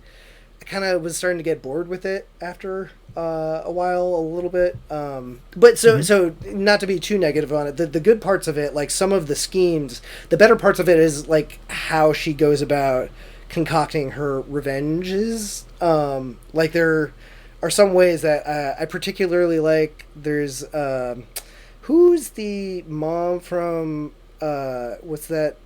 kind of was starting to get bored with it after a while, a little bit. But so not to be too negative on it, the good parts of it, like some of the schemes, the better parts of it is like how she goes about concocting her revenges. Like there are some ways that I particularly like. There's who's the mom from what's that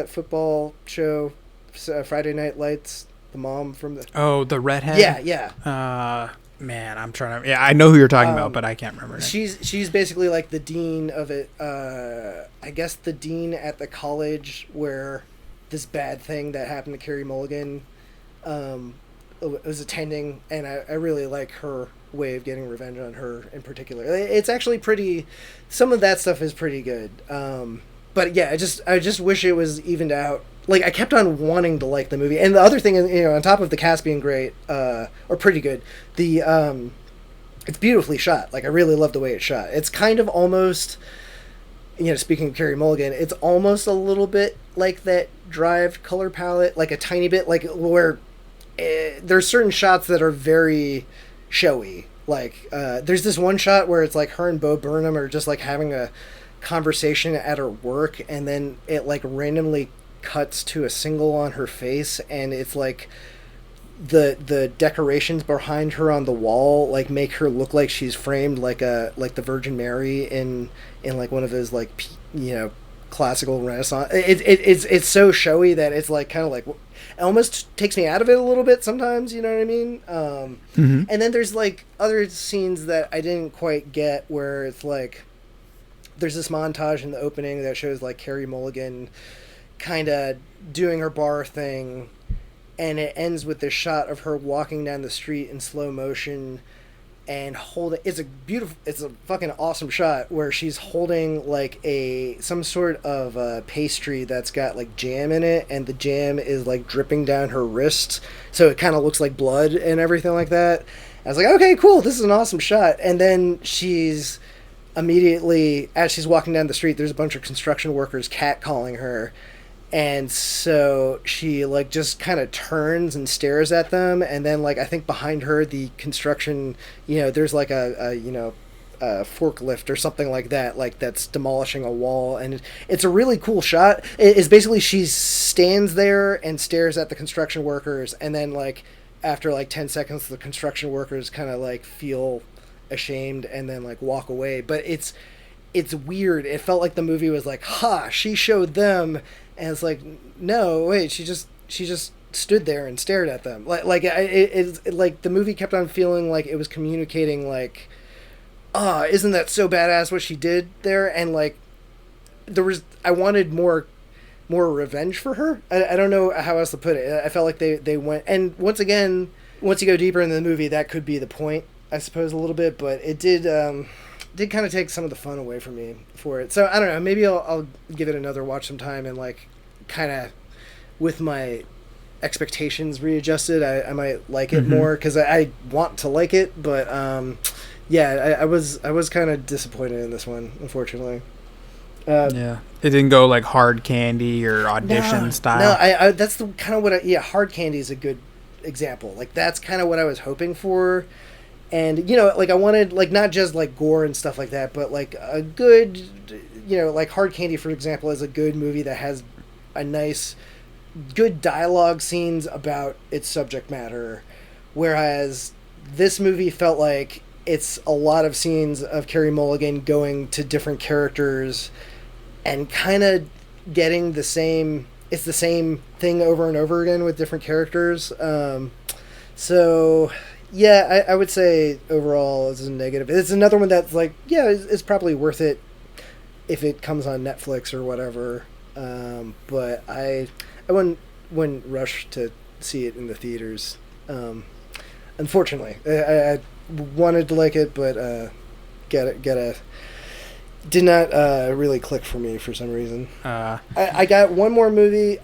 football show, Friday Night Lights? The mom from the redhead. Yeah. Man, I'm trying to. Yeah, I know who you're talking about, but I can't remember. She's basically like the dean of it. I guess the dean at the college where this bad thing that happened to Carey Mulligan was attending, and I really like her way of getting revenge on her in particular. It's actually pretty. Some of that stuff is pretty good. But yeah, I just wish it was evened out. Like, I kept on wanting to like the movie. And the other thing is, you know, on top of the cast being great, or pretty good, it's beautifully shot. Like, I really love the way it's shot. It's kind of almost, you know, speaking of Carey Mulligan, it's almost a little bit like that Drive color palette, like a tiny bit, like where there's certain shots that are very showy. Like, there's this one shot where it's like her and Bo Burnham are just like having a conversation at her work, and then it like randomly cuts to a single on her face, and it's like the decorations behind her on the wall like make her look like she's framed like the Virgin Mary in like one of those like, you know, classical Renaissance. It's so showy that it's like kind of like, it almost takes me out of it a little bit sometimes, you know what I mean? Mm-hmm. And then there's like other scenes that I didn't quite get, where it's like there's this montage in the opening that shows like Carey Mulligan kind of doing her bar thing, and it ends with this shot of her walking down the street in slow motion and holding. It's a fucking awesome shot where she's holding like some sort of pastry that's got like jam in it, and the jam is like dripping down her wrist, so it kind of looks like blood and everything like that. I was like, okay, cool, this is an awesome shot. And then she's immediately, as she's walking down the street, there's a bunch of construction workers catcalling her. And so she like just kind of turns and stares at them, and then like I think behind her the construction, there's like a forklift or something like that, like that's demolishing a wall, and it's a really cool shot. It's basically she stands there and stares at the construction workers, and then like after like 10 seconds the construction workers kind of like feel ashamed and then like walk away. But it's weird. It felt like the movie was like, ha, she showed them. And it's like, no, wait, she just stood there and stared at them. Like the movie kept on feeling like it was communicating like, isn't that so badass what she did there? And like, I wanted more revenge for her. I don't know how else to put it. I felt like they went, and once again, once you go deeper into the movie, that could be the point, I suppose, a little bit, but it did kind of take some of the fun away from me for it. So I don't know, maybe I'll give it another watch sometime, and like kind of with my expectations readjusted, I might like it more, because I want to like it, but I was kind of disappointed in this one, unfortunately. It didn't go like Hard Candy or Audition style. No, I that's the kind of what Hard Candy is a good example. Like that's kind of what I was hoping for. And, like I wanted, like, not just, like, gore and stuff like that, but, like, a good, like Hard Candy, for example, is a good movie that has a nice, good dialogue scenes about its subject matter. Whereas this movie felt like it's a lot of scenes of Carey Mulligan going to different characters and kind of getting the same thing over and over again with different characters. Yeah, I would say overall it's a negative. It's another one that's like, it's probably worth it if it comes on Netflix or whatever. But I wouldn't rush to see it in the theaters. Unfortunately, I wanted to like it, but did not really click for me for some reason. I got one more movie.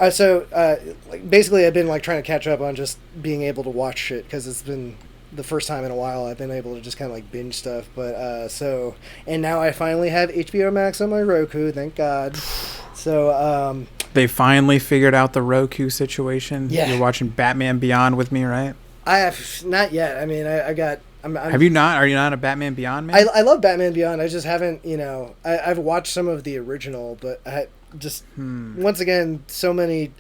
Basically, I've been like trying to catch up on just being able to watch shit, because it's been the first time in a while I've been able to just kind of like binge stuff. But and now I finally have HBO Max on my Roku, thank God. So they finally figured out the Roku situation. Yeah. You're watching Batman Beyond with me, right? I have not yet. I mean, I'm have you not? Are you not a Batman Beyond man? I love Batman Beyond. I just haven't, I've watched some of the original, but I just once again so many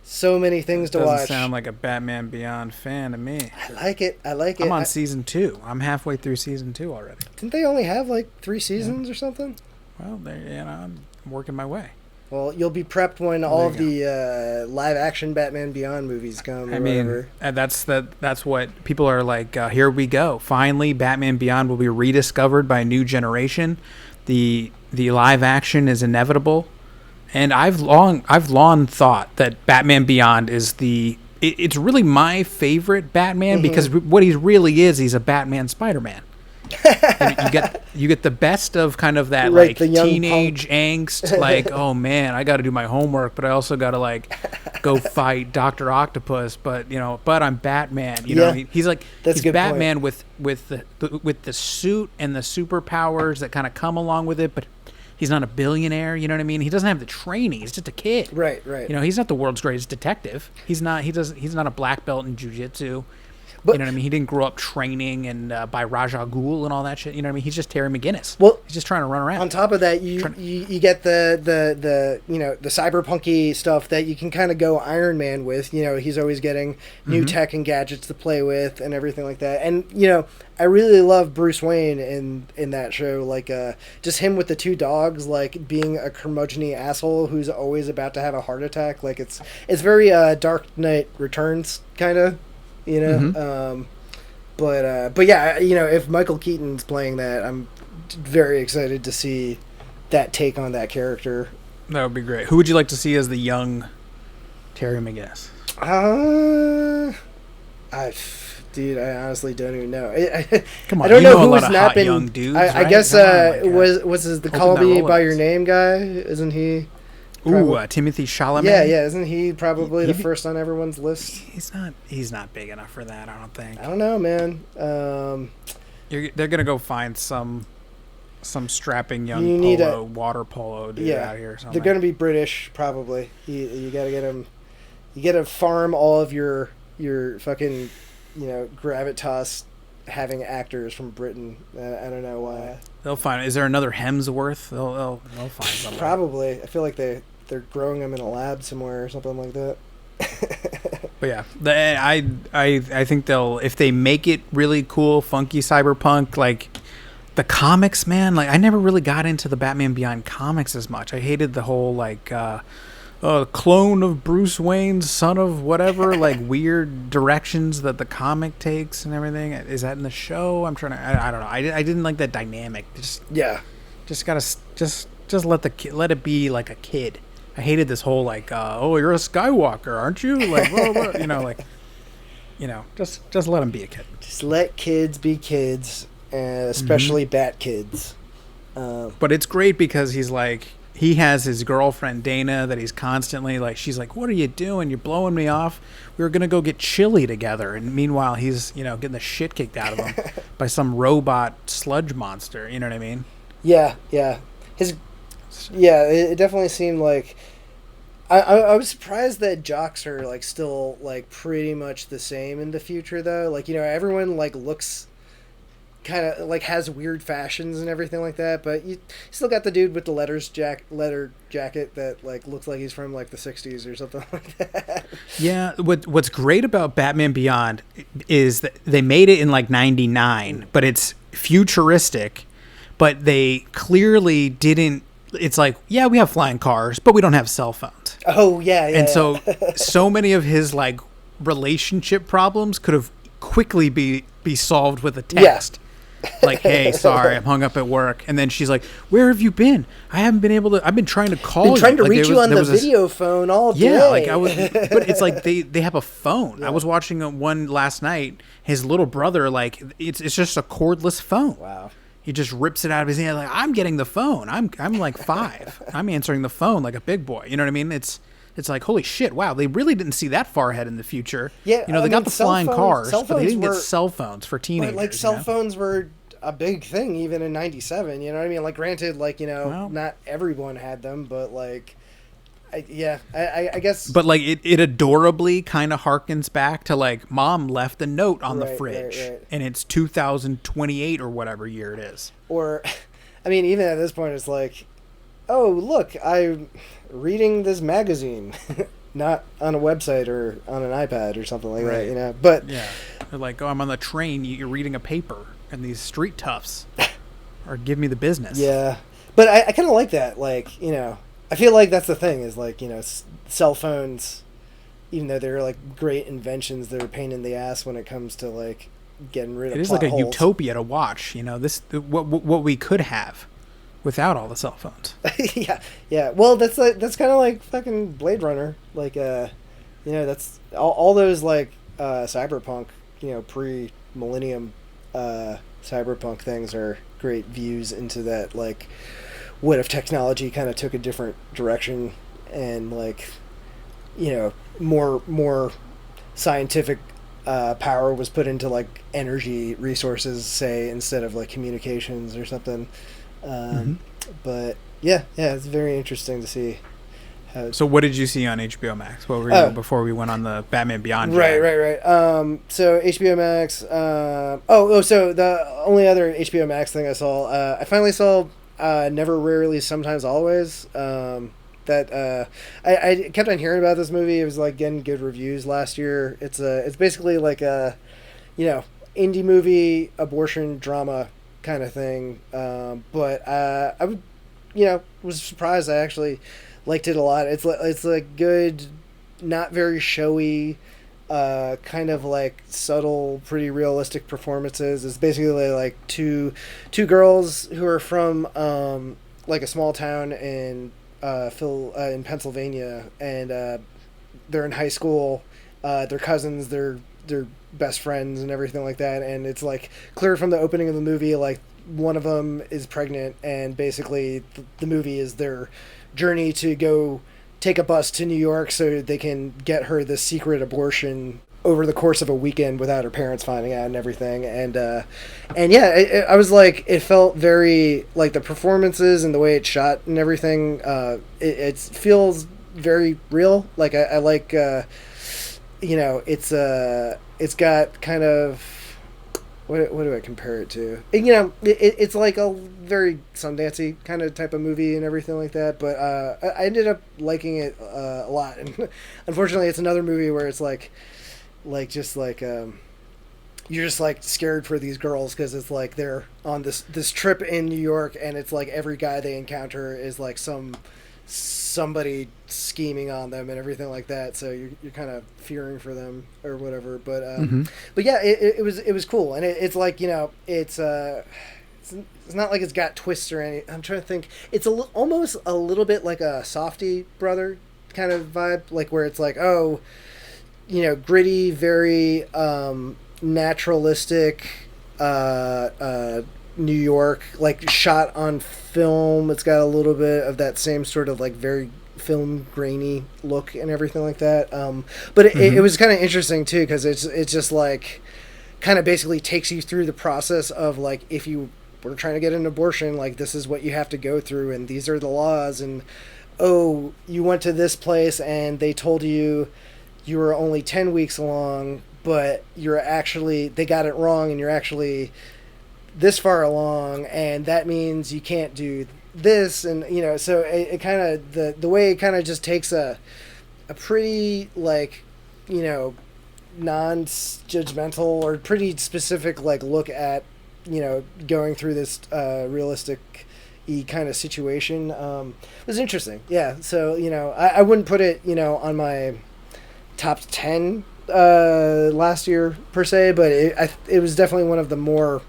things to watch. Doesn't sound like a Batman Beyond fan to me. I like it. I'm on season 2. I'm halfway through season 2 already. Didn't they only have like 3 seasons or something? Well, I'm working my way. Well, you'll be prepped when all of the live-action Batman Beyond movies come. That's what people are like. Here we go. Finally, Batman Beyond will be rediscovered by a new generation. The live action is inevitable, and I've long thought that Batman Beyond is it's really my favorite Batman, because what he really is, he's a Batman Spider-Man. you get the best of kind of that like teenage angst, like, oh man, I got to do my homework, but I also got to like go fight Dr. Octopus, but I'm Batman. You know, he's like he's Batman point. with the suit and the superpowers that kind of come along with it, but he's not a billionaire. You know what I mean? He doesn't have the training. He's just a kid. Right. He's not the world's greatest detective. He's not a black belt in jiu-jitsu. But, you know what I mean? He didn't grow up training and by Raja Ghul and all that shit. You know what I mean? He's just Terry McGinnis. Well, he's just trying to run around. On top of that, you get the the cyberpunky stuff that you can kind of go Iron Man with. He's always getting new tech and gadgets to play with and everything like that. And I really love Bruce Wayne in that show. Like just him with the 2 dogs, like being a curmudgeon-y asshole who's always about to have a heart attack. Like it's very Dark Knight Returns kind of. But yeah, if Michael Keaton's playing that, I'm very excited to see that take on that character. That would be great. Who would you like to see as the young Terry McGinnis? I, dude, I honestly don't even know. Come I on, don't you know a who's lot of not hot been. young dudes, I right? guess Come on, like, was the open Call that Me by Your Rolodex. Name guy? Isn't he? Ooh, Probably. Timothy Yeah, Chalamet. yeah. Isn't he probably the He, first on everyone's list? he's not big enough for that. I don't I think. don't know, man. They're gonna go find some strapping young You need a water polo dude yeah. out here or They're something. gonna be British probably. You gotta get them. You gotta farm all of your fucking gravitas having actors from Britain. I don't know why. They'll find. Is there another Hemsworth? They'll find somebody. Probably. I feel like they're growing them in a lab somewhere or something like that. But yeah, I think they'll, if they make it really cool, funky cyberpunk, like the comics, man. Like I never really got into the Batman Beyond comics as much. I hated the whole like clone of Bruce Wayne's son of whatever, like weird directions that the comic takes and everything. Is that in the show? I'm trying to. I don't know. I didn't like that dynamic. Yeah. Just gotta just let the let it be like a kid. I hated this whole like, oh, you're a Skywalker, aren't you? Like, blah, blah, just let him be a kid. Just let kids be kids, especially Bat kids. But it's great because he's like, he has his girlfriend Dana that he's constantly like, she's like, what are you doing? You're blowing me off. We were gonna go get chili together, and meanwhile he's getting the shit kicked out of him by some robot sludge monster. You know what I mean? Yeah, yeah. It definitely seemed like I was surprised that jocks are like still like pretty much the same in the future though. Like everyone like looks kind of like has weird fashions and everything like that, but you still got the dude with the letter jacket that like looks like he's from like the 60s or something like that. Yeah, what's great about Batman Beyond is that they made it in like 99, but it's futuristic, but they clearly didn't. It's like, yeah, we have flying cars, but we don't have cell phones. Oh yeah, yeah. And so many of his like relationship problems could have quickly be solved with a text. Like, hey, sorry, I'm hung up at work. And then she's like, where have you been? I haven't been able to. I've been trying to call you. Been trying to like, reach you on the video phone all day. Yeah, like I was, but it's like they have a phone. Yeah. I was watching one last night. His little brother, like it's just a cordless phone. Wow. He just rips it out of his hand. Like, I'm getting the phone. I'm like 5. I'm answering the phone like a big boy. You know what I mean? It's like, holy shit, wow, they really didn't see that far ahead in the future. Yeah, they got the flying cars, but they didn't get were, cell phones for teenagers. Like cell phones were a big thing even in 97, you know what I mean? Like granted, like, not everyone had them, but like I guess. But like it adorably kind of harkens back to like mom left a note on the fridge, right. And it's 2028 or whatever year it is. Or, I mean, even at this point, it's like, oh look, I'm reading this magazine, not on a website or on an iPad or something like that, But yeah, they're like, oh, I'm on the train. You're reading a paper, and these street toughs are give me the business. Yeah, but I kind of like that, like I feel like that's the thing is like, cell phones, even though they're like great inventions, they're a pain in the ass when it comes to like getting rid of it is plot like a holes. utopia to watch, what we could have without all the cell phones. Yeah. Well, that's kind of like fucking Blade Runner. Like, that's all those like cyberpunk, pre-millennium cyberpunk things are great views into that, like, what if technology kind of took a different direction and like more scientific power was put into like energy resources, say, instead of like communications or something. But yeah, it's very interesting to see how. So what did you see on HBO Max? What were you before we went on the Batman Beyond? Right. So HBO Max. So the only other HBO Max thing I saw, I finally saw Never, Rarely, Sometimes, Always. I kept on hearing about this movie. It was like getting good reviews last year. It's basically like a indie movie abortion drama kind of thing. But I was surprised. I actually liked it a lot. It's like good, not very showy, kind of like subtle, pretty realistic performances. It's basically like two girls who are from like a small town in Pennsylvania, and they're in high school, They're cousins. They're best friends and everything like that. And it's like clear from the opening of the movie, like one of them is pregnant, and basically the movie is their journey to go take a bus to New York so they can get her this secret abortion over the course of a weekend without her parents finding out and everything. And yeah, I was like, it felt very like the performances and the way it's shot and everything. It feels very real. Like I like, it's got kind of, what do I compare it to? It's like a very Sundancey kind of type of movie and everything like that. But I ended up liking it a lot. And unfortunately, it's another movie where it's you're just like scared for these girls because it's like they're on this trip in New York, and it's like every guy they encounter is like somebody scheming on them and everything like that, so you're kind of fearing for them or whatever. But but yeah, it was cool. And it's like, it's not like it's got twists or any. I'm trying to think. It's almost a little bit like a Softy Brother kind of vibe, like where it's like, oh, gritty, very naturalistic New York, like shot on film. It's got a little bit of that same sort of like very film grainy look and everything like that. But it was kind of interesting too, because it's just like kind of basically takes you through the process of like, if you were trying to get an abortion, like this is what you have to go through, and these are the laws, and oh, you went to this place and they told you were only 10 weeks along, but they got it wrong, and you're actually this far along, and that means you can't do this. And so it kind of the way it kind of just takes a pretty like non-judgmental or pretty specific like look at going through this realistic kind of situation was interesting. Yeah, so I wouldn't put it on my top 10 last year per se, but it was definitely one of the more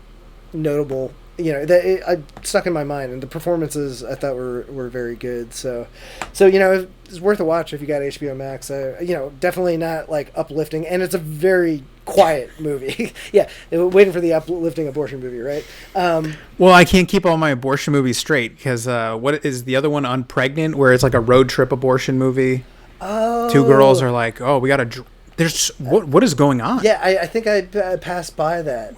notable, I stuck in my mind, and the performances I thought were very good. So it's worth a watch if you got HBO Max. Definitely not like uplifting, and it's a very quiet movie. Yeah, waiting for the uplifting abortion movie, right? Well, I can't keep all my abortion movies straight because what is the other one, Unpregnant, where it's like a road trip abortion movie? Oh, two girls are like, oh, we gotta. There's what is going on? Yeah, I think I passed by that.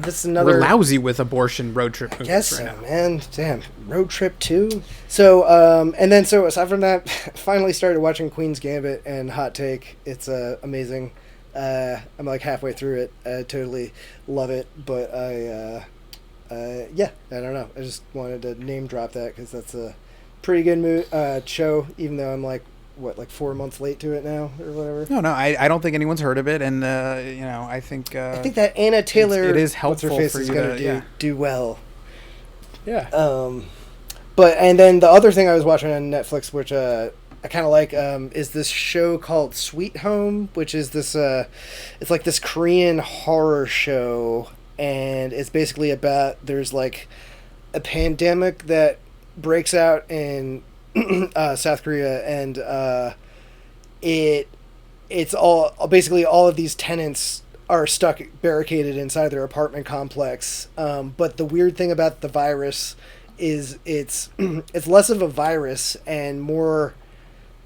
This is another. We're lousy with abortion road trip movies. Yes, right now. Man. Damn, road trip too. So so aside from that, finally started watching Queen's Gambit, and hot take, it's amazing. I'm like halfway through it. I totally love it, but I don't know. I just wanted to name drop that because that's a pretty good show, even though I'm like 4 months late to it now or whatever. No, I don't think anyone's heard of it, and I think that Anna Taylor, it is helpful for you to do well. Yeah. But and then the other thing I was watching on Netflix, which I kind of like, is this show called Sweet Home, which is this it's like this Korean horror show, and it's basically about there's like a pandemic that breaks out in South Korea, and it's all basically all of these tenants are stuck barricaded inside their apartment complex. But the weird thing about the virus is it's less of a virus and more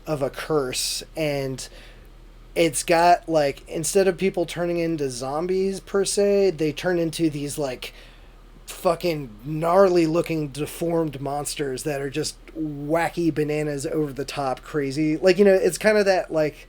of a curse, and it's got like, instead of people turning into zombies per se, they turn into these like fucking gnarly looking deformed monsters that are just wacky bananas, over the top crazy, like it's kind of that like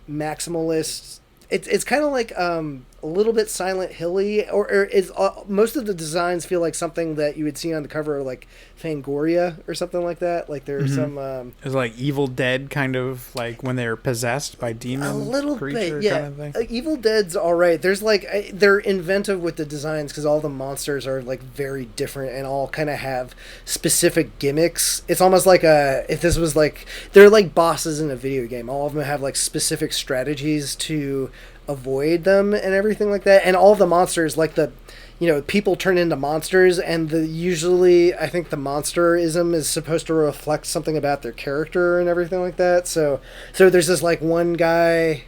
maximalist, it's kind of like a little bit Silent Hilly, or is most of the designs feel like something that you would see on the cover of like Fangoria or something like that. Like there's some it's like Evil Dead, kind of like when they're possessed by demons, a little creature bit, yeah. Kind of thing. Evil Dead's all right. There's like they're inventive with the designs because all the monsters are like very different and all kind of have specific gimmicks. It's almost like if this was like, they're like bosses in a video game. All of them have like specific strategies to avoid them and everything like that. And all the monsters, like people turn into monsters, and usually I think the monsterism is supposed to reflect something about their character and everything like that. So there's this like one guy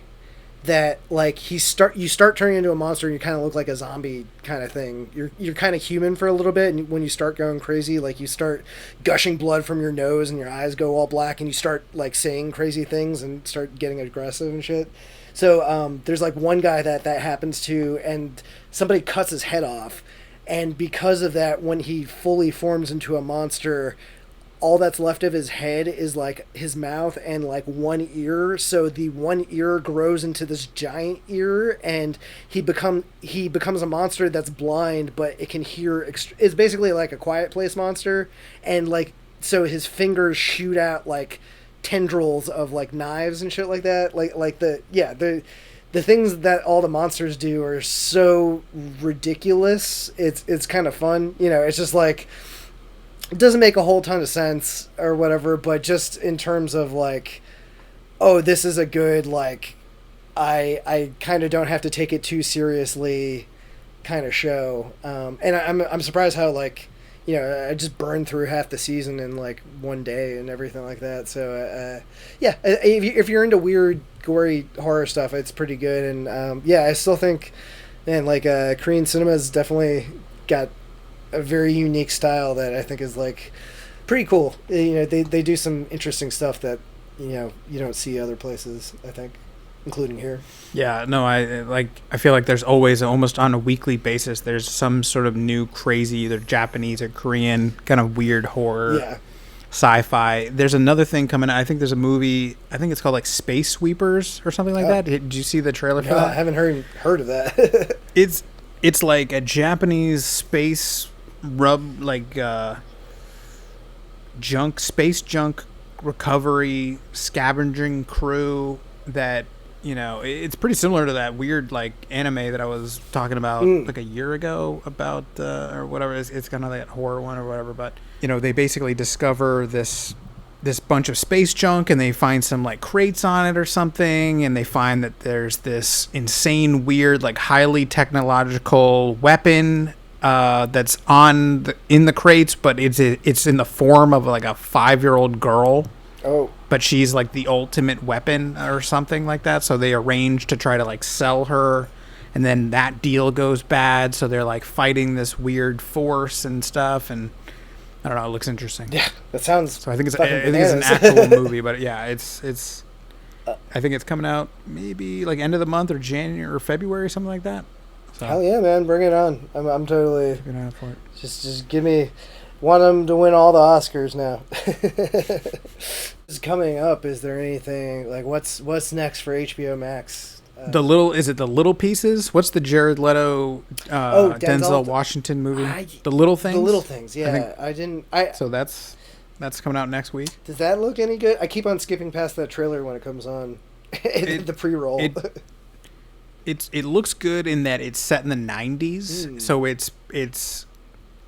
that like you start turning into a monster and you kind of look like a zombie kind of thing. You're kind of human for a little bit, and when you start going crazy, like you start gushing blood from your nose and your eyes go all black, and you start like saying crazy things and start getting aggressive and shit. So there's like one guy that happens to, and somebody cuts his head off, and because of that, when he fully forms into a monster, all that's left of his head is like his mouth and like one ear. So the one ear grows into this giant ear, and he becomes a monster that's blind, but it can hear. It's basically like a Quiet Place monster, and like so his fingers shoot out like tendrils of like knives and shit like that. Like the things that all the monsters do are so ridiculous. It's kind of fun. It's just like. It doesn't make a whole ton of sense or whatever, but just in terms of like, oh, this is a good, like, I kind of don't have to take it too seriously kind of show. And I'm surprised how like, I just burned through half the season in like one day and everything like that. So yeah, if you're into weird, gory horror stuff, it's pretty good. And yeah, I still think, man, like Korean cinema's definitely got a very unique style that I think is like pretty cool. They do some interesting stuff that you don't see other places, I think, including here. Yeah, no, I feel like there's always, almost on a weekly basis, there's some sort of new crazy either Japanese or Korean kind of weird horror, sci-fi. There's another thing coming out. I think there's a movie, I think it's called like Space Sweepers or something like that. Did you see the trailer for that? I haven't heard of that. It's like a Japanese space space junk recovery scavenging crew that it's pretty similar to that weird like anime that I was talking about like a year ago about or whatever. It's kind of that horror one or whatever, but they basically discover this bunch of space junk, and they find some like crates on it or something, and they find that there's this insane weird like highly technological weapon that's in the crates, but it's in the form of like a 5-year-old girl. Oh. But she's like the ultimate weapon or something like that. So they arrange to try to like sell her, and then that deal goes bad. So they're like fighting this weird force and stuff, and I don't know. It looks interesting. Yeah, that sounds. So I think it's an actual movie, but yeah, it's. I think it's coming out maybe like end of the month or January or February, something like that. So. Hell yeah, man! Bring it on. I'm totally. Keep an eye out for it. Just give me. Want them to win all the Oscars now. Coming up, is there anything like what's next for HBO Max? The Little Pieces? What's the Jared Leto, Denzel Washington movie? The Little Things. The Little Things. Yeah, So that's coming out next week. Does that look any good? I keep on skipping past that trailer when it comes on. The pre-roll. It looks good in that it's set in the 90s. So it's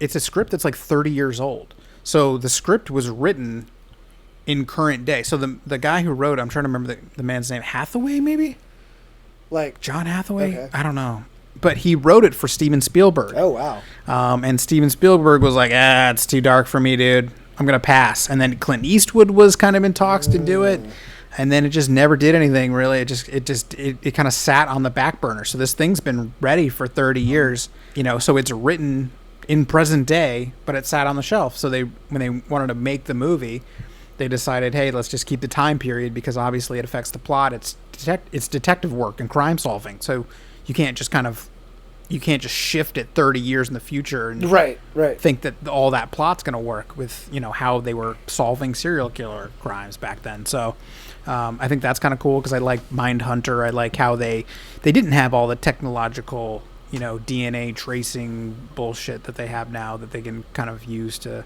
a script that's like 30 years old. So the script was written in current day. So the guy who wrote it, I'm trying to remember the man's name, Hathaway maybe? Like John Hathaway? Okay. I don't know. But he wrote it for Steven Spielberg. Oh, wow. And Steven Spielberg was like, it's too dark for me, dude. I'm going to pass. And then Clint Eastwood was kind of in talks to do it. And then it just never did anything, really. It kind of sat on the back burner. So this thing's been ready for 30 years, so it's written in present day, but it sat on the shelf. So when they wanted to make the movie, they decided, hey, let's just keep the time period because obviously it affects the plot. It's detective work and crime solving. So you can't just shift it 30 years in the future and right. think that all that plot's going to work with how they were solving serial killer crimes back then. So I think that's kind of cool because I like Mindhunter. I like how they didn't have all the technological DNA tracing bullshit that they have now that they can kind of use to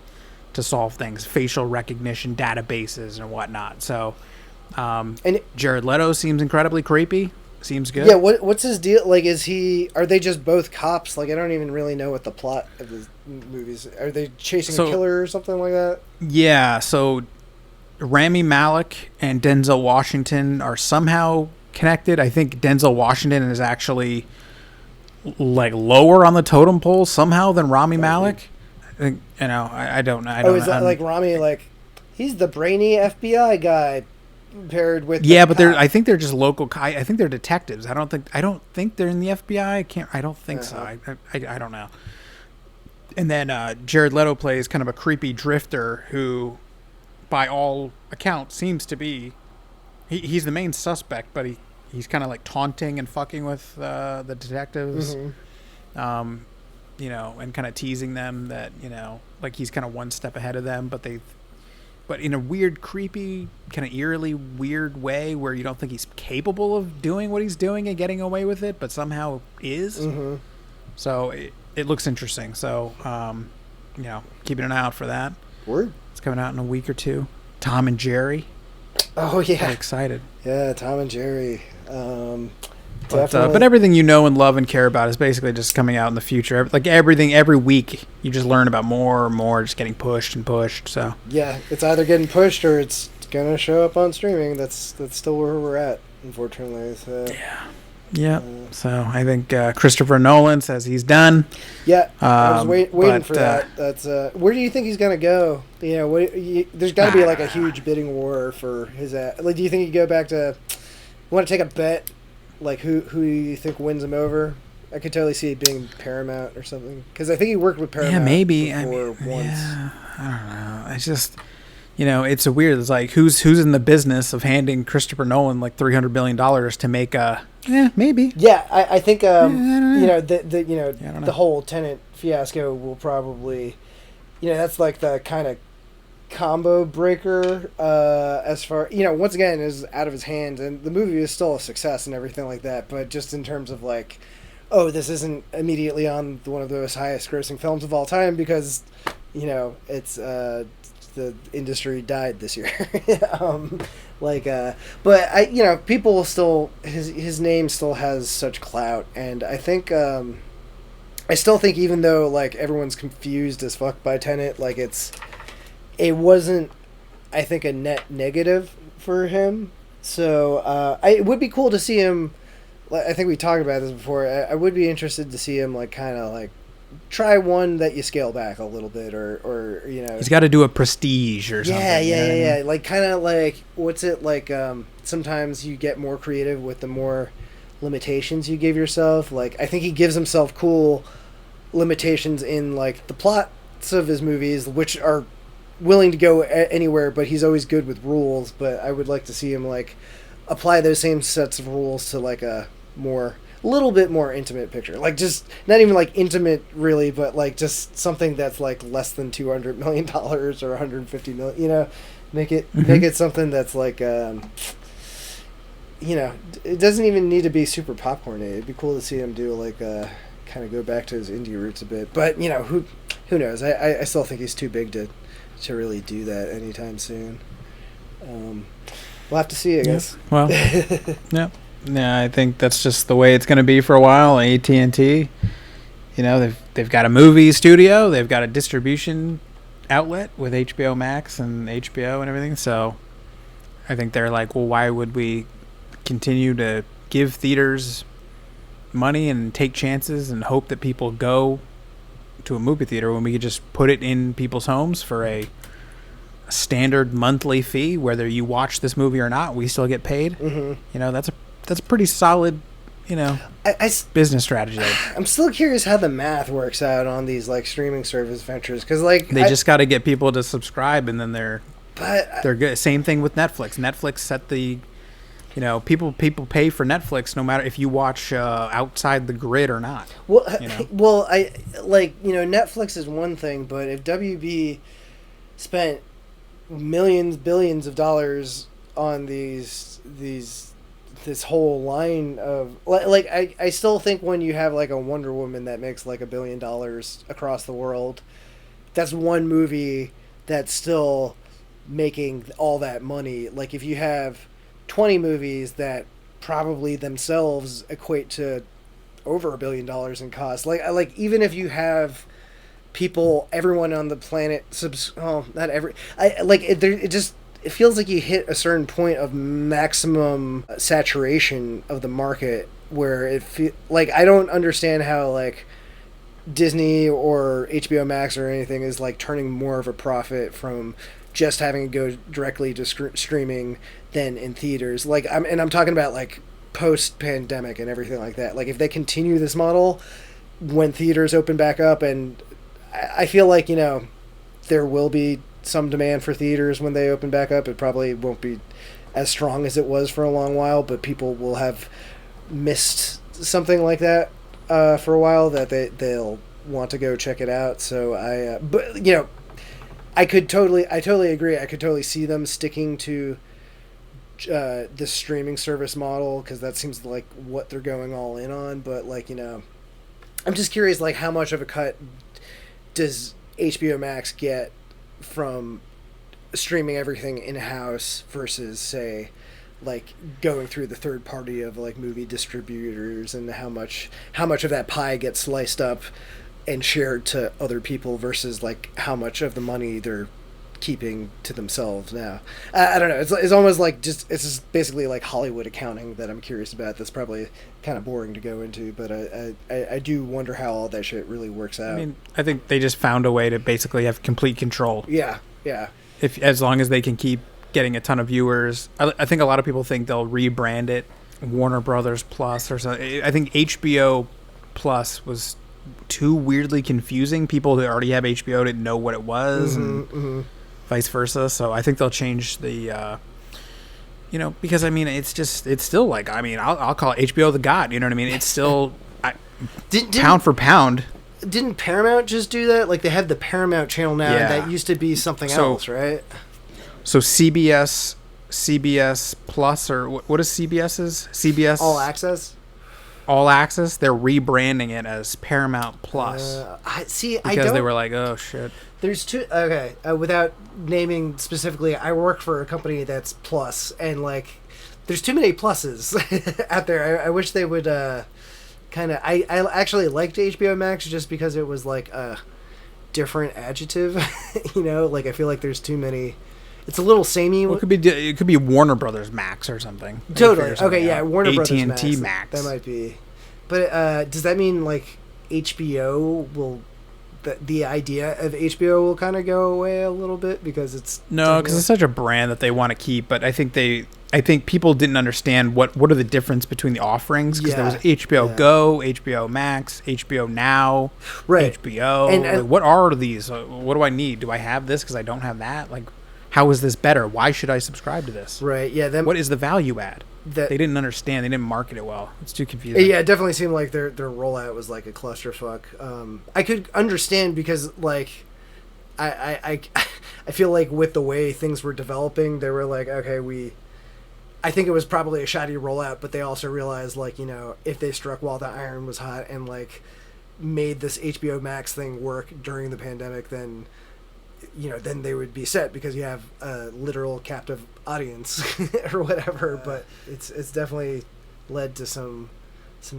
solve things, facial recognition databases and whatnot. So, and Jared Leto seems incredibly creepy. Seems good. Yeah. What's his deal? Like, are they just both cops? Like, I don't even really know what the plot of the movies. Are they chasing a killer or something like that? Yeah. So, Rami Malek and Denzel Washington are somehow connected. I think Denzel Washington is actually like lower on the totem pole somehow than Rami Malek. I don't know. Is that like Rami? Like he's the brainy FBI guy. paired with but I think they're just local. I think they're detectives. I don't think they're in the FBI. I don't think so. I don't know. And then Jared Leto plays kind of a creepy drifter who, by all accounts, seems to be he's the main suspect, but he's kind of like taunting and fucking with the detectives, you know, and kind of teasing them that, you know, like he's kind of one step ahead of them, but in a weird, creepy, kind of eerily weird way where you don't think he's capable of doing what he's doing and getting away with it, but somehow is. Mm-hmm. So it looks interesting. So, you know, keeping an eye out for that. Word. It's coming out in a week or two. Tom and Jerry. Oh, yeah. I'm excited. Yeah, Tom and Jerry. But everything you know and love and care about is basically just coming out in the future. Like everything, every week, you just learn about more and more, just getting pushed and pushed. So yeah, it's either getting pushed or it's gonna show up on streaming. That's still where we're at, unfortunately. So yeah. So I think Christopher Nolan says he's done. Yeah, I was waiting for that. That's where do you think he's gonna go? You know, there's got to be like a huge bidding war for his. Like, do you think he'd go back to? Want to take a bet? Like, who you think wins him over? I could totally see it being Paramount or something. Because I think he worked with Paramount maybe. once. Yeah, I don't know. It's just, you know, it's a weird. It's like, who's in the business of handing Christopher Nolan like $300 billion to make a... maybe. Yeah, I think, you know, the whole Tenet fiasco will probably... You know, that's like the kind of combo breaker as far, you know, once again is out of his hands, and the movie is still a success and everything like that, but just in terms of like, oh, this isn't immediately on one of those highest grossing films of all time because, you know, it's the industry died this year. But I, you know, people will still, his name still has such clout, and I think I still think even though like everyone's confused as fuck by Tenet, like it wasn't, I think, a net negative for him. So it would be cool to see him. I think we talked about this before. I would be interested to see him like kind of like try one that you scale back a little bit, or you know, he's got to do a Prestige or something. Yeah. Like kind of like what's it like? Sometimes you get more creative with the more limitations you give yourself. Like I think he gives himself cool limitations in like the plots of his movies, which are willing to go anywhere, but he's always good with rules. But I would like to see him like apply those same sets of rules to like a little bit more intimate picture, like just not even like intimate really, but like just something that's like less than $200 million or $150 million, you know, make it something that's like you know, it doesn't even need to be super popcorny. It'd be cool to see him do like kind of go back to his indie roots a bit, but you know, who knows. I still think he's too big to really do that anytime soon. We'll have to see, I guess. Well, yeah, I think that's just the way it's going to be for a while. AT&T, you know, they've got a movie studio, they've got a distribution outlet with HBO Max and HBO and everything. So I think they're like, well, why would we continue to give theaters money and take chances and hope that people go to a movie theater when we could just put it in people's homes for a standard monthly fee, whether you watch this movie or not, we still get paid. Mm-hmm. You know, that's a pretty solid, you know, business strategy. I'm still curious how the math works out on these like streaming service ventures, because like they just got to get people to subscribe, and then they're good. Same thing with Netflix. Netflix set the, you know, people pay for Netflix no matter if you watch outside the grid or not. Well, you know? Well, I like, you know, Netflix is one thing, but if WB spent billions of dollars on this whole line of like I still think when you have like a Wonder Woman that makes like $1 billion across the world, that's one movie that's still making all that money. Like if you have 20 movies that probably themselves equate to over $1 billion in cost, like even if you have everyone on the planet it feels like you hit a certain point of maximum saturation of the market where like I don't understand how like Disney or HBO Max or anything is like turning more of a profit from just having it go directly to streaming than in theaters. Like I'm talking about like post pandemic and everything like that. Like if they continue this model when theaters open back up, and I feel like, you know, there will be some demand for theaters when they open back up. It probably won't be as strong as it was for a long while, but people will have missed something like that for a while that they'll want to go check it out. So but you know, I totally agree. I could totally see them sticking to the streaming service model, because that seems like what they're going all in on. But like, you know, I'm just curious, like how much of a cut does HBO Max get from streaming everything in-house versus, say, like going through the third party of like movie distributors, and how much of that pie gets sliced up and shared to other people versus like how much of the money they're keeping to themselves now. I don't know. It's almost like it's just basically like Hollywood accounting that I'm curious about. That's probably kind of boring to go into, but I do wonder how all that shit really works out. I mean, I think they just found a way to basically have complete control. Yeah. As long as they can keep getting a ton of viewers. I think a lot of people think they'll rebrand it Warner Brothers Plus or something. I think HBO Plus was too weirdly confusing. People that already have HBO didn't know what it was, and vice versa. So I think they'll change the, you know, because I mean, it's still like, I mean, I'll call HBO the God. You know what I mean? It's still pound for pound. Didn't Paramount just do that? Like they have the Paramount channel now, and that used to be something else, right? So CBS Plus, or what is CBS's? CBS All Access. All Access. They're rebranding it as Paramount Plus. Because they were like, oh shit. There's two. Okay, without naming specifically, I work for a company that's Plus, and like, there's too many pluses out there. I wish they would kind of. I actually liked HBO Max just because it was like a different adjective. You know, like I feel like there's too many. It's a little samey. Well, it could be Warner Brothers Max or something. Totally. Okay, yeah, Warner Brothers AT&T Max. That might be. But does that mean like HBO will? The idea of HBO will kind of go away a little bit because it's because it's such a brand that they want to keep. But I think people didn't understand what are the difference between the offerings, because there was HBO Go, HBO Max, HBO Now, right? HBO. And like, what are these? What do I need? Do I have this because I don't have that? Like, how is this better? Why should I subscribe to this? Right. Yeah. What is the value add? They didn't understand. They didn't market it well. It's too confusing. Yeah, it definitely seemed like their rollout was like a clusterfuck. I could understand because like I feel like with the way things were developing, they were like, okay, I think it was probably a shoddy rollout, but they also realized, like, you know, if they struck while the iron was hot and like made this HBO Max thing work during the pandemic, then, you know, then they would be set because you have a literal captive audience or whatever. But it's definitely led to some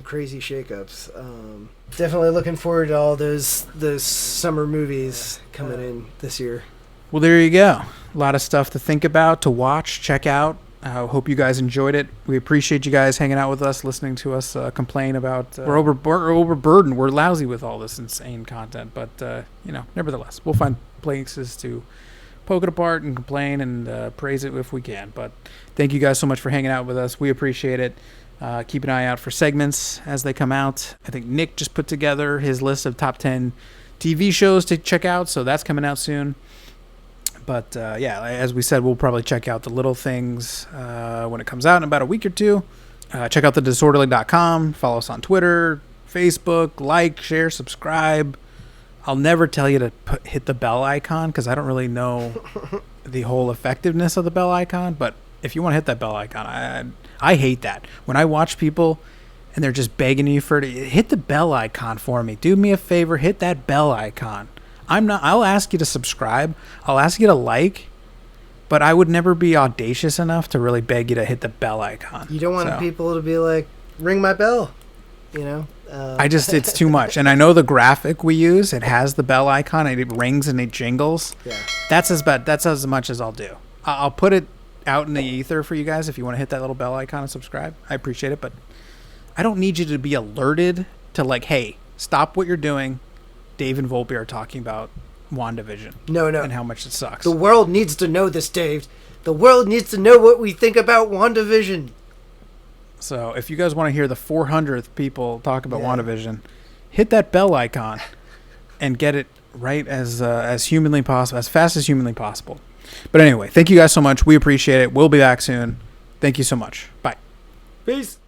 crazy shakeups. Definitely looking forward to all those summer movies coming in this year. Well, there you go. A lot of stuff to think about, to watch, check out. I hope you guys enjoyed it. We appreciate you guys hanging out with us, listening to us complain about we're overburdened. We're lousy with all this insane content, but you know, nevertheless, we'll find places to poke it apart and complain and praise it if we can. But thank you guys so much for hanging out with us. We appreciate it. Keep an eye out for segments as they come out. I think Nick just put together his list of top 10 TV shows to check out, so that's coming out soon. But yeah, as we said, we'll probably check out The Little Things when it comes out in about a week or two. Check out thedisorderly.com. Follow us on Twitter, Facebook, like, share, subscribe. I'll never tell you to hit the bell icon because I don't really know the whole effectiveness of the bell icon. But if you want to hit that bell icon, I hate that. When I watch people and they're just begging you for it, hit the bell icon for me. Do me a favor, hit that bell icon. I'll ask you to subscribe. I'll ask you to like, but I would never be audacious enough to really beg you to hit the bell icon. You don't want people to be like, ring my bell, you know? It's too much. And I know the graphic we use, it has the bell icon and it rings and it jingles. Yeah. That's as much as I'll do. I'll put it out in the ether for you guys if you want to hit that little bell icon and subscribe. I appreciate it, but I don't need you to be alerted to like, hey, stop what you're doing. Dave and Volpe are talking about WandaVision. No. And how much it sucks. The world needs to know this, Dave. The world needs to know what we think about WandaVision. So if you guys want to hear the 400th people talk about WandaVision, hit that bell icon and get it right as humanly possible, as fast as humanly possible. But anyway, thank you guys so much. We appreciate it. We'll be back soon. Thank you so much. Bye. Peace.